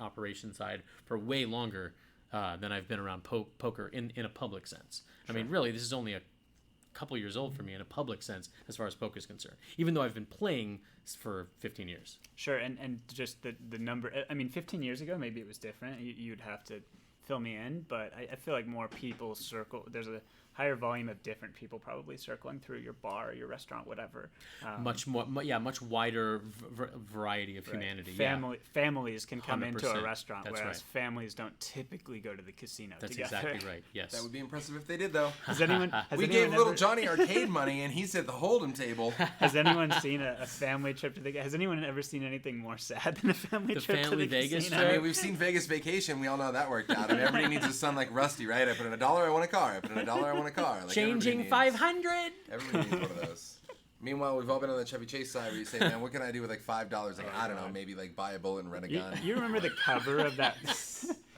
S1: operation side for way longer than I've been around poker in a public sense. I mean, really, this is only a couple years old for me in a public sense as far as poker is concerned, even though I've been playing for 15 years.
S4: Sure, and just the number. I mean, 15 years ago, maybe it was different. You'd have to fill me in, but I feel like more people circle. There's a higher volume of different people probably circling through your bar, your restaurant, whatever.
S1: Much wider variety of humanity.
S4: Families can come into a
S1: 100%.
S4: restaurant,
S1: That's
S4: whereas
S1: right.
S4: families don't typically go to the casino
S1: That's
S4: together.
S1: exactly right. Yes.
S2: That would be impressive if they did, though.
S4: Has anyone?
S2: We gave little Johnny arcade money, and he's at the hold'em table.
S4: Has anyone seen a family trip to the? Has anyone ever seen anything more sad than a family
S1: The
S4: trip
S1: family
S4: to the
S1: Vegas
S4: casino?
S2: I mean, we've seen Vegas Vacation. We all know how that worked out. I mean, everybody needs a son like Rusty, right? I put in $1, I want a car. I put in $1, I want a car. Like,
S1: Changing
S2: everybody
S1: 500.
S2: Everybody needs one of those. Meanwhile, we've all been on the Chevy Chase side where you say, man, what can I do with like $5? Like, I don't know, maybe like buy a bullet and rent a
S4: You,
S2: gun.
S4: you remember the cover of that?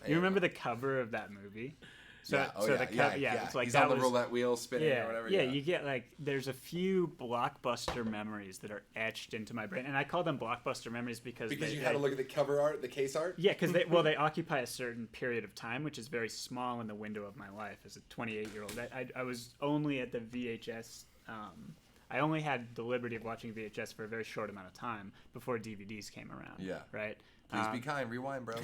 S4: You remember the cover of that movie? So,
S2: yeah. Oh,
S4: so
S2: yeah.
S4: the cover, it's like
S2: He's
S4: that
S2: on the
S4: was,
S2: roulette wheel spinning or whatever.
S4: Yeah, you get like there's a few blockbuster memories that are etched into my brain, and I call them blockbuster memories because
S2: you had to look at the cover art, the case art?
S4: Yeah, because they occupy a certain period of time, which is very small in the window of my life as a 28-year-old. I was only at the VHS. I only had the liberty of watching VHS for a very short amount of time before DVDs came around.
S2: Yeah.
S4: Right.
S2: Please be kind. Rewind, bro.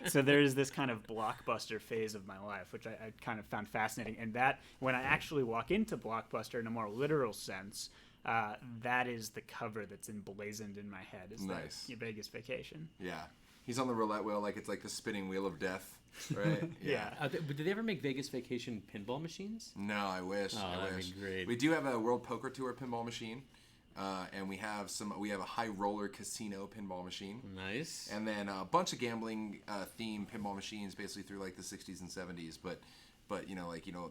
S4: So there's this kind of blockbuster phase of my life, which I kind of found fascinating. And that, when I actually walk into Blockbuster in a more literal sense, that is the cover that's emblazoned in my head. Is
S2: Nice.
S4: that Vegas Vacation?
S2: Yeah. He's on the roulette wheel like it's like the spinning wheel of death, right?
S4: Yeah.
S1: But did they ever make Vegas Vacation pinball machines?
S2: No, I wish.
S1: Oh,
S2: I
S1: that'd
S2: wish.
S1: be great.
S2: We do have a World Poker Tour pinball machine, and we have a high roller casino pinball machine,
S1: Nice.
S2: and then a bunch of gambling themed pinball machines, basically through like the 60s and 70s. But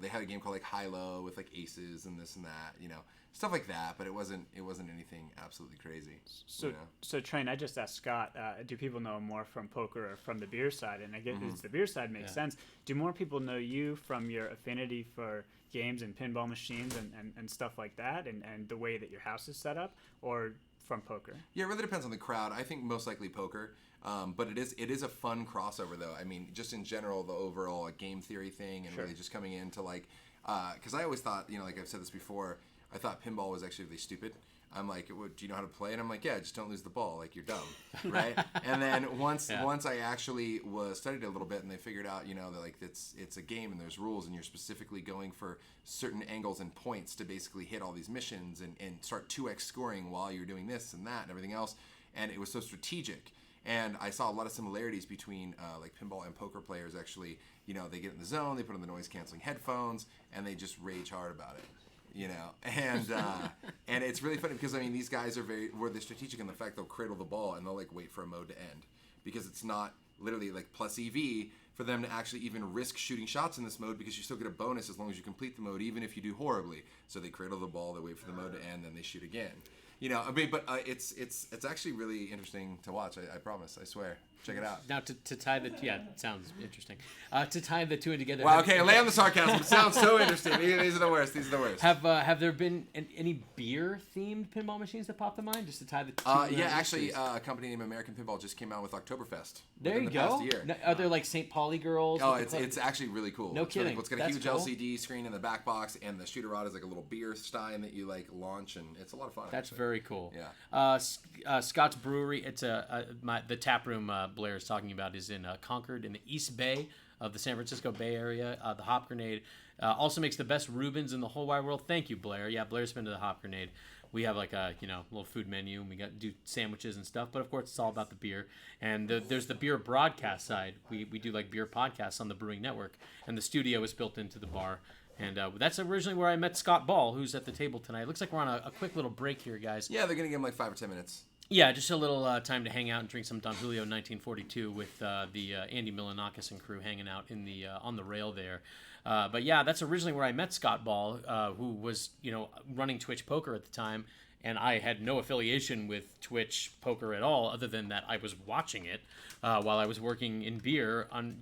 S2: they had a game called like High Low with like aces and this and that, stuff like that. But it wasn't anything absolutely crazy.
S4: So Train, I just asked Scott, do people know more from poker or from the beer side? And I guess the beer side makes sense. Do more people know you from your affinity for games and pinball machines and stuff like that, and the way that your house is set up, or from poker?
S2: Yeah, it really depends on the crowd. I think most likely poker, but it is a fun crossover though. I mean, just in general, the overall game theory thing, and really just coming into like, because I always thought, like I've said this before, I thought pinball was actually really stupid. I'm like, well, do you know how to play? And I'm like, yeah, just don't lose the ball. Like, you're dumb, right? And then once I actually studied it a little bit, and they figured out, that like it's a game and there's rules, and you're specifically going for certain angles and points to basically hit all these missions and start 2x scoring while you're doing this and that and everything else. And it was so strategic. And I saw a lot of similarities between like pinball and poker players. Actually, they get in the zone, they put on the noise canceling headphones, and they just rage hard about it. And it's really funny because these guys are they're strategic in the fact they'll cradle the ball and they'll like wait for a mode to end, because it's not literally like plus EV for them to actually even risk shooting shots in this mode, because you still get a bonus as long as you complete the mode, even if you do horribly. So they cradle the ball, they wait for the mode to end, then they shoot again. But it's actually really interesting to watch. I promise. I swear. Check it out.
S1: Now to tie the it sounds interesting. To tie the two in together.
S2: Wow. Okay, lay on the sarcasm. It sounds so interesting. These are the worst.
S1: Have there been any beer themed pinball machines that pop to mind, just to tie the two?
S2: Actually, a company named American Pinball just came out with Oktoberfest.
S1: There you
S2: the
S1: go.
S2: Past year.
S1: Now, are there like St. Pauli girls?
S2: Oh, it's actually really cool.
S1: No
S2: it's
S1: kidding.
S2: Really cool. It's got a
S1: That's
S2: huge
S1: cool.
S2: LCD screen in the back box, and the shooter rod is like a little beer stein that you like launch, and it's a lot of fun.
S1: That's
S2: actually.
S1: very cool.
S2: Yeah.
S1: Scott's Brewery. It's the tap room Blair is talking about is in Concord in the East Bay of the San Francisco Bay Area. The Hop Grenade also makes the best Reubens in the whole wide world. Thank you, Blair. Yeah, Blair's been to the Hop Grenade. We have like a little food menu, and we do sandwiches and stuff. But of course, it's all about the beer. And there's the beer broadcast side. We do like beer podcasts on the Brewing Network, and the studio is built into the bar. And that's originally where I met Scott Ball, who's at the table tonight. Looks like we're on a quick little break here, guys.
S2: Yeah, they're gonna give him like 5 or 10 minutes.
S1: Yeah, just a little time to hang out and drink some Don Julio 1942 with the Andy Milanakis and crew hanging out in the on the rail there. But yeah, that's originally where I met Scott Ball, who was running Twitch Poker at the time, and I had no affiliation with Twitch Poker at all, other than that I was watching it while I was working in beer on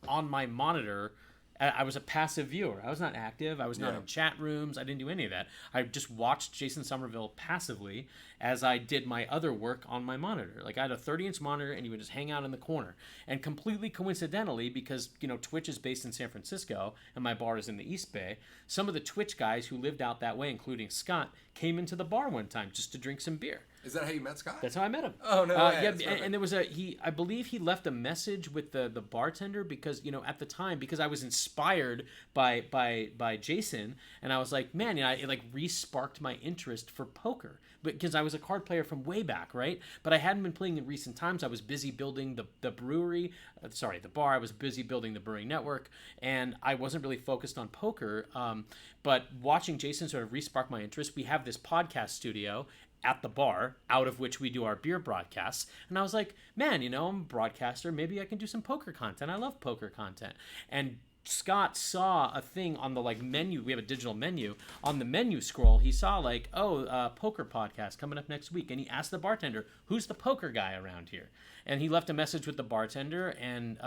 S1: on my monitor. I was a passive viewer. I was not active. I was not in chat rooms. I didn't do any of that. I just watched Jason Somerville passively as I did my other work on my monitor. Like, I had a 30-inch monitor, and you would just hang out in the corner. And completely coincidentally, because, Twitch is based in San Francisco, and my bar is in the East Bay, some of the Twitch guys who lived out that way, including Scott, came into the bar one time just to drink some beer.
S2: Is that how you met Scott?
S1: That's how I met him.
S2: Oh, no way.
S1: Yeah, and there was I believe he left a message with the bartender because, at the time, because I was inspired by Jason, and I was like, man, it like re-sparked my interest for poker. Because I was a card player from way back, right? But I hadn't been playing in recent times. I was busy building the brewery, the bar. I was busy building the Brewing Network, and I wasn't really focused on poker. But watching Jason sort of re-spark my interest, we have this podcast studio at the bar, out of which we do our beer broadcasts. And I was like, man, I'm a broadcaster. Maybe I can do some poker content. I love poker content. And Scott saw a thing on the menu. We have a digital menu. On the menu scroll, he saw poker podcast coming up next week. And he asked the bartender, who's the poker guy around here? And he left a message with the bartender, and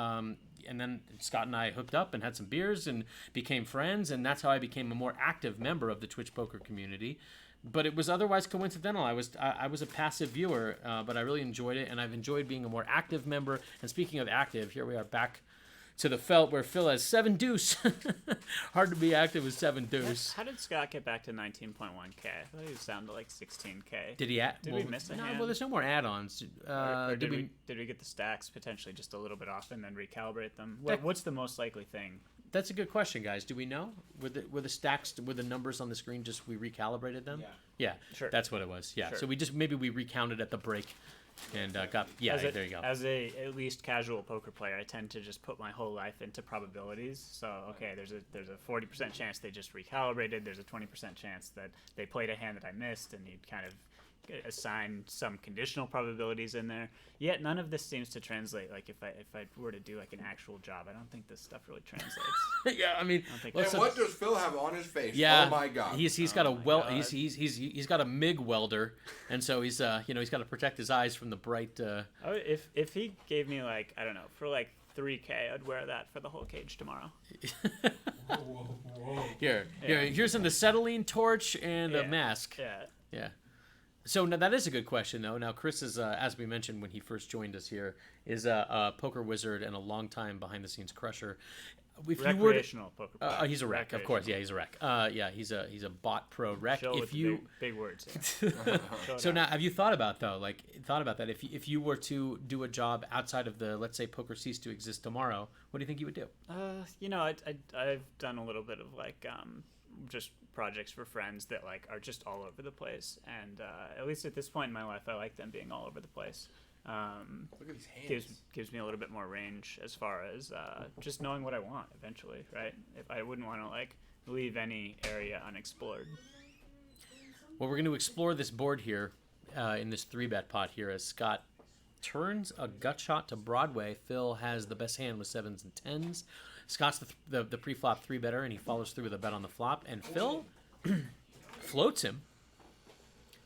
S1: then Scott and I hooked up and had some beers and became friends. And that's how I became a more active member of the Twitch poker community. But it was otherwise coincidental. I was a passive viewer, but I really enjoyed it, and I've enjoyed being a more active member. And speaking of active, here we are back to the felt where Phil has 7 deuce. Hard to be active with 7 deuce.
S4: How did Scott get back to 19.1K? I thought he was down to 16K.
S1: Did we miss a hand? Well, there's no more add-ons.
S4: Or did we get the stacks potentially just a little bit off and then recalibrate them? What's the most likely thing?
S1: That's a good question, guys. Do we know? Were the stacks, were the numbers on the screen just we recalibrated them? Yeah.
S4: Sure.
S1: That's what it was. Yeah.
S4: Sure.
S1: So we recounted at the break and there you go.
S4: As a at least casual poker player, I tend to just put my whole life into probabilities. So okay, there's a 40% chance they just recalibrated. There's a 20% chance that they played a hand that I missed, and you'd kind of assign some conditional probabilities in there. Yet none of this seems to translate. Like if I were to do an actual job, I don't think this stuff really translates.
S1: Yeah, I mean,
S2: and what does Phil have on his face?
S1: Yeah,
S2: oh my God,
S1: he's got he's got a MIG welder, and so he's he's got to protect his eyes from the bright.
S4: If he gave me I don't know, for 3K, I'd wear that for the whole cage tomorrow.
S1: Here's an acetylene torch and a mask.
S4: Yeah.
S1: So now that is a good question, though. Now, Chris is, as we mentioned when he first joined us here, is a poker wizard and a longtime behind-the-scenes crusher. If you were
S4: Recreational poker player.
S1: he's a rec, of course. Yeah, he's a rec. Yeah, he's a bot pro rec.
S4: Chill with
S1: If
S4: the
S1: you
S4: big words. Yeah. Chill it
S1: so
S4: out.
S1: now, have you thought about that? If you were to do a job outside of the, let's say, poker ceased to exist tomorrow, what do you think you would do?
S4: I've done a little bit of just projects for friends that are just all over the place, and at least at this point in my life, I like them being all over the place.
S2: Look at these hands.
S4: Gives me a little bit more range as far as just knowing what I want eventually, right? If I wouldn't want to leave any area unexplored.
S1: Well, we're going to explore this board here in this 3-bet pot here as Scott turns a gut shot to Broadway. Phil has the best hand with 7s and 10s. Scott's the pre-flop 3-better, and he follows through with a bet on the flop. And Phil floats him.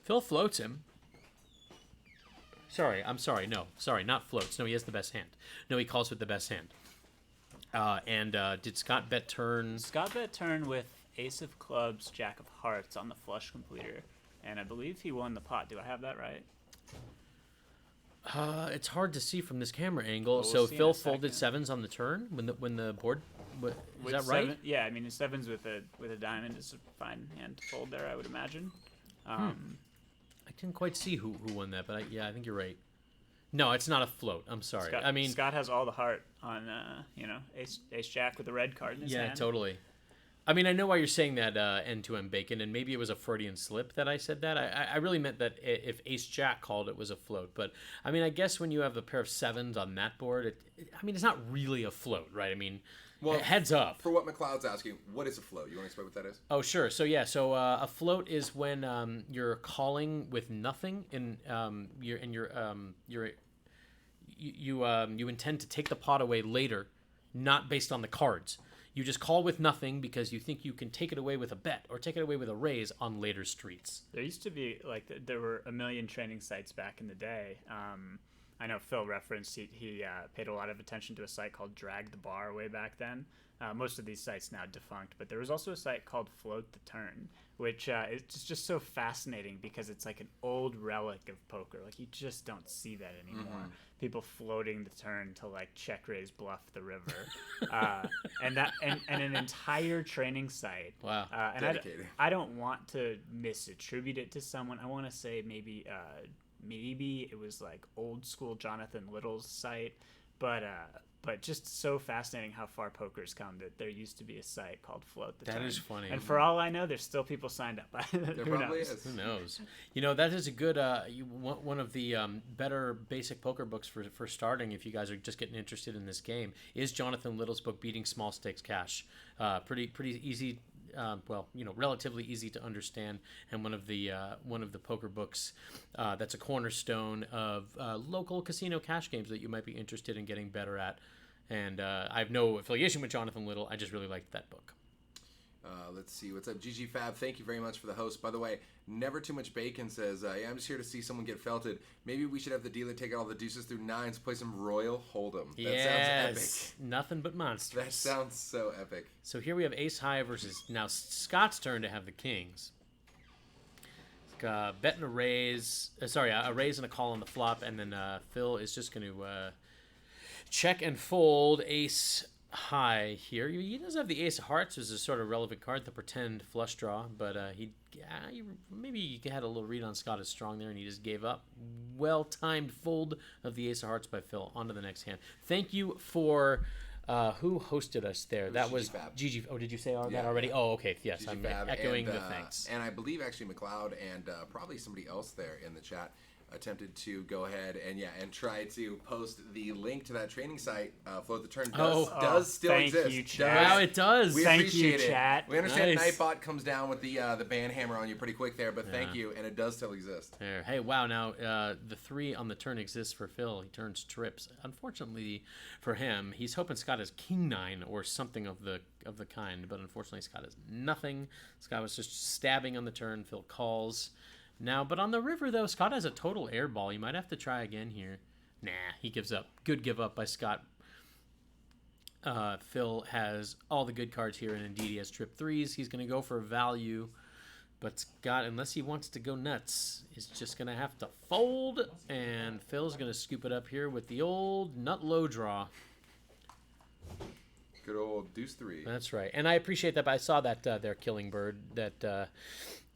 S1: Phil floats him. I'm sorry. No, not floats. No, he has the best hand. No, he calls with the best hand. Did Scott bet turn?
S4: Scott bet turn with Ace of Clubs, Jack of Hearts on the flush completer, and I believe he won the pot. Do I have that right?
S1: It's hard to see from this camera angle.
S4: We'll
S1: So
S4: see in
S1: Phil
S4: a
S1: folded
S4: second.
S1: 7s on the turn when the board. Is
S4: With
S1: that right?
S4: Yeah, I mean, 7s with a diamond is a fine hand to fold there, I would imagine.
S1: I didn't quite see who won that, but I think you're right. No, it's not a float. I'm sorry.
S4: Scott has all the heart on Ace Jack with the red card in his hand.
S1: Yeah, totally. I mean, I know why you're saying that end-to-end bacon, and maybe it was a Freudian slip that I said that. I really meant that if Ace Jack called, it was a float. But, I mean, I guess when you have a pair of 7s on that board, it's not really a float, right? I mean, heads up.
S2: For what McLeod's asking, what is a float? You want to explain what that is?
S1: Oh, sure. So, yeah. So, a float is when you're calling with nothing, and you intend to take the pot away later, not based on the cards. You just call with nothing because you think you can take it away with a bet or take it away with a raise on later streets.
S4: There used to be there were a million training sites back in the day. I know Phil referenced he paid a lot of attention to a site called Drag the Bar way back then. Most of these sites now defunct, but there was also a site called Float the Turn, which is just so fascinating because it's like an old relic of poker. Like you just don't see that anymore. Mm-hmm. People floating the turn to check raise bluff the river, and an entire training site.
S1: Wow,
S4: and I don't want to misattribute it to someone. I want to say maybe it was old school Jonathan Little's site, but just so fascinating how far poker's come that there used to be a site called Float the Turn.
S1: That is funny.
S4: And for all I know, there's still people signed up.
S2: There probably is.
S1: Who knows? That is a good one of the better basic poker books for starting if you guys are just getting interested in this game is Jonathan Little's book Beating Small Stakes Cash. Pretty easy. Relatively easy to understand, and one of the poker books that's a cornerstone of local casino cash games that you might be interested in getting better at. And I have no affiliation with Jonathan Little. I just really liked that book.
S2: Let's see. What's up, GG Fab? Thank you very much for the host. By the way, Never Too Much Bacon says, yeah, I'm just here to see someone get felted. Maybe we should have the dealer take out all the deuces through 9s, play some Royal Hold'em. That sounds epic.
S1: Nothing but monsters.
S2: That sounds so epic.
S1: So here we have Ace High versus now Scott's turn to have the Kings. Bet and a raise. A raise and a call on the flop, and then Phil is just going to check and fold Ace High here. He does have the Ace of Hearts as a sort of relevant card, the pretend flush draw, but maybe you had a little read on Scott as strong there, and he just gave up. Well-timed fold of the Ace of Hearts by Phil. On to the next hand. Thank you for who hosted us there. That was Gigi. Oh, did you say that already? Oh, okay. Yes,
S2: Gigi
S1: I'm
S2: Fab
S1: echoing the thanks.
S2: And I believe actually McLeod and probably somebody else there in the chat attempted to go ahead and try to post the link to that training site. Float the Turn does still exist.
S4: Thank you, chat.
S1: Wow, it does.
S2: We appreciate it.
S4: Chat.
S2: We understand
S1: Nice.
S2: Nightbot comes down with the band hammer on you pretty quick there, but thank you, and it does still exist.
S1: There. Hey, wow! Now the 3 on the turn exists for Phil. He turns trips. Unfortunately for him, he's hoping Scott has King 9 or something of the kind, but unfortunately Scott has nothing. Scott was just stabbing on the turn. Phil calls. Now, but on the river, though, Scott has a total air ball. You might have to try again here. Nah, he gives up. Good give up by Scott. Phil has all the good cards here, and indeed he has trip 3s. He's going to go for value But Scott, unless he wants to go nuts, is just going to have to fold. And Phil's going to scoop it up here with the old nut low draw.
S2: Good old deuce 3.
S1: That's right. And I appreciate that. But I saw that there, Killing Bird, that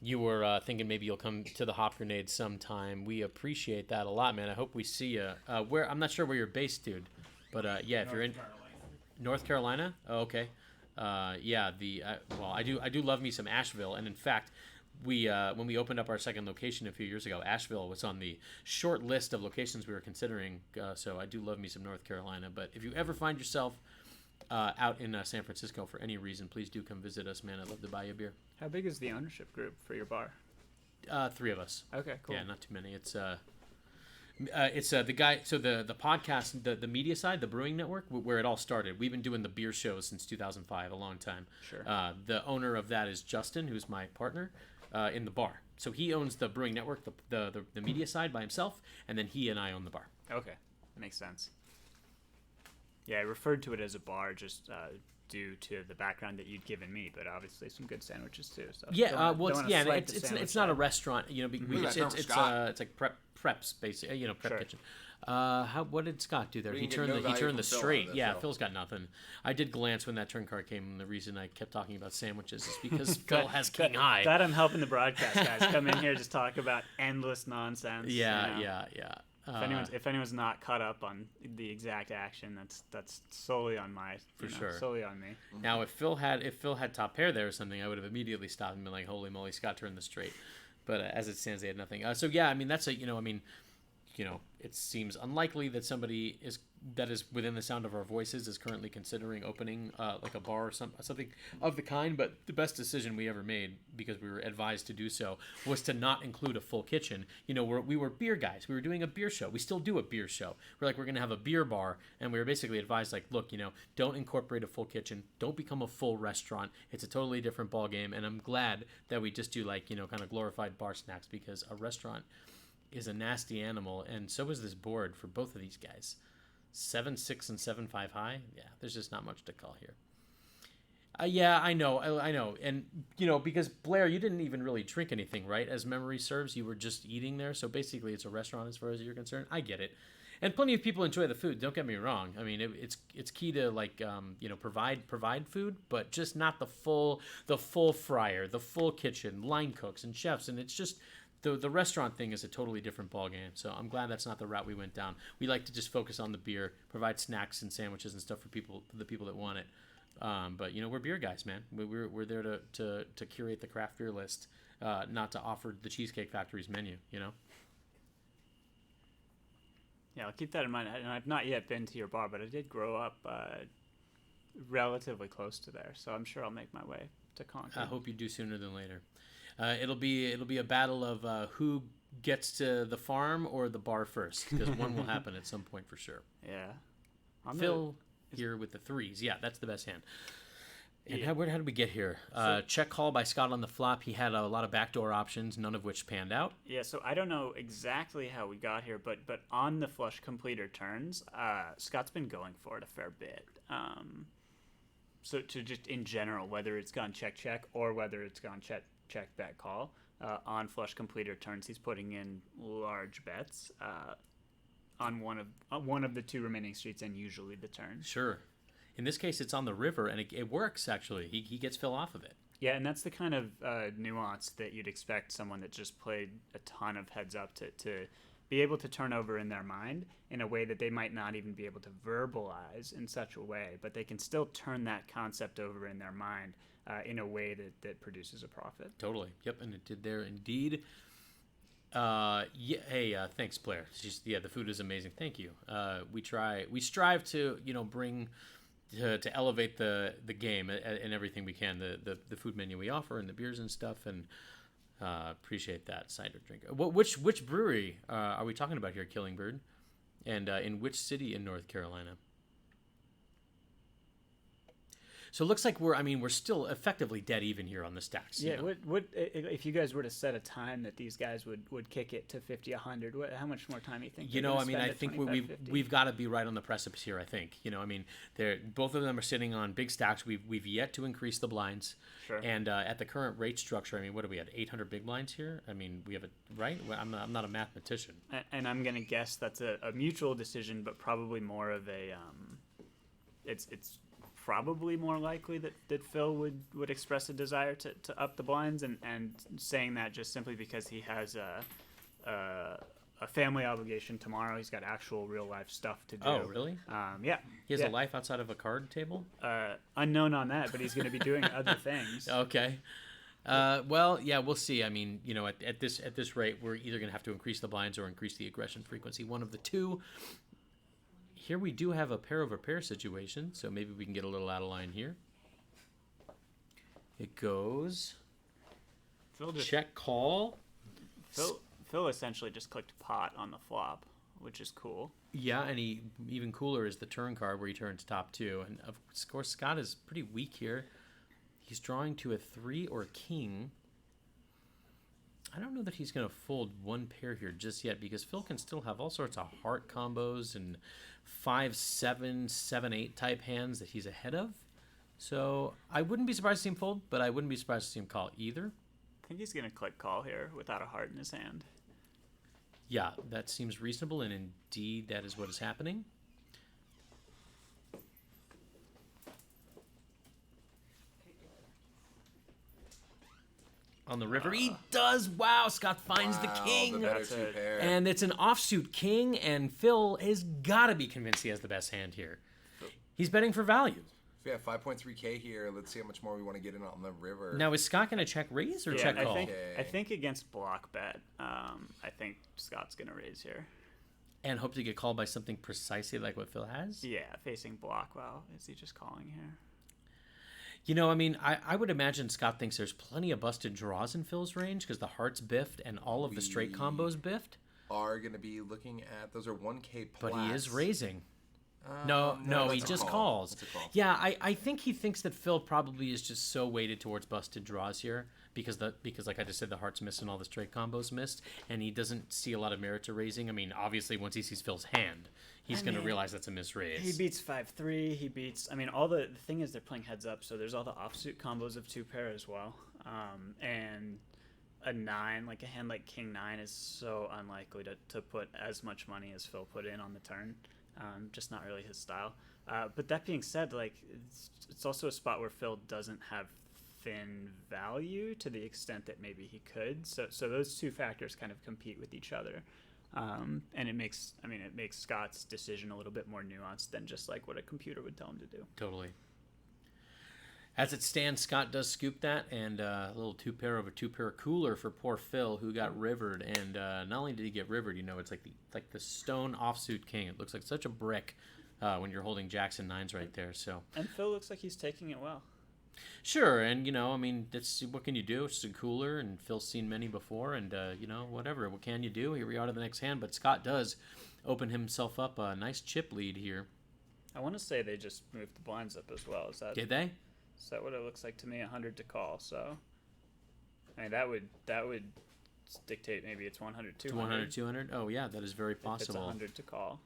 S1: you were thinking maybe you'll come to the Hop Grenade sometime. We appreciate that a lot, man. I hope we see you. I'm not sure where you're based, dude. But yeah, if you're in North Carolina, oh, okay. Yeah, well, I do love me some Asheville, and in fact, when we opened up our second location a few years ago, Asheville was on the short list of locations we were considering. So I do love me some North Carolina. But if you ever find yourself out in San Francisco for any reason, please do come visit us, man. I'd love to buy you a beer.
S4: How big is the ownership group for your bar?
S1: 3 of us.
S4: Okay, cool.
S1: Yeah, not too many. It's the guy. So the podcast, the media side, the Brewing Network, where it all started. We've been doing the beer shows since 2005, a long time.
S4: Sure.
S1: The owner of that is Justin, who's my partner in the bar. So he owns the Brewing Network, the media side by himself, and then he and I own the bar.
S4: Okay, makes sense. Yeah, I referred to it as a bar just due to the background that you'd given me, but obviously some good sandwiches too. So
S1: yeah, it's not a restaurant, you know. It's like preps, basically, you know, prep
S4: Sure.
S1: kitchen. What did Scott do there?
S2: We
S1: He
S2: didn't get
S1: turned
S2: no
S1: the
S2: value from Phil
S1: straight.
S2: on this,
S1: Yeah,
S2: so.
S1: Phil's got nothing. I did glance when that turn card came, and the reason I kept talking about sandwiches is because Phil has king high.
S4: Glad I'm helping the broadcast guys come in here just talk about endless nonsense.
S1: Yeah,
S4: you know.
S1: yeah.
S4: If anyone's not caught up on the exact action, that's solely on
S1: sure.
S4: solely on me.
S1: Now, if Phil had top pair there or something, I would have immediately stopped and been like, "Holy moly, Scott turned the straight." But as it stands, they had nothing. So yeah, I mean that's it seems unlikely that somebody that is within the sound of our voices is currently considering opening like a bar or something of the kind. But the best decision we ever made, because we were advised to do so, was to not include a full kitchen. You know, we were beer guys. We were doing a beer show. We still do a beer show. We're going to have a beer bar, and we were basically advised, like, look, you know, don't incorporate a full kitchen. Don't become a full restaurant. It's a totally different ball game. And I'm glad that we just do, like, you know, kind of glorified bar snacks, because a restaurant is a nasty animal, and so is this board for both of these guys. 7.6 and 7.5 high. Yeah, there's just not much to call here. Yeah, I know, and you know, because Blair, you didn't even really drink anything, right? As memory serves, you were just eating there, so basically, it's a restaurant as far as you're concerned. I get it, and plenty of people enjoy the food. Don't get me wrong. I mean, it's key to, like, you know, provide food, but just not the full fryer, the full kitchen, line cooks and chefs, and it's just. The restaurant thing is a totally different ballgame, so I'm glad that's not the route we went down. We like to just focus on the beer, provide snacks and sandwiches and stuff for the people that want it. But you know, we're beer guys, man. We're there to curate the craft beer list, not to offer the Cheesecake Factory's menu. You know.
S4: Yeah, I'll keep that in mind. And I've not yet been to your bar, but I did grow up relatively close to there, so I'm sure I'll make my way to Concord.
S1: I hope you do sooner than later. It'll be a battle of who gets to the farm or the bar first, because one will happen at some point for sure.
S4: Yeah.
S1: Phil here with the threes. Yeah, that's the best hand. And
S4: Yeah.
S1: how did we get here? Check call by Scott on the flop. He had a lot of backdoor options, none of which panned out.
S4: Yeah, so I don't know exactly how we got here, but on the flush completer turns, Scott's been going for it a fair bit. So to just in general, whether it's gone check or whether it's gone check bet call, on flush completer turns, he's putting in large bets on one of the two remaining streets, and usually the turn.
S1: Sure. In this case, it's on the river, and it works, actually. He gets Phil off of it.
S4: Yeah, and that's the kind of nuance that you'd expect someone that just played a ton of heads up to be able to turn over in their mind in a way that they might not even be able to verbalize in such a way, but they can still turn that concept over in their mind in a way that produces a profit.
S1: Totally. Yep, and it did there indeed. Hey, thanks, Blair. The food is amazing. Thank you. We strive to, you know, bring to elevate the game and everything we can. The food menu we offer and the beers and stuff, and appreciate that. Cider drink. Which brewery are we talking about here, Killing Bird? And in which city in North Carolina? So it looks like we're still effectively dead even here on the stacks.
S4: Yeah.
S1: You know?
S4: What if you guys were to set a time that these guys would kick it to 50, 100? How much more time do you think?
S1: I think we've got to be right on the precipice here. I think, they're both of them are sitting on big stacks. We've yet to increase the blinds.
S4: Sure.
S1: And at the current rate structure, I mean, what do we have? 800 big blinds here. I mean, we have right. I'm not a mathematician.
S4: And I'm gonna guess that's a mutual decision, but probably more of a it's probably more likely that Phil would express a desire to up the blinds, and saying that just simply because he has a family obligation tomorrow. He's got actual real life stuff to do.
S1: Oh, really?
S4: Yeah.
S1: He has a life outside of a card table?
S4: Unknown on that, but he's going to be doing other things.
S1: Okay. Well, yeah, we'll see. I mean, at this rate, we're either going to have to increase the blinds or increase the aggression frequency. One of the two. Here we do have a pair over pair situation, so maybe we can get a little out of line here. It goes check call.
S4: Phil essentially just clicked pot on the flop, which is cool.
S1: Yeah, and even cooler is the turn card where he turns top two. And of course, Scott is pretty weak here. He's drawing to a 3 or a king. I don't know that he's going to fold one pair here just yet, because Phil can still have all sorts of heart combos and 5-7, 7-8 type hands that he's ahead of. So I wouldn't be surprised to see him fold, but I wouldn't be surprised to see him call either.
S4: I think he's going to click call here without a heart in his hand.
S1: Yeah, that seems reasonable, and indeed that is what is happening. On the river, he does. Wow, Scott finds the king.
S2: The better two pair.
S1: And it's an offsuit king, and Phil has got to be convinced he has the best hand here. He's betting for value.
S2: So we have 5.3K here. Let's see how much more we want to get in on the river.
S1: Now, is Scott going to check raise or check call?
S4: I think against block bet, I think Scott's going to raise here.
S1: And hope to get called by something precisely like what Phil has?
S4: Yeah, facing block. Well, is he just calling here?
S1: I would imagine Scott thinks there's plenty of busted draws in Phil's range because the hearts biffed and all of the straight combos biffed.
S2: Are going to be looking at, those are 1K plus.
S1: But he is raising. No, he just calls. Yeah, I think he thinks that Phil probably is just so weighted towards busted draws here because like I just said, the hearts missed and all the straight combos missed, and he doesn't see a lot of merit to raising. I mean, obviously once he sees Phil's hand, he's going to realize that's a misraise.
S4: He beats 5-3. He beats. I mean, all the thing is they're playing heads up, so there's all the offsuit combos of 2 pair as well, and a 9, like a hand like King 9 is so unlikely to put as much money as Phil put in on the turn. Just not really his style. But that being said, like it's also a spot where Phil doesn't have thin value to the extent that maybe he could. So those two factors kind of compete with each other, and it makes Scott's decision a little bit more nuanced than just like what a computer would tell him to do.
S1: Totally. As it stands, Scott does scoop that, and a little 2 pair of a 2 pair cooler for poor Phil, who got rivered. And not only did he get rivered, it's like the stone offsuit king. It looks like such a brick when you're holding jacks and nines right there. So.
S4: And Phil looks like he's taking it well.
S1: Sure, and that's what can you do? It's a cooler, and Phil's seen many before, and whatever. What can you do? Here we are to the next hand, but Scott does open himself up a nice chip lead here.
S4: I want to say they just moved the blinds up as well.
S1: Did they?
S4: Is that what it looks like to me? 100 to call. So, I mean, that would dictate maybe it's 100, 200.
S1: 100, 200? Oh, yeah, that is very possible.
S4: If it's 100 to call.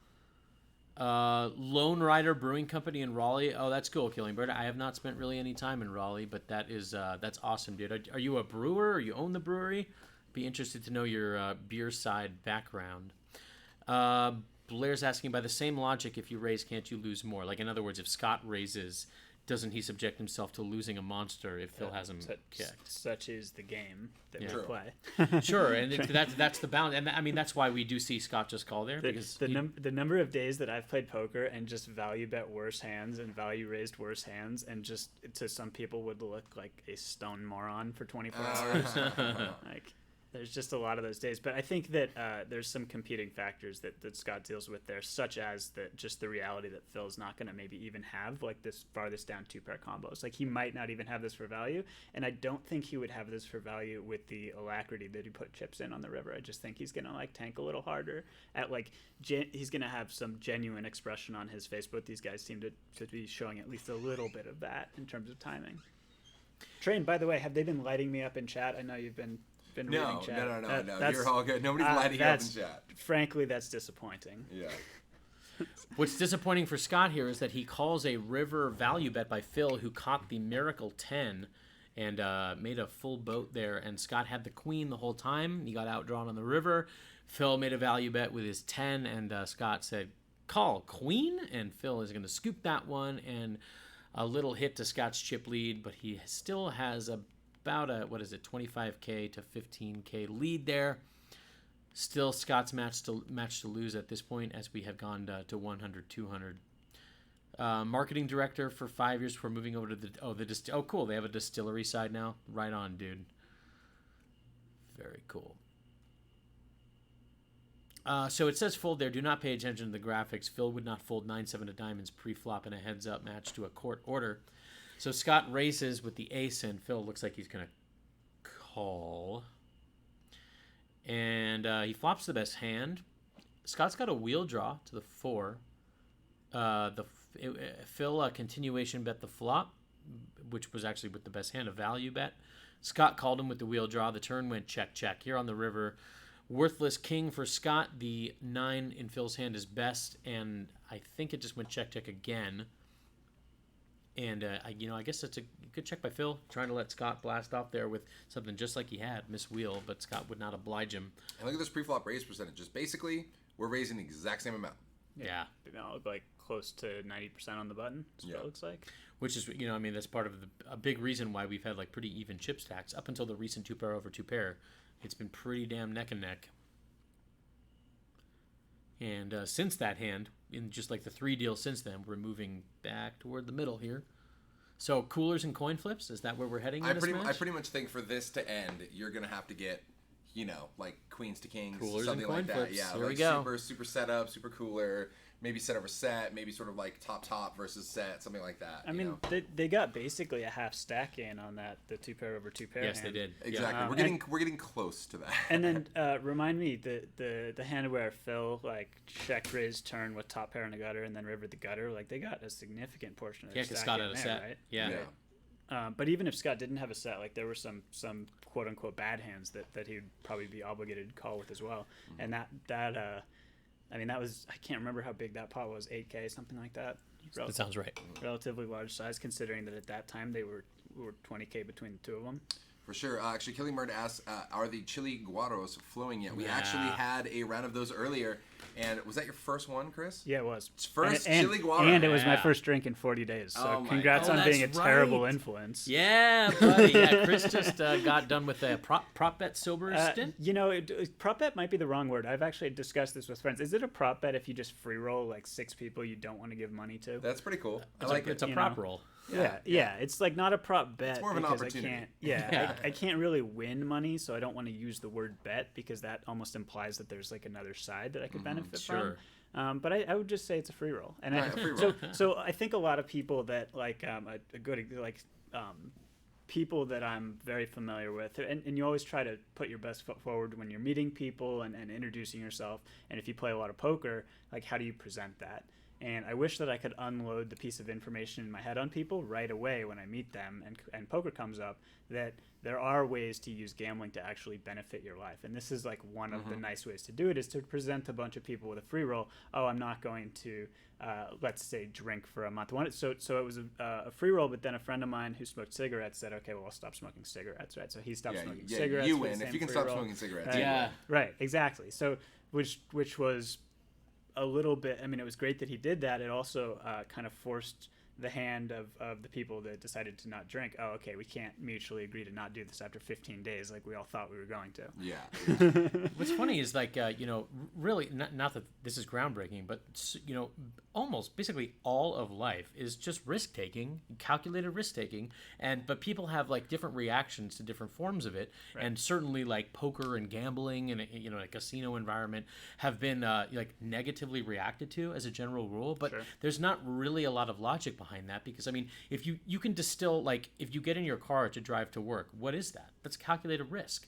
S1: Lone Rider Brewing Company in Raleigh. Oh, that's cool, Killing Bird. I have not spent really any time in Raleigh, but that's awesome, dude. Are you a brewer? Or you own the brewery? Be interested to know your beer side background. Blair's asking, by the same logic, if you raise, can't you lose more? Like, in other words, if Scott raises, doesn't he subject himself to losing a monster if Phil has him kicked?
S4: Such is the game that we play.
S1: Sure, and that's the balance. And I mean, that's why we do see Scott just call there. Because
S4: the number of days that I've played poker and just value bet worse hands and value raised worse hands, and just to some people would look like a stone moron for 24 hours. There's just a lot of those days, but I think that there's some competing factors that Scott deals with there, such as just the reality that Phil's not going to maybe even have like this farthest down 2-pair combos. Like he might not even have this for value, and I don't think he would have this for value with the alacrity that he put chips in on the river. I just think he's going to like tank a little harder at like he's going to have some genuine expression on his face. Both these guys seem to be showing at least a little bit of that in terms of timing. Train, by the way, have they been lighting me up in chat? I know you've been reading chat.
S2: No. You're all good. Nobody's lighting you up in chat.
S4: Frankly, that's disappointing.
S2: Yeah.
S1: What's disappointing for Scott here is that he calls a river value bet by Phil, who caught the Miracle 10 and made a full boat there. And Scott had the queen the whole time. He got outdrawn on the river. Phil made a value bet with his 10, and Scott said, call queen, and Phil is going to scoop that one, and a little hit to Scott's chip lead, but he still has about a 25K to 15K lead there. Still Scott's match to lose at this point, as we have gone to 100, 200. Marketing director for 5 years before moving over to cool, they have a distillery side now. Right on, dude. Very cool. So it says fold there. Do not pay attention to the graphics. Phil would not fold 9-7 of diamonds pre-flop in a heads-up match to a court order. So Scott races with the ace, and Phil looks like he's going to call. And he flops the best hand. Scott's got a wheel draw to the 4. Phil continuation bet the flop, which was actually with the best hand, a value bet. Scott called him with the wheel draw. The turn went check. Here on the river. Worthless king for Scott. The 9 in Phil's hand is best, and I think it just went check again. And I guess that's a good check by Phil, trying to let Scott blast off there with something just like he had, miss wheel, but Scott would not oblige him.
S2: And look at this pre-flop raise percentage. Just basically, we're raising the exact same amount.
S1: Yeah.
S4: Like close to 90% on the button. That's what it looks like.
S1: Which is, that's part of a big reason why we've had like pretty even chip stacks up until the recent 2-pair over 2-pair. It's been pretty damn neck and neck. And since that hand, in just like the 3 deals since then, we're moving back toward the middle here. So coolers and coin flips, is that where we're heading?
S2: I pretty much think for this to end, you're gonna have to get, like queens to kings,
S1: coolers
S2: something
S1: and coin
S2: like that.
S1: flips.
S2: Yeah,
S1: here
S2: like
S1: we go.
S2: super setup, super cooler. Maybe set over set, maybe sort of like top versus set, something like that.
S4: I mean, they got basically a half stack in on that, the 2-pair over 2-pair.
S1: Yes,
S4: hand.
S1: they did.
S2: Exactly. We're getting close to that.
S4: And then remind me the hand where Phil like check raise turn with top pair in the gutter and then river the gutter, like they got a significant portion of their stack
S1: Scott had
S4: in
S1: a
S4: there,
S1: set.
S4: right?
S1: Yeah.
S4: But even if Scott didn't have a set, like there were some quote unquote bad hands that he'd probably be obligated to call with as well. And that was, I can't remember how big that pot was, 8K, something like that.
S1: That sounds right.
S4: Relatively large size, considering that at that time they were 20K between the two of them.
S2: For sure. Actually, Killing Bird asks, are the chili guaros flowing yet? We actually had a round of those earlier. And was that your first one, Chris?
S4: Yeah, it was.
S2: First chili guaro.
S4: And it was my first drink in 40 days. So congrats on being a terrible influence.
S1: Yeah, buddy. Yeah, Chris just got done with a prop bet sober stint.
S4: Prop bet might be the wrong word. I've actually discussed this with friends. Is it a prop bet if you just free roll like 6 people you don't want to give money to?
S2: That's pretty cool.
S1: It's a prop roll.
S4: Yeah. It's like not a prop bet.
S2: It's more of an opportunity.
S4: I can't really win money, so I don't want to use the word bet because that almost implies that there's like another side that I could benefit from. But I would just say it's a free roll. And so I think a lot of people that like people that I'm very familiar with, and you always try to put your best foot forward when you're meeting people and introducing yourself. And if you play a lot of poker, like how do you present that? And I wish that I could unload the piece of information in my head on people right away when I meet them and poker comes up, that there are ways to use gambling to actually benefit your life. And this is like one of the nice ways to do it, is to present a bunch of people with a free roll. Oh, I'm not going to, let's say, drink for a month. So it was a free roll, but then a friend of mine who smoked cigarettes said, okay, well, I'll stop smoking cigarettes, right? So he stopped smoking cigarettes.
S2: You win. If you can stop smoking cigarettes.
S1: Yeah.
S4: Right, exactly. So which was a little bit, I mean, it was great that he did that. It also kind of forced the hand of the people that decided to not drink. Oh, okay, we can't mutually agree to not do this after 15 days like we all thought we were going to.
S2: Yeah.
S1: What's funny is like really not that this is groundbreaking, but almost basically all of life is just risk taking, calculated risk taking, but people have like different reactions to different forms of it,
S4: Right.
S1: and certainly like poker and gambling and a casino environment have been like negatively reacted to as a general rule, but
S4: Sure.
S1: there's not really a lot of logic behind that, because I mean, if you can distill, like if you get in your car to drive to work, what is that? That's calculated risk.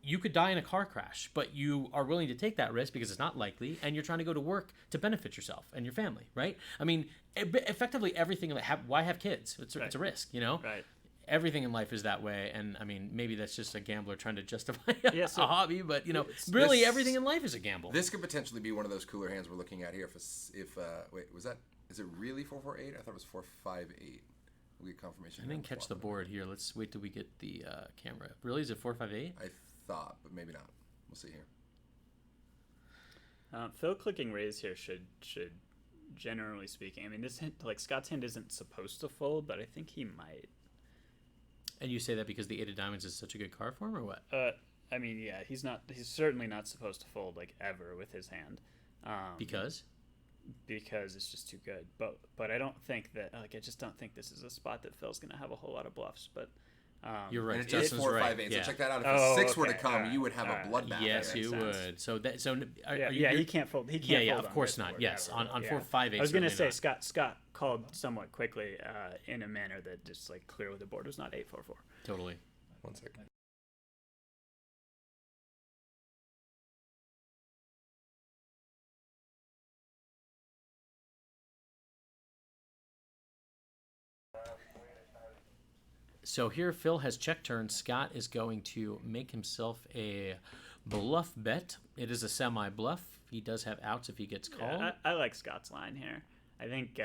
S1: You could die in a car crash, but you are willing to take that risk because it's not likely, and you're trying to go to work to benefit yourself and your family, right? I mean, effectively everything. Why have kids? It's a risk,
S4: Right.
S1: Everything in life is that way, and I mean, maybe that's just a gambler trying to justify
S4: Yeah,
S1: a
S4: so
S1: hobby, but really,
S2: this-
S1: everything in life is a gamble.
S2: This could potentially be one of those cooler hands we're looking at here. If wait, is it really 448? I thought it was 458. We get confirmation.
S1: I didn't catch the board here. Let's wait till we get the camera. Really, is it 458?
S2: I thought, but maybe not. We'll see here.
S4: Phil clicking raise here should generally speaking. I mean, this hand, like Scott's hand isn't supposed to fold, but I think he might.
S1: And you say that because the 8 of diamonds is such a good card for him, or what?
S4: I mean, yeah, he's certainly not supposed to fold like ever with his hand.
S1: Because
S4: It's just too good. But I don't think that I just don't think this is a spot that Phil's gonna have a whole lot of bluffs. But
S1: you're right.
S2: And it is
S1: Justin's
S2: 458.
S1: right.
S2: So
S1: Yeah.
S2: check that out. If
S4: Oh,
S2: a 6 were to
S4: okay.
S2: come,
S4: Alright.
S2: you would have a bloodbath.
S1: Yes,
S2: there.
S1: you
S4: sense.
S1: would. So that
S4: yeah, he can't fold. He can't
S1: Yeah,
S4: fold
S1: of
S4: on
S1: course
S4: this
S1: not.
S4: board
S1: Yes,
S4: ever.
S1: on
S4: Yeah.
S1: 458.
S4: I was gonna say
S1: certainly not.
S4: Scott called somewhat quickly in a manner that just like clearly the board was not 8-4-4.
S1: Totally.
S2: One second.
S1: So here, Phil has check turn. Scott is going to make himself a bluff bet. It is a semi bluff. He does have outs if he gets called.
S4: Yeah, I like Scott's line here. I think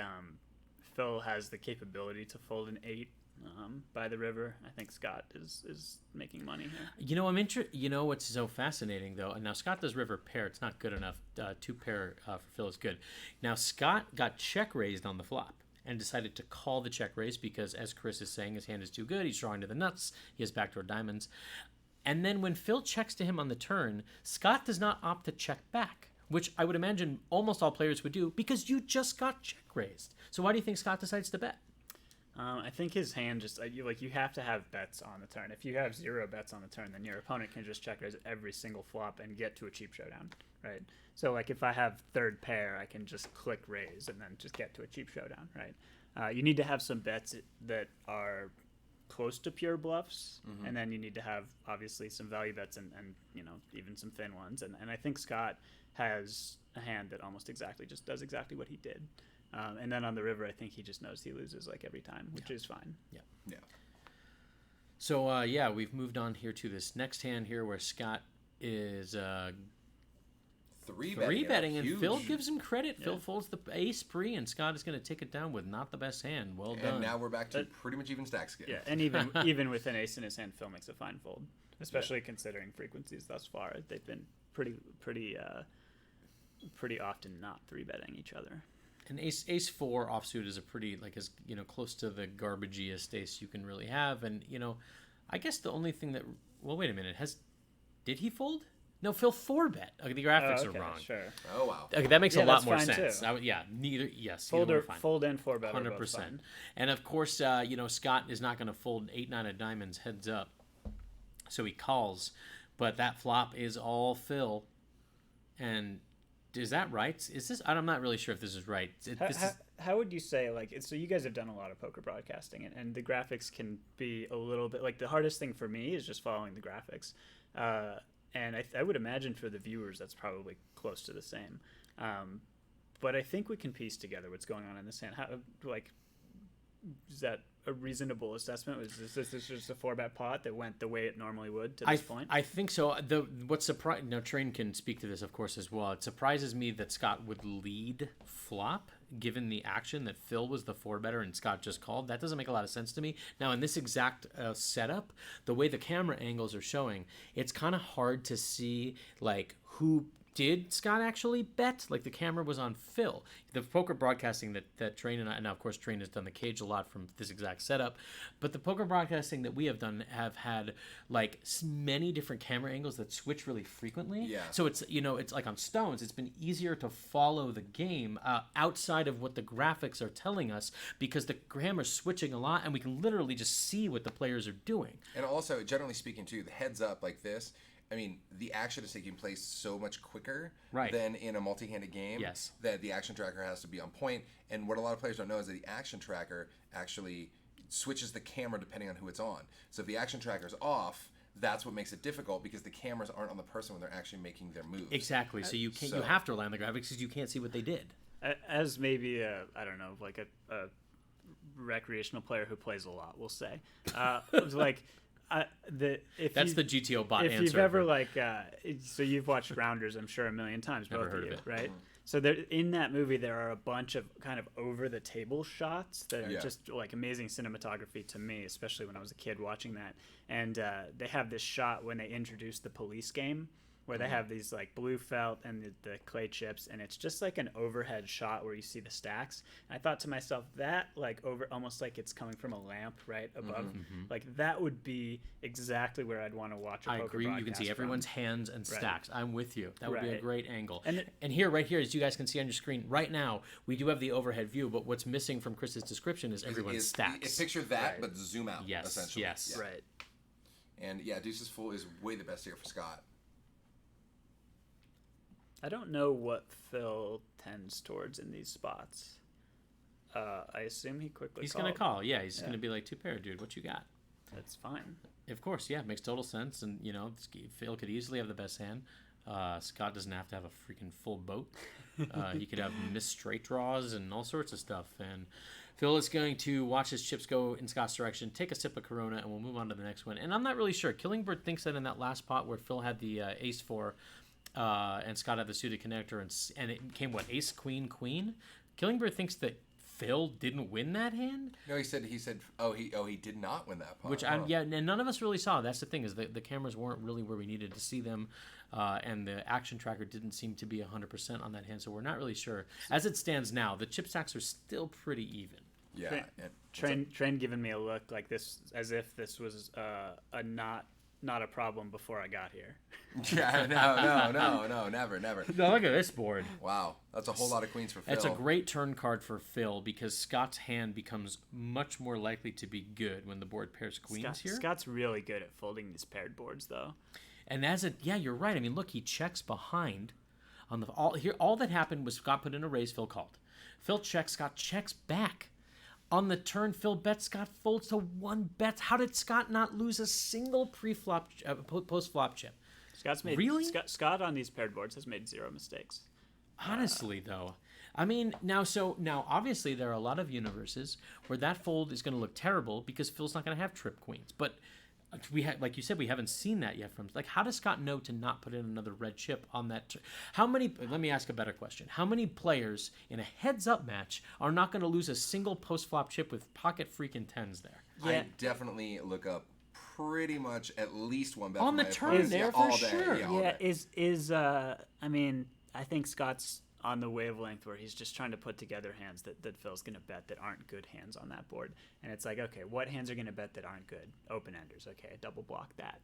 S4: Phil has the capability to fold an 8 by the river. I think Scott is making money here.
S1: What's so fascinating though? Now Scott does river pair. It's not good enough. 2 pair for Phil is good. Now Scott got check raised on the flop and decided to call the check raise because, as Chris is saying, his hand is too good. He's drawing to the nuts. He has backdoor diamonds. And then when Phil checks to him on the turn, Scott does not opt to check back, which I would imagine almost all players would do because you just got check raised. So why do you think Scott decides to bet?
S4: I think his hand just you have to have bets on the turn. If you have 0 bets on the turn, then your opponent can just check raise every single flop and get to a cheap showdown, right? So like if I have third pair, I can just click raise and then just get to a cheap showdown, right? You need to have some bets that are close to pure bluffs, and then you need to have obviously some value bets and even some thin ones. And I think Scott has a hand that almost exactly just does exactly what he did. And then on the river, I think he just knows he loses like every time, which is fine.
S2: Yeah.
S1: So we've moved on here to this next hand here where Scott is
S2: Three
S1: betting, and
S2: huge.
S1: Phil gives him credit.
S4: Yeah.
S1: Phil folds the ace pre, and Scott is going to take it down with not the best hand. Well done.
S2: And now we're back to pretty much even stacks again.
S4: Yeah, and even with an ace in his hand, Phil makes a fine fold, especially considering frequencies thus far. They've been pretty often not 3-betting each other.
S1: And ace 4 offsuit is a pretty close to the garbagiest ace you can really have. And I guess the only thing that wait a minute, did he fold? No, Phil 4-bet. Okay, the graphics are wrong.
S4: Sure.
S2: Oh wow.
S1: Okay, that makes a lot
S4: that's
S1: more
S4: fine,
S1: sense.
S4: too.
S1: Neither. Yes,
S4: Fold
S1: either one are fine.
S4: fold and 4-bet.
S1: 100%. And of course, Scott is not going to fold 8-9 of diamonds heads up, so he calls. But that flop is all Phil. And is that right? Is this? I'm not really sure if this is right.
S4: How would you say so you guys have done a lot of poker broadcasting and the graphics can be a little bit the hardest thing for me is just following the graphics. And I would imagine for the viewers that's probably close to the same. But I think we can piece together what's going on in this hand. How, is that a reasonable assessment? Was this just a 4-bet pot that went the way it normally would to this point?
S1: I think so. What's surprising? Now, Train can speak to this, of course, as well. It surprises me that Scott would lead flop, given the action that Phil was the 4-better and Scott just called. That doesn't make a lot of sense to me. Now, in this exact setup, the way the camera angles are showing, it's kind of hard to see who did Scott actually bet? Like the camera was on Phil. The poker broadcasting that Train and I, and now of course Train has done the cage a lot from this exact setup, but the poker broadcasting that we have done have had like many different camera angles that switch really frequently.
S2: Yeah.
S1: So it's, it's like on Stones, it's been easier to follow the game outside of what the graphics are telling us because the camera's switching a lot and we can literally just see what the players are doing.
S2: And also, generally speaking, too, the heads up like this, I mean, the action is taking place so much quicker than in a multi-handed game that the action tracker has to be on point. And what a lot of players don't know is that the action tracker actually switches the camera depending on who it's on. So if the action tracker is off, that's what makes it difficult because the cameras aren't on the person when they're actually making their moves.
S1: Exactly. So you can't. You have to rely on the graphics because you can't see what they did.
S4: As maybe I don't know, like a recreational player who plays a lot, we'll say, like.
S1: That's the GTO bot answer.
S4: If you've ever so you've watched Rounders, I'm sure, a million times,
S1: Never
S4: both
S1: heard
S4: of you,
S1: of it.
S4: right? So in that movie, there are a bunch of kind of over the table shots that are just like amazing cinematography to me, especially when I was a kid watching that. And they have this shot when they introduce the police game, where they have these like blue felt and the clay chips, and it's just like an overhead shot where you see the stacks. And I thought to myself, that like over almost like it's coming from a lamp right above, like that would be exactly where I'd want to watch a poker
S1: broadcast. I agree. You can see everyone's hands and stacks. I'm with you. That would be a great angle. And here, right here, as you guys can see on your screen right now, we do have the overhead view, but what's missing from Chris's description is everyone's stacks.
S2: Picture that, but zoom out. Essentially.
S1: Yes.
S2: Yeah. Right. And Deuces Full is way the best here for Scott.
S4: I don't know what Phil tends towards in these spots. I assume he quickly
S1: He's going to call. Yeah, he's going to be like, 2-pair, dude. What you got?
S4: That's fine.
S1: Of course, yeah. Makes total sense. And, Phil could easily have the best hand. Scott doesn't have to have a freaking full boat. He could have missed straight draws and all sorts of stuff. And Phil is going to watch his chips go in Scott's direction, take a sip of Corona, and we'll move on to the next one. And I'm not really sure. Killingbird thinks that in that last pot where Phil had the ace-4... and Scott had the suited connector, and it came ace queen queen. Killingbird thinks that Phil didn't win that hand.
S2: No, he said he did not win that pot.
S1: Which and none of us really saw. That's the thing, is the cameras weren't really where we needed to see them, and the action tracker didn't seem to be 100% on that hand, so we're not really sure. As it stands now, the chip stacks are still pretty even.
S2: Yeah.
S4: Train giving me a look like this, as if this was not a problem before I got here.
S2: Yeah, no, never.
S1: No, look at this board.
S2: Wow, that's a whole lot of queens for Phil.
S1: That's a great turn card for Phil because Scott's hand becomes much more likely to be good when the board pairs queens here.
S4: Scott's really good at folding these paired boards, though.
S1: And you're right. I mean, look, he checks behind on the all that happened was Scott put in a raise, Phil called. Phil checks, Scott checks back. On the turn, Phil bets, Scott folds to 1 bet. How did Scott not lose a single pre-flop, post-flop chip?
S4: Scott on these paired boards has made 0 mistakes.
S1: Honestly, though. I mean, now obviously there are a lot of universes where that fold is going to look terrible because Phil's not going to have trip queens. But like you said, we haven't seen that yet from. Like, how does Scott know to not put in another red chip on that? Let me ask a better question. How many players in a heads-up match are not going to lose a single post-flop chip with pocket freaking 10s there?
S2: Yeah. I definitely look up pretty much at least 1 bet
S1: on the turn there for sure.
S4: I mean, I think Scott's on the wavelength where he's just trying to put together hands that Phil's going to bet that aren't good hands on that board. And it's like, okay, what hands are going to bet that aren't good? Open-enders. Okay, double block that.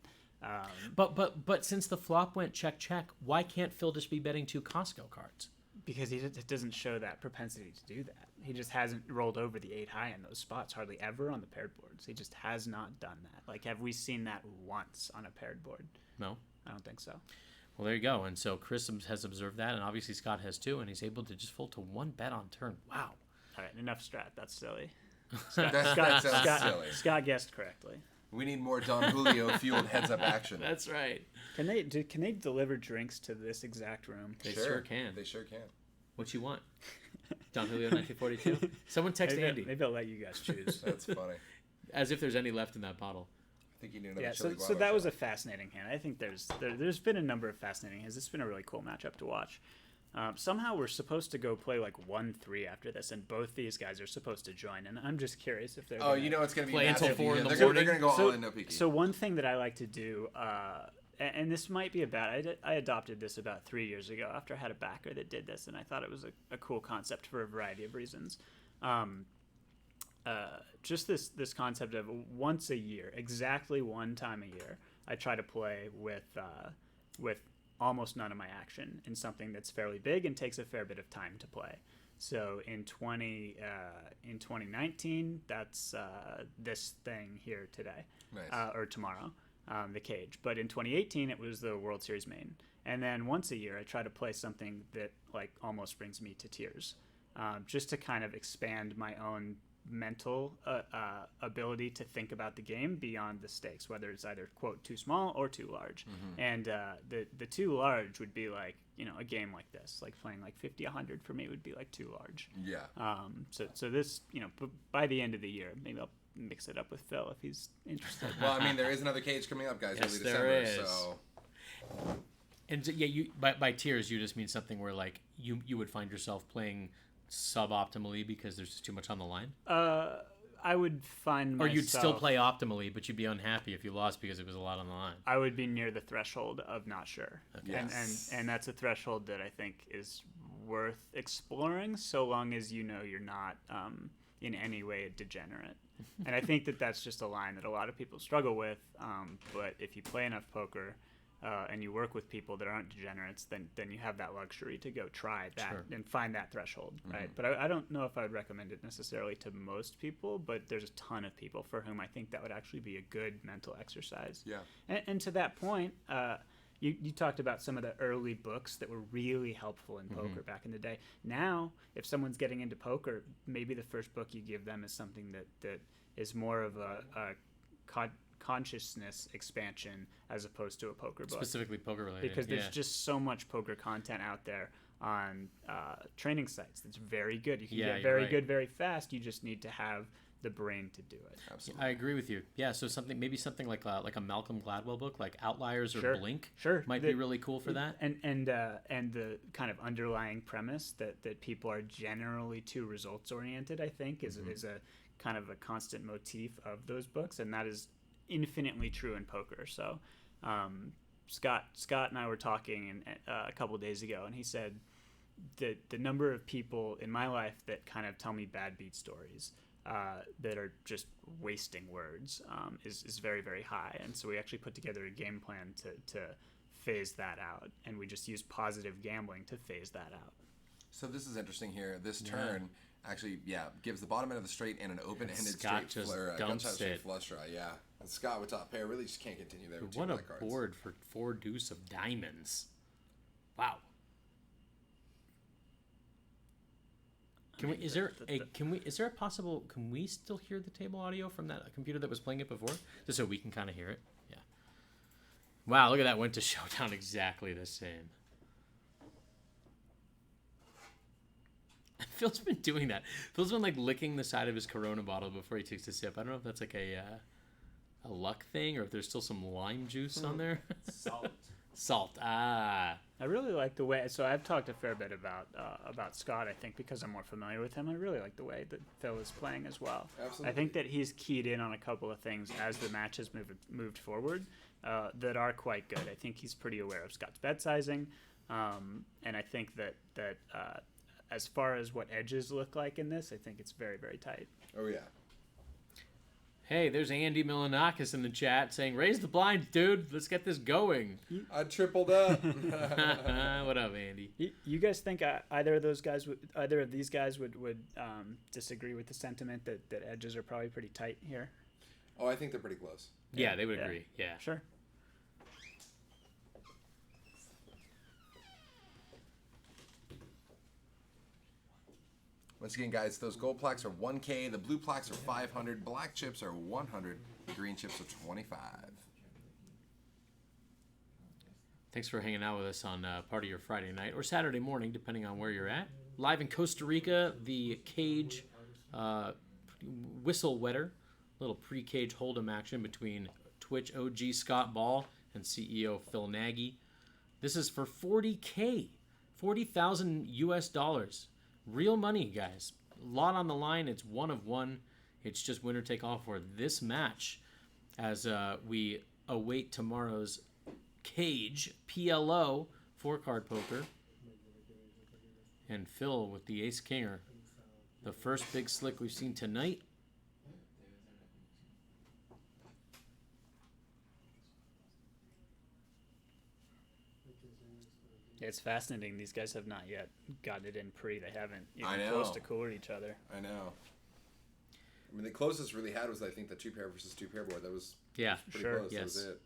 S1: But since the flop went check, why can't Phil just be betting 2 Costco cards?
S4: Because it doesn't show that propensity to do that. He just hasn't rolled over the 8 high in those spots hardly ever on the paired boards. He just has not done that. Like, have we seen that once on a paired board?
S1: No.
S4: I don't think so.
S1: Well, there you go. And so Chris has observed that, and obviously Scott has too, and he's able to just fold to 1 bet on turn. Wow.
S4: All right, enough strat. That's silly.
S2: Silly.
S4: Scott guessed correctly.
S2: We need more Don Julio fueled heads-up action.
S1: That's right.
S4: Can they deliver drinks to this exact room?
S1: They sure can.
S2: They sure can.
S1: What you want? Don Julio 1942? Someone text Andy.
S4: Maybe I'll let you guys choose.
S2: That's funny.
S1: As if there's any left in that bottle.
S2: I think you need another chili
S4: so that was a fascinating hand. I think there's been a number of fascinating hands. It's been a really cool matchup to watch. Somehow we're supposed to go play like 1-3 after this, and both these guys are supposed to join. And I'm just curious if they're
S2: it's going to be
S1: play until 4 in the
S2: morning. They're going to go
S4: so,
S2: all in, no peeking.
S4: So one thing that I like to do and this might be I adopted this about 3 years ago after I had a backer that did this, and I thought it was a cool concept for a variety of reasons. Just this concept of once a year, exactly one time a year, I try to play with almost none of my action in something that's fairly big and takes a fair bit of time to play. So in 2019, that's this thing here today,
S2: Nice.
S4: or tomorrow, the cage. But in 2018, it was the World Series main. And then once a year, I try to play something that like almost brings me to tears, just to kind of expand my own mental ability to think about the game beyond the stakes, whether it's either quote too small or too large. And the too large would be like, a game like this, like playing like 50, 100 for me would be like too large.
S2: Yeah.
S4: So this, by the end of the year, maybe I'll mix it up with Phil if he's interested.
S2: Well, I mean, there is another cage coming up, guys.
S1: Yes,
S2: early
S1: there
S2: December,
S1: is.
S2: So
S1: And so, yeah, you by tears, you just mean something where like you would find yourself playing suboptimally because there's just too much on the line,
S4: I would find
S1: or
S4: myself,
S1: you'd still play optimally, but you'd be unhappy if you lost because it was a lot on the line.
S4: I would be near the threshold of not sure.
S1: Okay.
S2: Yes.
S4: And that's a threshold that I think is worth exploring, so long as you're not in any way a degenerate. And I think that's just a line that a lot of people struggle with. But if you play enough poker and you work with people that aren't degenerates, then you have that luxury to go try that and find that threshold, right? But I don't know if I would recommend it necessarily to most people, but there's a ton of people for whom I think that would actually be a good mental exercise.
S2: Yeah.
S4: And to that point, you talked about some of the early books that were really helpful in poker back in the day. Now, if someone's getting into poker, maybe the first book you give them is something that is more of a consciousness expansion as opposed to a poker book.
S1: Specifically poker related.
S4: Because there's just so much poker content out there on training sites that's very good. You can get very good very fast. You just need to have the brain to do it.
S2: Absolutely.
S1: I agree with you. Yeah, so maybe something like a Malcolm Gladwell book, like Outliers or Blink, might be really cool for that.
S4: And the kind of underlying premise that people are generally too results oriented, I think, is a kind of a constant motif of those books, and that is infinitely true in poker. So Scott and I were talking a couple of days ago, and he said that the number of people in my life that kind of tell me bad beat stories that are just wasting words is very, very high. And so we actually put together a game plan to phase that out, and we just use positive gambling to phase that out.
S2: So this is interesting here. This turn actually, gives the bottom end of the straight and an open-ended
S1: Scott
S2: straight
S1: just
S2: gunshot
S1: dumps
S2: straight
S1: it.
S2: flush draw. Yeah. And Scott with top pair really just can't continue there with two
S1: What a
S2: black cards.
S1: board for 4 deuce of diamonds. Wow. Can we still hear the table audio from that computer that was playing it before? Just so we can kind of hear it. Yeah. Wow, look at that. Went to showdown exactly the same. Phil's been doing that. Phil's been like licking the side of his Corona bottle before he takes a sip. I don't know if that's like a luck thing or if there's still some lime juice on there. Salt. I
S4: really like the way. So I've talked a fair bit about Scott. I think because I'm more familiar with him, I really like the way that Phil is playing as well.
S2: Absolutely.
S4: I think that he's keyed in on a couple of things as the match has moved forward that are quite good. I think he's pretty aware of Scott's bet sizing, and I think that as far as what edges look like in this, I think it's very, very tight.
S2: Oh, yeah.
S1: Hey, there's Andy Milanakis in the chat saying, raise the blinds, dude. Let's get this going.
S2: I tripled up.
S1: What up, Andy?
S4: You guys think either of these guys would disagree with the sentiment that edges are probably pretty tight here?
S2: Oh, I think they're pretty close.
S1: Yeah, they would agree. Yeah.
S4: Sure.
S2: Once again, guys, those gold plaques are 1K, the blue plaques are 500, black chips are 100, the green chips are 25.
S1: Thanks for hanging out with us on part of your Friday night or Saturday morning, depending on where you're at. Live in Costa Rica, the cage whistle wetter, little pre-cage hold'em action between Twitch OG Scott Ball and CEO Phil Nagy. This is for 40K, 40,000 US dollars. Real money, guys. A lot on the line. It's 1 of 1. It's just winner take all for this match as we await tomorrow's Cage PLO 4-card poker. And Phil with the Ace Kinger. The first big slick we've seen tonight.
S4: It's fascinating. These guys have not yet gotten it in pre. They haven't even
S2: I know.
S4: close to cooler each other.
S2: I know. I mean, the closest really had was, I think, the 2-pair versus 2-pair board. That was pretty
S4: sure.
S2: close.
S1: Yes.
S2: That was it.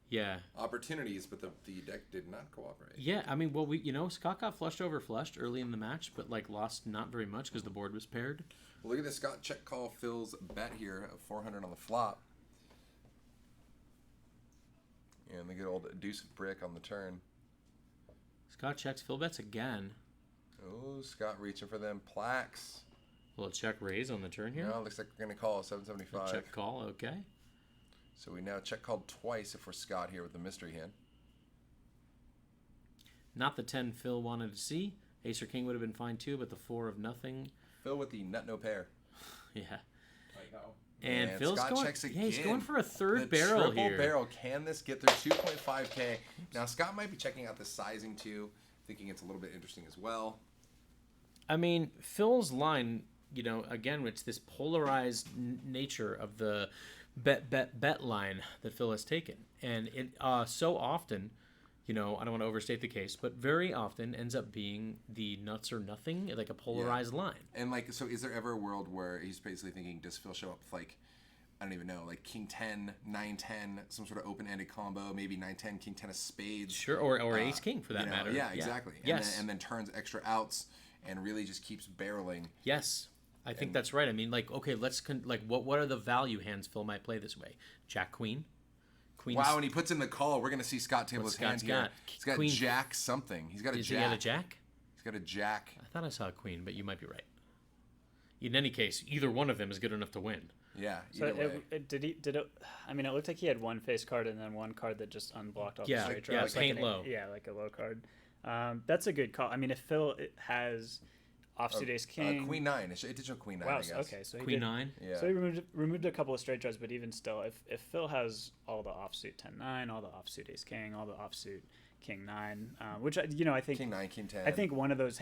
S1: Yeah.
S2: Opportunities, but the deck did not cooperate.
S1: Yeah, I mean, well, Scott got flushed over flushed early in the match, but lost not very much because the board was paired.
S2: Well, look at this. Scott check call Phil's bet here of 400 on the flop. And the good old deuce of brick on the turn.
S1: Scott checks, Phil bets again.
S2: Oh, Scott reaching for them plaques.
S1: Will it check raise on the turn here?
S2: No, looks like we're going to call 775.
S1: Check call, okay.
S2: So we now check called twice if we're Scott here with the mystery hand.
S1: Not the 10 Phil wanted to see. Ace or king would have been fine too, but the 4 of nothing.
S2: Phil with the nut no pair.
S1: Yeah.
S5: Like how?
S1: And Phil's
S2: Scott
S1: going.
S2: checks
S1: Yeah, he's
S2: again.
S1: going for a third
S2: The
S1: barrel
S2: triple
S1: here.
S2: barrel. Can this get through 2.5K? Now Scott might be checking out the sizing too, thinking it's a little bit interesting as well.
S1: I mean, Phil's line, again, it's this polarized nature of the bet line that Phil has taken. And it so often, I don't want to overstate the case, but very often ends up being the nuts or nothing, like a polarized line.
S2: And so is there ever a world where he's basically thinking, does Phil show up with I don't even know, like King 10, 9, 10, some sort of open-ended combo, maybe 9, 10, King 10 of spades.
S1: Sure, or Ace King for that matter.
S2: Yeah, exactly.
S1: Yes.
S2: And then turns extra outs and really just keeps barreling.
S1: Yes. I think that's right. I mean, okay, let's what are the value hands Phil might play this way? Jack Queen.
S2: Wow, and he puts in the call. We're going to see Scott table his hand
S1: Scott's
S2: here.
S1: got?
S2: He's got
S1: Queen.
S2: Jack something. He's got a
S1: Does
S2: Jack.
S1: he have a Jack?
S2: He's got a Jack.
S1: I thought I saw a Queen, but you might be right. In any case, either one of them is good enough to win.
S2: Yeah,
S4: So
S2: either way.
S4: I mean, it looked like he had one face card and then one card that just unblocked off
S1: Yeah,
S4: the straight draw.
S1: yeah,
S4: It's like
S1: paint low.
S4: like a low card. That's a good call. I mean, if Phil has offsuit ace king,
S2: Queen 9. It did show Queen 9,
S4: wow,
S2: I guess.
S4: okay, so he
S1: Queen
S4: did,
S1: 9.
S2: Yeah.
S4: So he removed a couple of straight draws, but even still, if Phil has all the offsuit 10-9, all the offsuit ace king, all the offsuit king 9, which I think
S2: King 9, King 10.
S4: I think one of those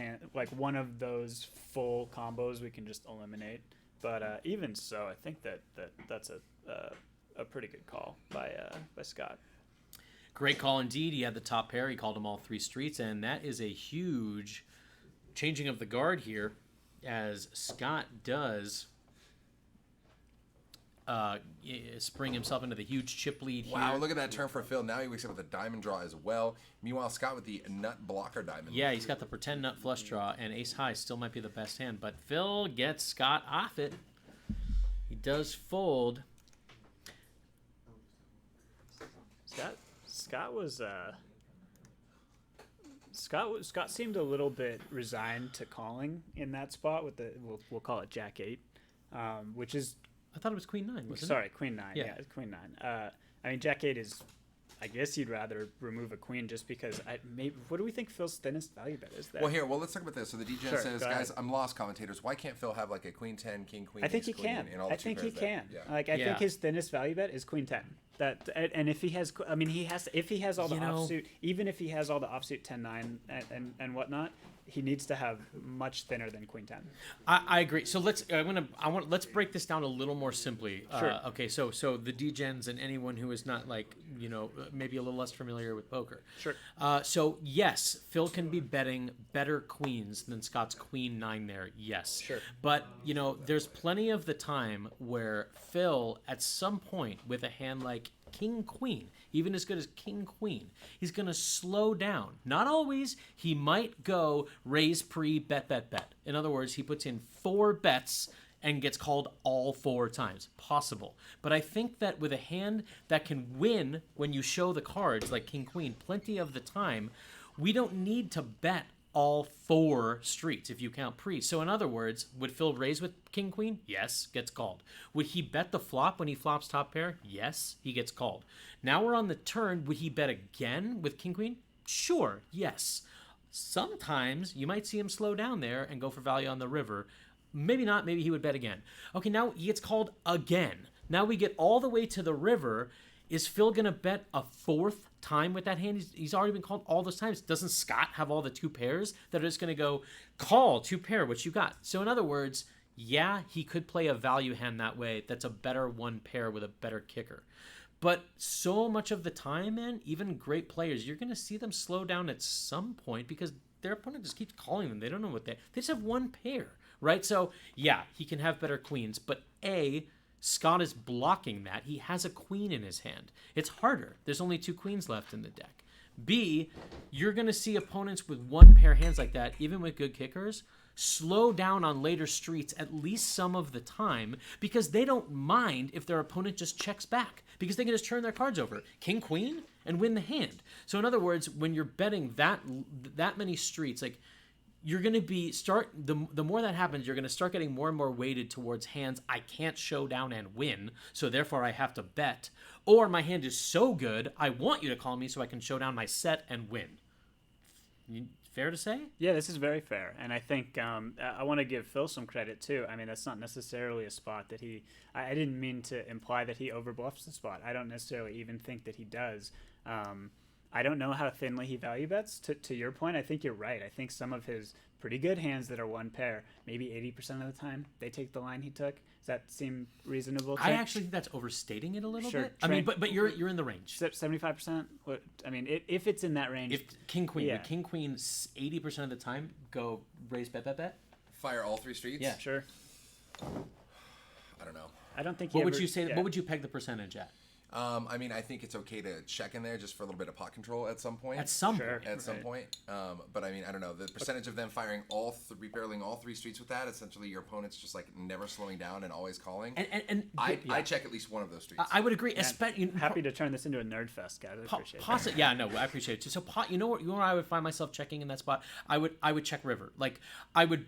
S4: one of those full combos we can just eliminate. But even so, I think that's a pretty good call by Scott.
S1: Great call indeed. He had the top pair. He called them all 3 streets, and that is a huge changing of the guard here, as Scott does spring himself into the huge chip lead here.
S2: Wow, look at that turn for Phil. Now he wakes up with a diamond draw as well. Meanwhile, Scott with the nut blocker diamond.
S1: Yeah, he's got the pretend nut flush draw, and ace high still might be the best hand, but Phil gets Scott off it. He does fold.
S4: Scott seemed a little bit resigned to calling in that spot with the we'll call it Jack 8, which is
S1: I thought it was Queen 9, wasn't
S4: sorry Queen 9.
S1: Yeah.
S4: Yeah, it's Queen 9. I mean Jack 8 is. I guess you'd rather remove a queen just because what do we think Phil's thinnest value bet is there?
S2: Well, let's talk about this. So the DGen
S4: Sure,
S2: says,
S4: go
S2: guys,
S4: ahead.
S2: I'm lost, commentators. Why can't Phil have like a Queen 10, King Queen?
S4: I think
S2: ace,
S4: he
S2: queen,
S4: can.
S2: and all the
S4: I think he
S2: two pairs
S4: can.
S2: there? Yeah.
S4: Like I
S1: Yeah.
S4: think his thinnest value bet is Queen 10. And if he has, I mean, if he has all the offsuit, even if he has all the offsuit 10-9 and whatnot, he needs to have much thinner than Queen 10.
S1: I agree. So let's break this down a little more simply.
S4: Sure.
S1: Okay. So the DGens and anyone who is not maybe a little less familiar with poker.
S4: Sure.
S1: So yes, Phil can be betting better queens than Scott's Queen 9 there. Yes.
S4: Sure.
S1: But there's plenty of the time where Phil, at some point with a hand like King Queen, even as good as King Queen, he's going to slow down. Not always. He might go raise pre bet. In other words, he puts in 4 bets and gets called all 4 times. Possible. But I think that with a hand that can win when you show the cards like King Queen plenty of the time, we don't need to bet all 4 streets if you count pre. So in other words, would Phil raise with King Queen? Yes, gets called. Would he bet the flop when he flops top pair? Yes, he gets called. Now we're on the turn. Would he bet again with King Queen? Sure, yes. Sometimes you might see him slow down there and go for value on the river. Maybe not. Maybe he would bet again. Okay, now he gets called again. Now we get all the way to the river. Is Phil going to bet a fourth time with that hand? He's already been called all those times. Doesn't Scott have all the 2 pairs that are just going to go, call 2 pair, what you got? So in other words, yeah, he could play a value hand that way. That's a better 1 pair with a better kicker. But so much of the time, man, even great players, you're going to see them slow down at some point because their opponent just keeps calling them. They don't know what they just have 1 pair, right? So, yeah, he can have better queens. But A, Scott is blocking that. He has a queen in his hand. It's harder. There's only 2 queens left in the deck. B, you're going to see opponents with 1 pair hands like that, even with good kickers, slow down on later streets at least some of the time because they don't mind if their opponent just checks back because they can just turn their cards over, king, queen, and win the hand. So in other words, when you're betting that many streets, like you're going to be the more that happens, you're going to start getting more and more weighted towards hands I can't show down and win, so therefore I have to bet, or my hand is so good I want you to call me so I can show down my set and win. Fair to say?
S4: Yeah, this is very fair, and I think I want to give Phil some credit too. I mean, that's not necessarily a spot that I didn't mean to imply that he overbluffs the spot. I don't necessarily even think that he does. I don't know how thinly he value bets. To your point, I think you're right. I think some of his pretty good hands that are 1 pair, maybe 80% of the time, they take the line he took. Does that seem reasonable?
S1: I actually think that's overstating it a little
S4: Sure.
S1: bit. I mean, but you're in the range.
S4: 75%? What? I mean, if it's in that range.
S1: If king queen,
S4: Yeah.
S1: with king queen 80% of the time go raise bet.
S2: Fire all 3 streets?
S1: Yeah.
S4: Sure.
S2: I don't know.
S4: I don't think.
S1: What would you say? What would you peg the percentage at?
S2: I mean, I think it's okay to check in there just for a little bit of pot control at some point.
S1: At some
S4: Sure.
S1: point.
S2: At some point. But I mean, I don't know. The percentage of them firing barreling all 3 streets with that, essentially your opponent's just like never slowing down and always calling.
S1: And
S2: I check at least one of those streets.
S1: I would agree. Especially
S4: Happy to turn this into a nerd fest, guys. I appreciate it.
S1: Yeah, no, I appreciate it too. So you know where I would find myself checking in that spot? I would check river. Like I would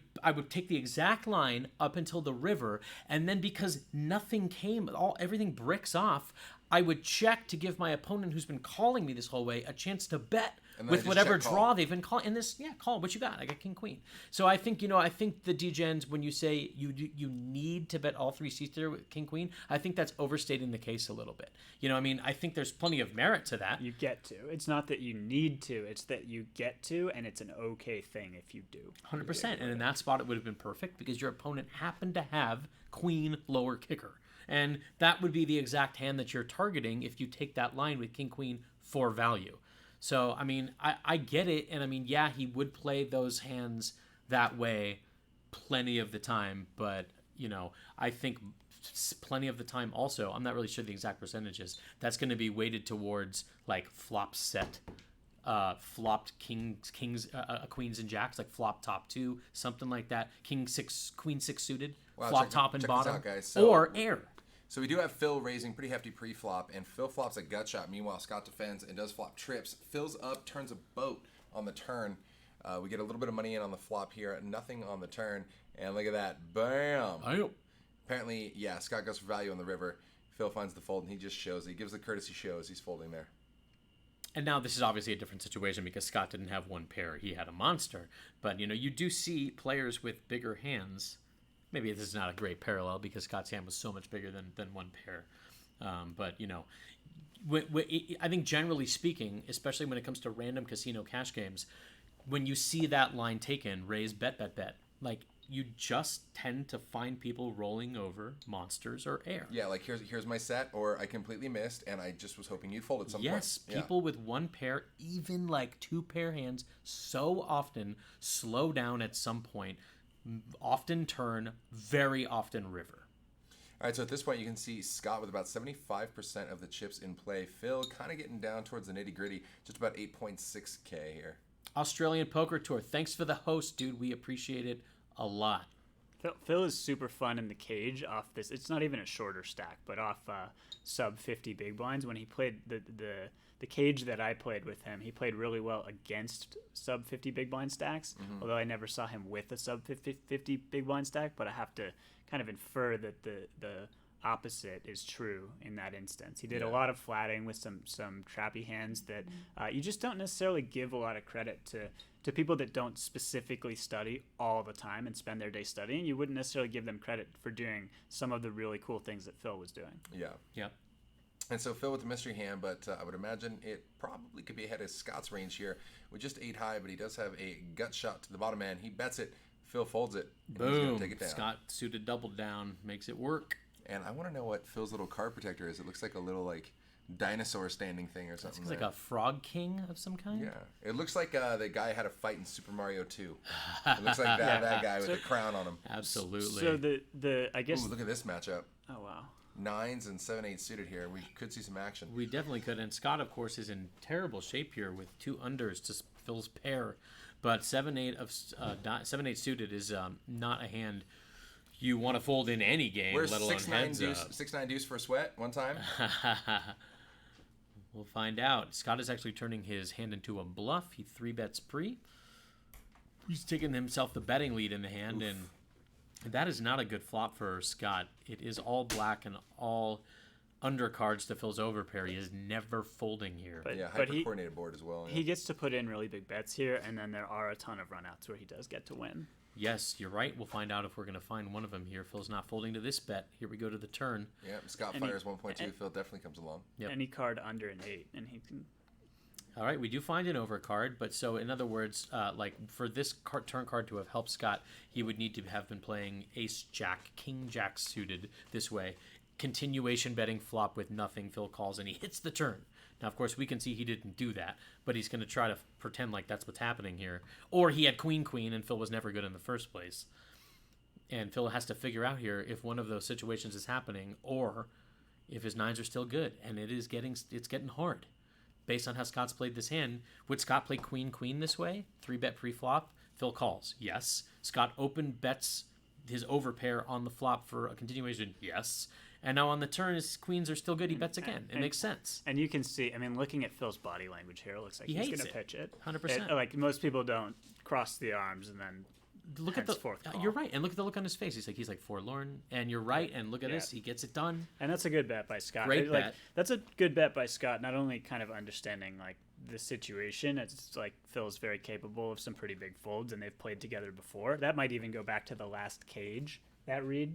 S1: take the exact line up until the river, and then because nothing came, everything bricks off, I would check to give my opponent who's been calling me this whole way a chance to bet
S2: And then I
S1: with
S2: just
S1: whatever
S2: check
S1: draw
S2: call.
S1: they've been calling. And this, call what you got. I got king queen. So I think the DGens, when you say you need to bet all 3 seats there with king queen, I think that's overstating the case a little bit. I mean, I think there's plenty of merit to that.
S4: You get to. It's not that you need to. It's that you get to, and it's an okay thing if you do.
S1: 100%. And in that spot, it would have been perfect because your opponent happened to have queen lower kicker. And that would be the exact hand that you're targeting if you take that line with king queen for value. So, I mean, I get it. And I mean, yeah, he would play those hands that way plenty of the time. But, I think plenty of the time also, I'm not really sure the exact percentages, that's going to be weighted towards like flop set. Flopped kings, queens and jacks, like flop top 2, something like that. King 6, queen 6 suited,
S2: Wow,
S1: flop
S2: check
S1: top and
S2: this
S1: bottom,
S2: out, guys. So-
S1: or air.
S2: So we do have Phil raising pretty hefty pre-flop, and Phil flops a gut shot. Meanwhile, Scott defends and does flop trips. Phil's up, turns a boat on the turn. We get a little bit of money in on the flop here, nothing on the turn, and look at that, bam! Apparently, yeah, Scott goes for value on the river. Phil finds the fold, and he just shows. He gives the courtesy show as he's folding there.
S1: And now this is obviously a different situation because Scott didn't have 1 pair. He had a monster. But, you do see players with bigger hands. Maybe this is not a great parallel because Scott's hand was so much bigger than 1 pair. But, I think generally speaking, especially when it comes to random casino cash games, when you see that line taken, raise, bet, like you just tend to find people rolling over monsters or air.
S2: Yeah, like here's my set, or I completely missed, and I just was hoping you'd fold at some point.
S1: Yes, people with 1 pair, even like 2 pair hands, so often slow down at some point, often turn, very often river.
S2: All right, so at this point, you can see Scott with about 75% of the chips in play. Phil kind of getting down towards the nitty-gritty, just about 8.6K here.
S1: Australian Poker Tour, thanks for the host, dude. We appreciate it a lot.
S4: Phil is super fun in the cage off this. It's not even a shorter stack, but off sub 50 big blinds. When he played the cage that I played with him, he played really well against sub 50 big blind stacks. Although I never saw him with a sub 50 big blind stack, but I have to kind of infer that the opposite is true in that instance. He did a lot of flatting with some trappy hands that you just don't necessarily give a lot of credit to people that don't specifically study all the time and spend their day studying. You wouldn't necessarily give them credit for doing some of the really cool things that Phil was doing.
S2: Yeah.
S1: Yep.
S2: And so Phil with the mystery hand, but I would imagine it probably could be ahead of Scott's range here with just 8 high, but he does have a gut shot to the bottom end. He bets it. Phil folds it. And he's
S1: Boom.
S2: gonna take it down.
S1: Scott suited double down. Makes it work.
S2: And I want to know what Phil's little card protector is. It looks like a little like dinosaur standing thing or something.
S1: It's like a frog king of some kind.
S2: Yeah. It looks like the guy had a fight in Super Mario 2. It looks like that guy with the crown on him.
S1: Absolutely.
S4: So the I guess.
S2: Ooh, look at this matchup.
S4: Oh wow.
S2: 9s and 7/8 suited here. We could see some action.
S1: We definitely could. And Scott, of course, is in terrible shape here with 2 unders to Phil's pair. But 7/8 suited is not a hand you want to fold in any game,
S2: Where's
S1: let alone
S2: 6-9
S1: heads
S2: deuce,
S1: up.
S2: 6-9 deuce for a sweat one time?
S1: We'll find out. Scott is actually turning his hand into a bluff. He 3-bets pre. He's taking himself the betting lead in the hand, and that is not a good flop for Scott. It is all black and all undercards to Phil's overpair. He is never folding here.
S4: But,
S2: Yeah,
S4: but
S2: hyper-coordinated board as well.
S4: he gets to put in really big bets here, and then there are a ton of runouts where he does get to win.
S1: Yes, you're right. We'll find out if we're going to find one of them here. Phil's not folding to this bet. Here we go to the turn.
S2: Yeah, Scott
S4: And he-
S2: fires 1.2. Phil definitely comes along.
S1: Yep.
S4: Any card under an 8, and he can.
S1: All right, we do find an overcard, but so in other words, like for this turn card to have helped Scott, he would need to have been playing Ace Jack, King Jack suited this way. Continuation betting flop with nothing. Phil calls and he hits the turn. Now, of course, we can see he didn't do that, but he's going to try to pretend like that's what's happening here. Or he had Queen Queen and Phil was never good in the first place. And Phil has to figure out here if one of those situations is happening or if his 9s are still good, and it's getting hard. Based on how Scott's played this hand, would Scott play Queen Queen this way? 3-bet pre-flop. Phil calls. Yes. Scott open bets his overpair on the flop for a continuation. Yes. And now on the turn, his queens are still good. He bets again. It makes sense.
S4: And you can see, I mean, looking at Phil's body language here, it looks like
S1: He
S4: he's
S1: hates
S4: going to
S1: it.
S4: pitch it.
S1: 100%.
S4: Like most people don't cross the arms and then
S1: Look at the
S4: henceforth call.
S1: You're right, and look at the look on his face. He's like forlorn, and you're right. And look at this, he gets it done.
S4: And that's a good bet by Scott.
S1: Great
S4: Like,
S1: bet.
S4: that's a good bet by Scott. Not only kind of understanding like the situation, it's like Phil's very capable of some pretty big folds, and they've played together before. That might even go back to the last cage, that read.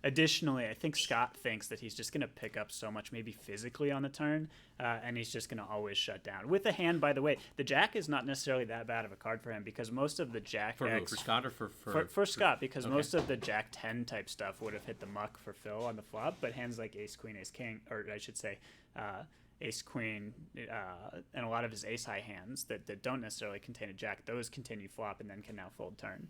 S4: Additionally, I think Scott thinks that he's just going to pick up so much, maybe physically on the turn, and he's just going to always shut down. With the hand, by the way, the jack is not necessarily that bad of a card for him because most of the jack
S1: For who?
S4: decks-
S1: For Scott or
S4: for Scott, because
S1: okay.
S4: most of the Jack 10 type stuff would have hit the muck for Phil on the flop, but hands like Ace Queen, Ace King, or I should say Ace Queen, and a lot of his Ace High hands that don't necessarily contain a Jack, those continue flop and then can now fold turn.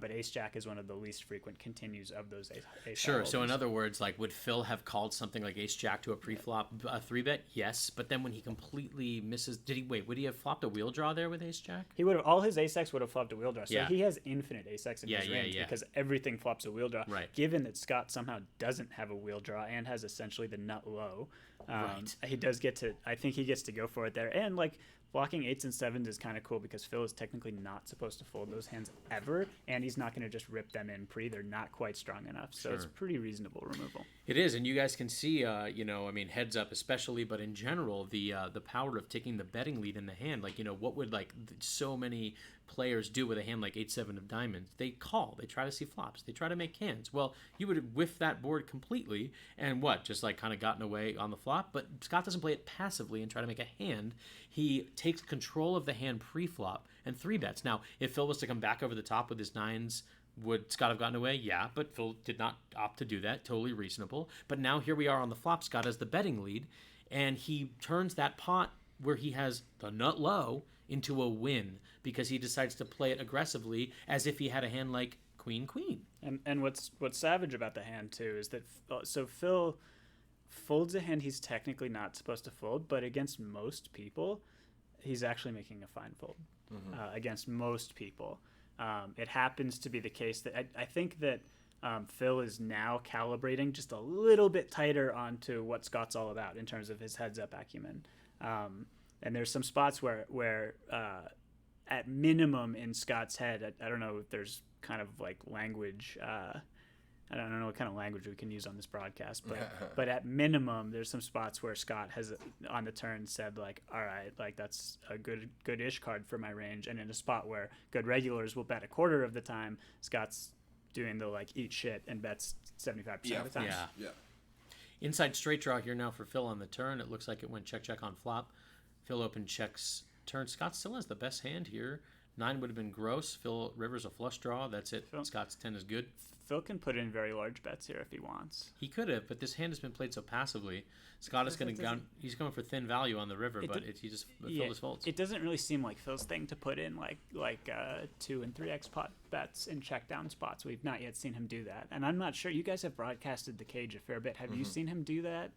S4: But Ace Jack is one of the least frequent continues of those Ace
S1: Sure.
S4: High
S1: So in
S4: holdings.
S1: other words, like would Phil have called something like Ace Jack to a pre-flop 3-bet? Yes, but then when he completely misses, would he have flopped a wheel draw there with Ace Jack?
S4: He would have, all his ace X would have flopped a wheel draw. So
S1: Yeah.
S4: he has infinite ace X in
S1: Yeah,
S4: his
S1: yeah,
S4: range
S1: yeah.
S4: because everything flops a wheel draw.
S1: Right.
S4: Given that Scott somehow doesn't have a wheel draw and has essentially the nut low,
S1: Right.
S4: he does get to. I think he gets to go for it there. And like blocking 8s and 7s is kind of cool because Phil is technically not supposed to fold those hands ever, and he's not going to just rip them in pre. They're not quite strong enough, so it's
S1: Sure.
S4: pretty reasonable removal.
S1: It is, and you guys can see, heads up especially, but in general, the power of taking the betting lead in the hand. Like, what would so many players do with a hand like 8-7 of diamonds? They call, they try to see flops, they try to make hands. Well, you would have whiffed that board completely, and just kind of gotten away on the flop. But Scott doesn't play it passively and try to make a hand. He takes control of the hand pre-flop and 3-bets. Now, if Phil was to come back over the top with his 9s, would Scott have gotten away? Yeah, but Phil did not opt to do that. Totally reasonable. But now here we are on the flop. Scott has the betting lead, and he turns that pot where he has the nut low into a win because he decides to play it aggressively as if he had a hand like Queen Queen.
S4: And what's savage about the hand too is that so Phil folds a hand he's technically not supposed to fold, but against most people, he's actually making a fine fold. Against most people, it happens to be the case that I think that Phil is now calibrating just a little bit tighter onto what Scott's all about in terms of his heads-up acumen. And there's some spots where at minimum in Scott's head, I don't know if there's kind of like language. I don't know what kind of language we can use on this broadcast, but at minimum, there's some spots where Scott has on the turn said like, all right, like that's a good-ish card for my range. And in a spot where good regulars will bet a quarter of the time, Scott's doing the like eat shit and bets 75% of the time.
S1: Yeah.
S2: Yeah.
S1: Inside straight draw here now for Phil on the turn. It looks like it went check on flop. Phil open checks turn. Scott still has the best hand here. 9 would have been gross. Phil Rivers a flush draw. That's it.
S4: Phil.
S1: Scott's 10 is good.
S4: Phil can put in very large bets here if he wants.
S1: He could have, but this hand has been played so passively. Scott is going to he's going for thin value on the river, but he just Phil just folds.
S4: It doesn't really seem like Phil's thing to put in like 2 and 3x pot bets in check down spots. We've not yet seen him do that, and I'm not sure. You guys have broadcasted the cage a fair bit. Have you seen him do that?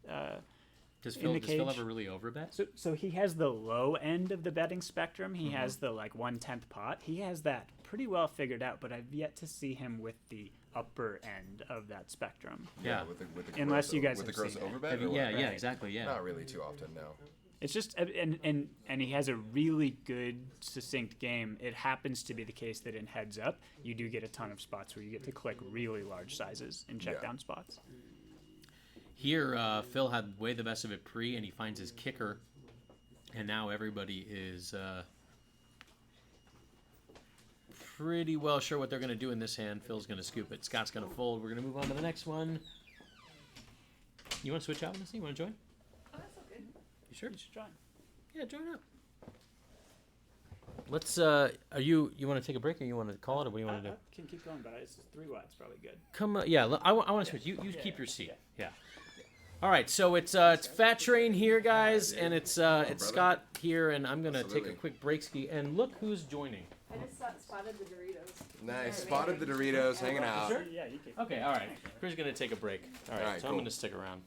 S1: Does Phil ever really overbet?
S4: So he has the low end of the betting spectrum. He has the 1/10 pot. He has that pretty well figured out, but I've yet to see him with the upper end of that spectrum.
S1: Yeah.
S2: With the
S4: Unless you guys
S2: with
S4: have
S2: the gross
S4: seen it.
S2: overbet. or
S1: Yeah,
S2: what?
S1: yeah, exactly, yeah.
S2: Not really too often, no.
S4: It's just and he has a really good succinct game. It happens to be the case that in heads up you do get a ton of spots where you get to click really large sizes in check down spots.
S1: Here, Phil had way the best of it pre, and he finds his kicker, and now everybody is pretty well sure what they're going to do in this hand. Phil's going to scoop it. Scott's going to fold. We're going to move on to the next one. You want to switch out, Missy? You want to join?
S6: Oh, that's so good.
S1: You sure?
S4: You should join.
S1: Yeah, join up. Let's. Are you want to take a break, or you want to call it, or what do you want to do?
S4: Can keep going, but it's 3 wide's probably good.
S1: Come. Yeah. I want to switch. You keep your seat. Yeah. All right, so it's Fat Train here, guys, and it's Scott here, and I'm gonna take a quick break ski. And look who's joining.
S6: I just spotted the Doritos.
S2: Nice. Spotted the Doritos hanging out.
S1: Sure?
S4: Yeah, you can.
S1: Okay, all right. We're just gonna take a break. All right, so I'm
S2: cool.
S1: gonna stick around.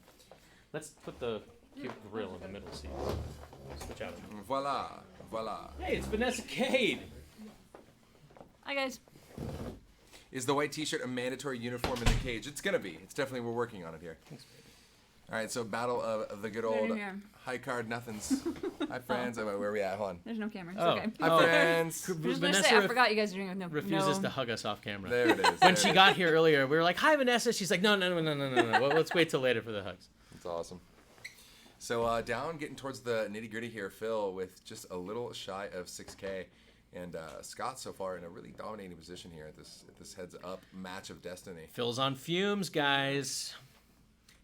S1: Let's put the grill in the middle seat. Switch out.
S2: Voila.
S1: Hey, it's Vanessa Cade.
S6: Hi, guys.
S2: Is the white t-shirt a mandatory uniform in the cage? It's gonna be. It's definitely, we're working on it here. All right, so battle of the good old
S6: here.
S2: high card nothings. Hi, friends. Oh, where are we at? Hold on.
S6: There's no camera. It's
S1: Oh.
S6: okay.
S2: Hi, friends.
S6: I was just gonna say, I forgot you guys are doing it with
S1: refuses to hug us off camera.
S2: There it is.
S1: When she got here earlier, we were like, "Hi, Vanessa." She's like, "No. Well, let's wait till later for the hugs."
S2: That's awesome. So down, getting towards the nitty gritty here, Phil with just a little shy of 6K, and Scott so far in a really dominating position here at this heads up match of destiny.
S1: Phil's on fumes, guys.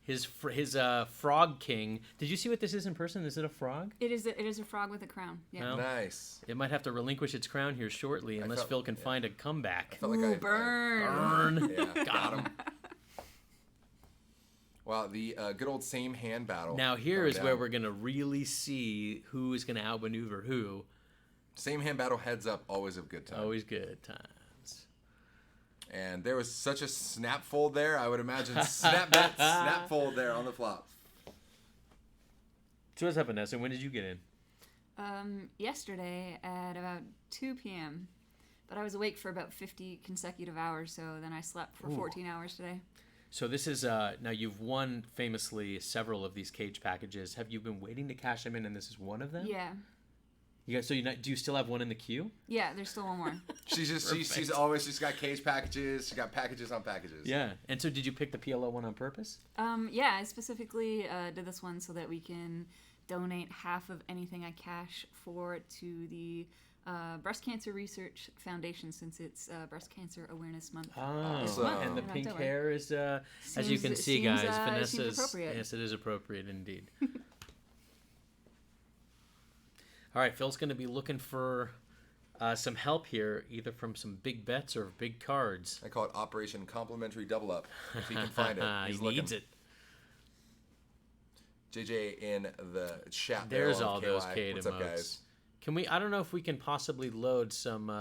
S1: His frog king. Did you see what this is in person? Is it a frog?
S6: It is a frog with a crown. Yeah.
S1: Well,
S2: Nice.
S1: it might have to relinquish its crown here shortly, unless Phil can find a comeback.
S2: Felt like
S6: Ooh,
S2: I
S6: burn.
S2: yeah, got him. Wow, the good old same hand battle.
S1: Now here
S2: going
S1: is where
S2: down.
S1: we're gonna really see who is gonna outmaneuver who.
S2: Same hand battle heads up, always a good time.
S1: Always good times.
S2: And there was such a snap fold there. I would imagine snap bet, snap fold there on the flop.
S1: So what's up, Vanessa? When did you get in?
S6: Yesterday at about 2 p.m. But I was awake for about 50 consecutive hours, so then I slept for 14 hours today.
S1: So this is now you've won famously several of these cage packages. Have you been waiting to cash them in, and this is one of them?
S6: Yeah.
S1: You guys, do you still have one in the queue?
S6: Yeah, there's still one more.
S2: She's always just got cage packages. She got packages on packages.
S1: Yeah. And so did you pick the PLO one on purpose?
S6: Yeah, I specifically did this one so that we can donate half of anything I cash for to the Breast Cancer Research Foundation, since it's Breast Cancer Awareness Month.
S1: Oh,
S2: Awesome.
S1: and the
S6: in
S1: pink
S6: October.
S1: hair is, as you can
S6: Seems-
S1: see,
S6: seems,
S1: guys,
S6: seems
S1: Vanessa's.
S6: appropriate.
S1: Yes, it is appropriate indeed. All right, Phil's going to be looking for some help here, either from some big bets or big cards.
S2: I call it Operation Complimentary Double Up. If he can find it,
S1: He
S2: he's looking.
S1: needs it.
S2: JJ in the chat.
S1: There's
S2: there,
S1: all
S2: KY.
S1: those Cade
S2: What's
S1: emotes.
S2: up, guys?
S1: Can we? I don't know if we can possibly load some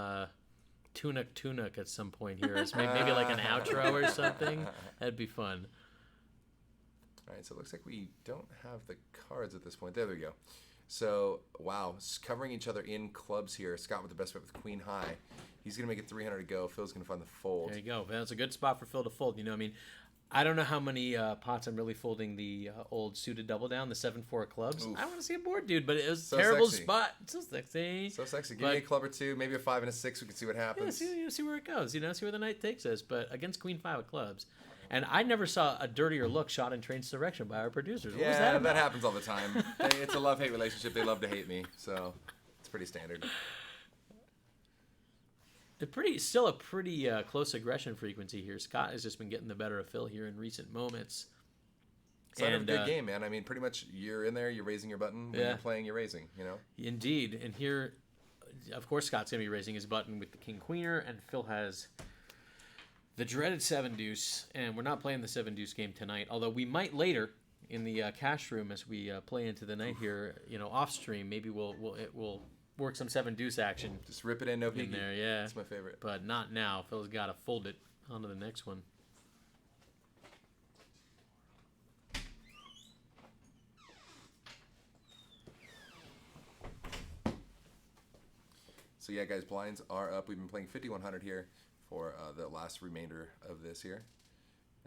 S1: tunic at some point here. It's maybe like an outro or something. That'd be fun.
S2: All right, so it looks like we don't have the cards at this point. There we go. So, wow, covering each other in clubs here. Scott with the best bet with Queen High. He's going to make it 300 to go. Phil's going to find the fold.
S1: There you go. That's a good spot for Phil to fold. You know, I mean, I don't know how many pots I'm really folding the old suited double down, the 7-4 clubs.
S2: Oof.
S1: I want to see a board, dude, but it was
S2: So
S1: a terrible
S2: sexy.
S1: spot. It's so sexy.
S2: So sexy. Give
S1: But-
S2: me a club or two, maybe a 5 and a 6. We can see what
S1: Yeah,
S2: happens.
S1: see where it goes. You know, see where the night takes us. But against Queen 5 of clubs. And I never saw a dirtier look shot in Train's direction by our producers. What was that
S2: Yeah,
S1: about?
S2: that happens all the time. It's a love-hate relationship. They love to hate me, so it's pretty standard.
S1: Still a pretty close aggression frequency here. Scott has just been getting the better of Phil here in recent moments.
S2: Sign of a good game, man. I mean, pretty much you're in there, you're raising your button. When you're playing, you're raising, you know?
S1: Indeed. And here, of course, Scott's going to be raising his button with the king queener, and Phil has the dreaded 7-deuce. And we're not playing the 7-deuce game tonight, although we might later in the cash room as we play into the night here, off stream. Maybe we'll work some 7-deuce action.
S2: Just rip it in, no peeking.
S1: There, yeah.
S2: That's my favorite.
S1: But not now. Phil's got to fold it onto the next one.
S2: So yeah, guys, blinds are up. We've been playing 5,100 here for the last remainder of this here.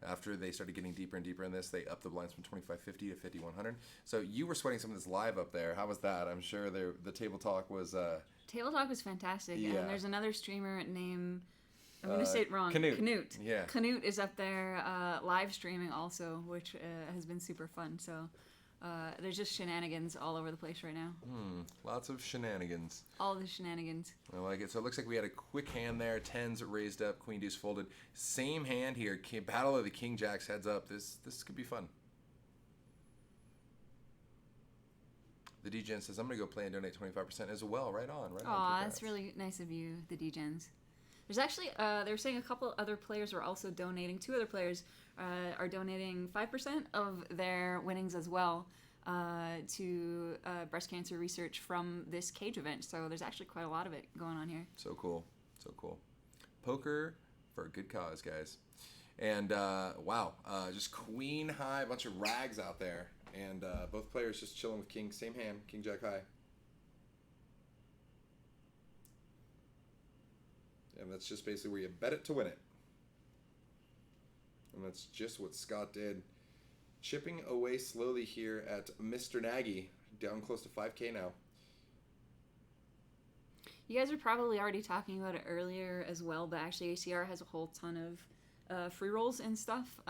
S2: After they started getting deeper and deeper in this, they upped the blinds from 2,550 to 5,100. So you were sweating some of this live up there. How was that? I'm sure the table talk was...
S6: Table talk was fantastic.
S2: Yeah.
S6: And there's another streamer named... I'm going to say it wrong.
S2: Canute. Yeah.
S6: Canute is up there live streaming also, which has been super fun. So there's just shenanigans all over the place right now.
S2: Lots of shenanigans.
S6: All the shenanigans.
S2: I like it. So it looks like we had a quick hand there. Tens raised up. Queen deuce folded. Same hand here. Battle of the king jacks heads up. This could be fun. The DGen says, I'm going to go play and donate 25% as well. Right on.
S6: Aw, that's really nice of you, the DGens. There's actually, they were saying a couple other players were also donating. 2 other players are donating 5% of their winnings as well to breast cancer research from this cage event. So there's actually quite a lot of it going on here.
S2: So cool. So cool. Poker for a good cause, guys. And wow, just queen high, a bunch of rags out there. And both players just chilling with king, same hand, king jack high. And that's just basically where you bet it to win it. And that's just what Scott did. Chipping away slowly here at Mr. Nagy, down close to 5K now.
S6: You guys were probably already talking about it earlier as well, but actually ACR has a whole ton of free rolls and stuff,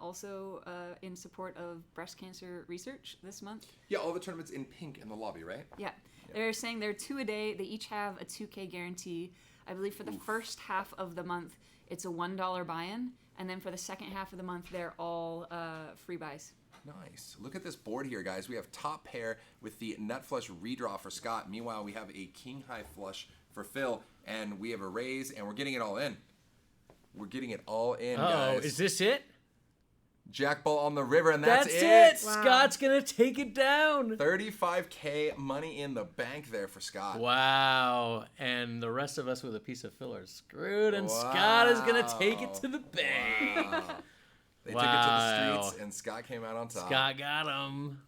S6: also in support of breast cancer research this month.
S2: Yeah, all the tournaments in pink in the lobby, right?
S6: Yeah. They're saying they're 2 a day. They each have a 2K guarantee. I believe for the first half of the month, it's a $1 buy-in. And then for the second half of the month, they're all free buys.
S2: Nice. Look at this board here, guys. We have top pair with the nut flush redraw for Scott. Meanwhile, we have a king high flush for Phil. And we have a raise, and we're getting it all in. We're getting it all in, guys.
S1: Oh, is this it?
S2: Jack ball on the river, and that's
S1: it.
S6: Wow.
S1: Scott's going to take it down.
S2: 35K money in the bank there for Scott.
S1: Wow. And the rest of us with a piece of filler screwed, and Scott is going to take it to the bank.
S2: Wow. They took it to the streets, and Scott came out on top.
S1: Scott got him.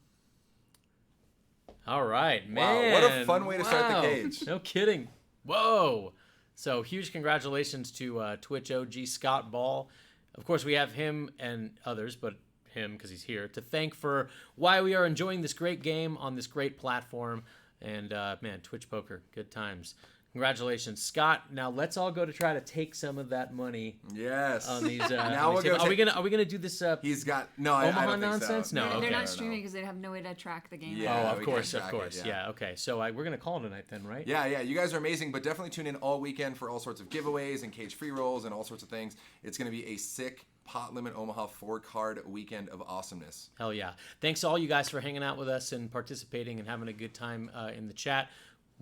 S1: All right, man.
S2: Wow, what a fun way to start the cage.
S1: No kidding. Whoa. So huge congratulations to Twitch OG Scott Ball. Of course, we have him and others, but him because he's here, to thank for why we are enjoying this great game on this great platform. And, man, Twitch Poker, good times. Congratulations, Scott. Now let's all go to try to take some of that money.
S2: Yes.
S1: On these.
S2: Now we'll go.
S1: Are we gonna do this?
S2: He's got no. I
S1: Omaha
S2: don't think
S1: nonsense?
S2: So.
S1: No,
S6: They're
S1: okay.
S6: not streaming because they have no way to track the game.
S2: Yeah.
S1: Oh,
S2: we
S1: of course.
S2: can't track it,
S1: Yeah, okay. So we're going to call it tonight then, right?
S2: Yeah. You guys are amazing, but definitely tune in all weekend for all sorts of giveaways and cage free rolls and all sorts of things. It's going to be a sick Pot Limit Omaha 4-card weekend of awesomeness.
S1: Hell yeah. Thanks to all you guys for hanging out with us and participating and having a good time in the chat.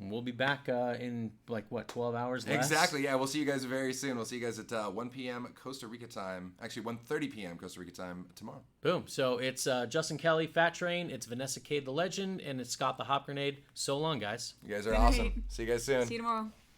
S1: We'll be back in 12 hours less?
S2: Exactly. Yeah, we'll see you guys very soon. We'll see you guys at 1 p.m. Costa Rica time. Actually, 1:30 p.m. Costa Rica time tomorrow.
S1: Boom. So it's Justin Kelly, Fat Train. It's Vanessa Cade, the Legend, and it's Scott the Hop Grenade. So long, guys.
S2: You guys are
S6: Good
S2: awesome.
S6: night.
S2: See you guys soon.
S6: See you tomorrow.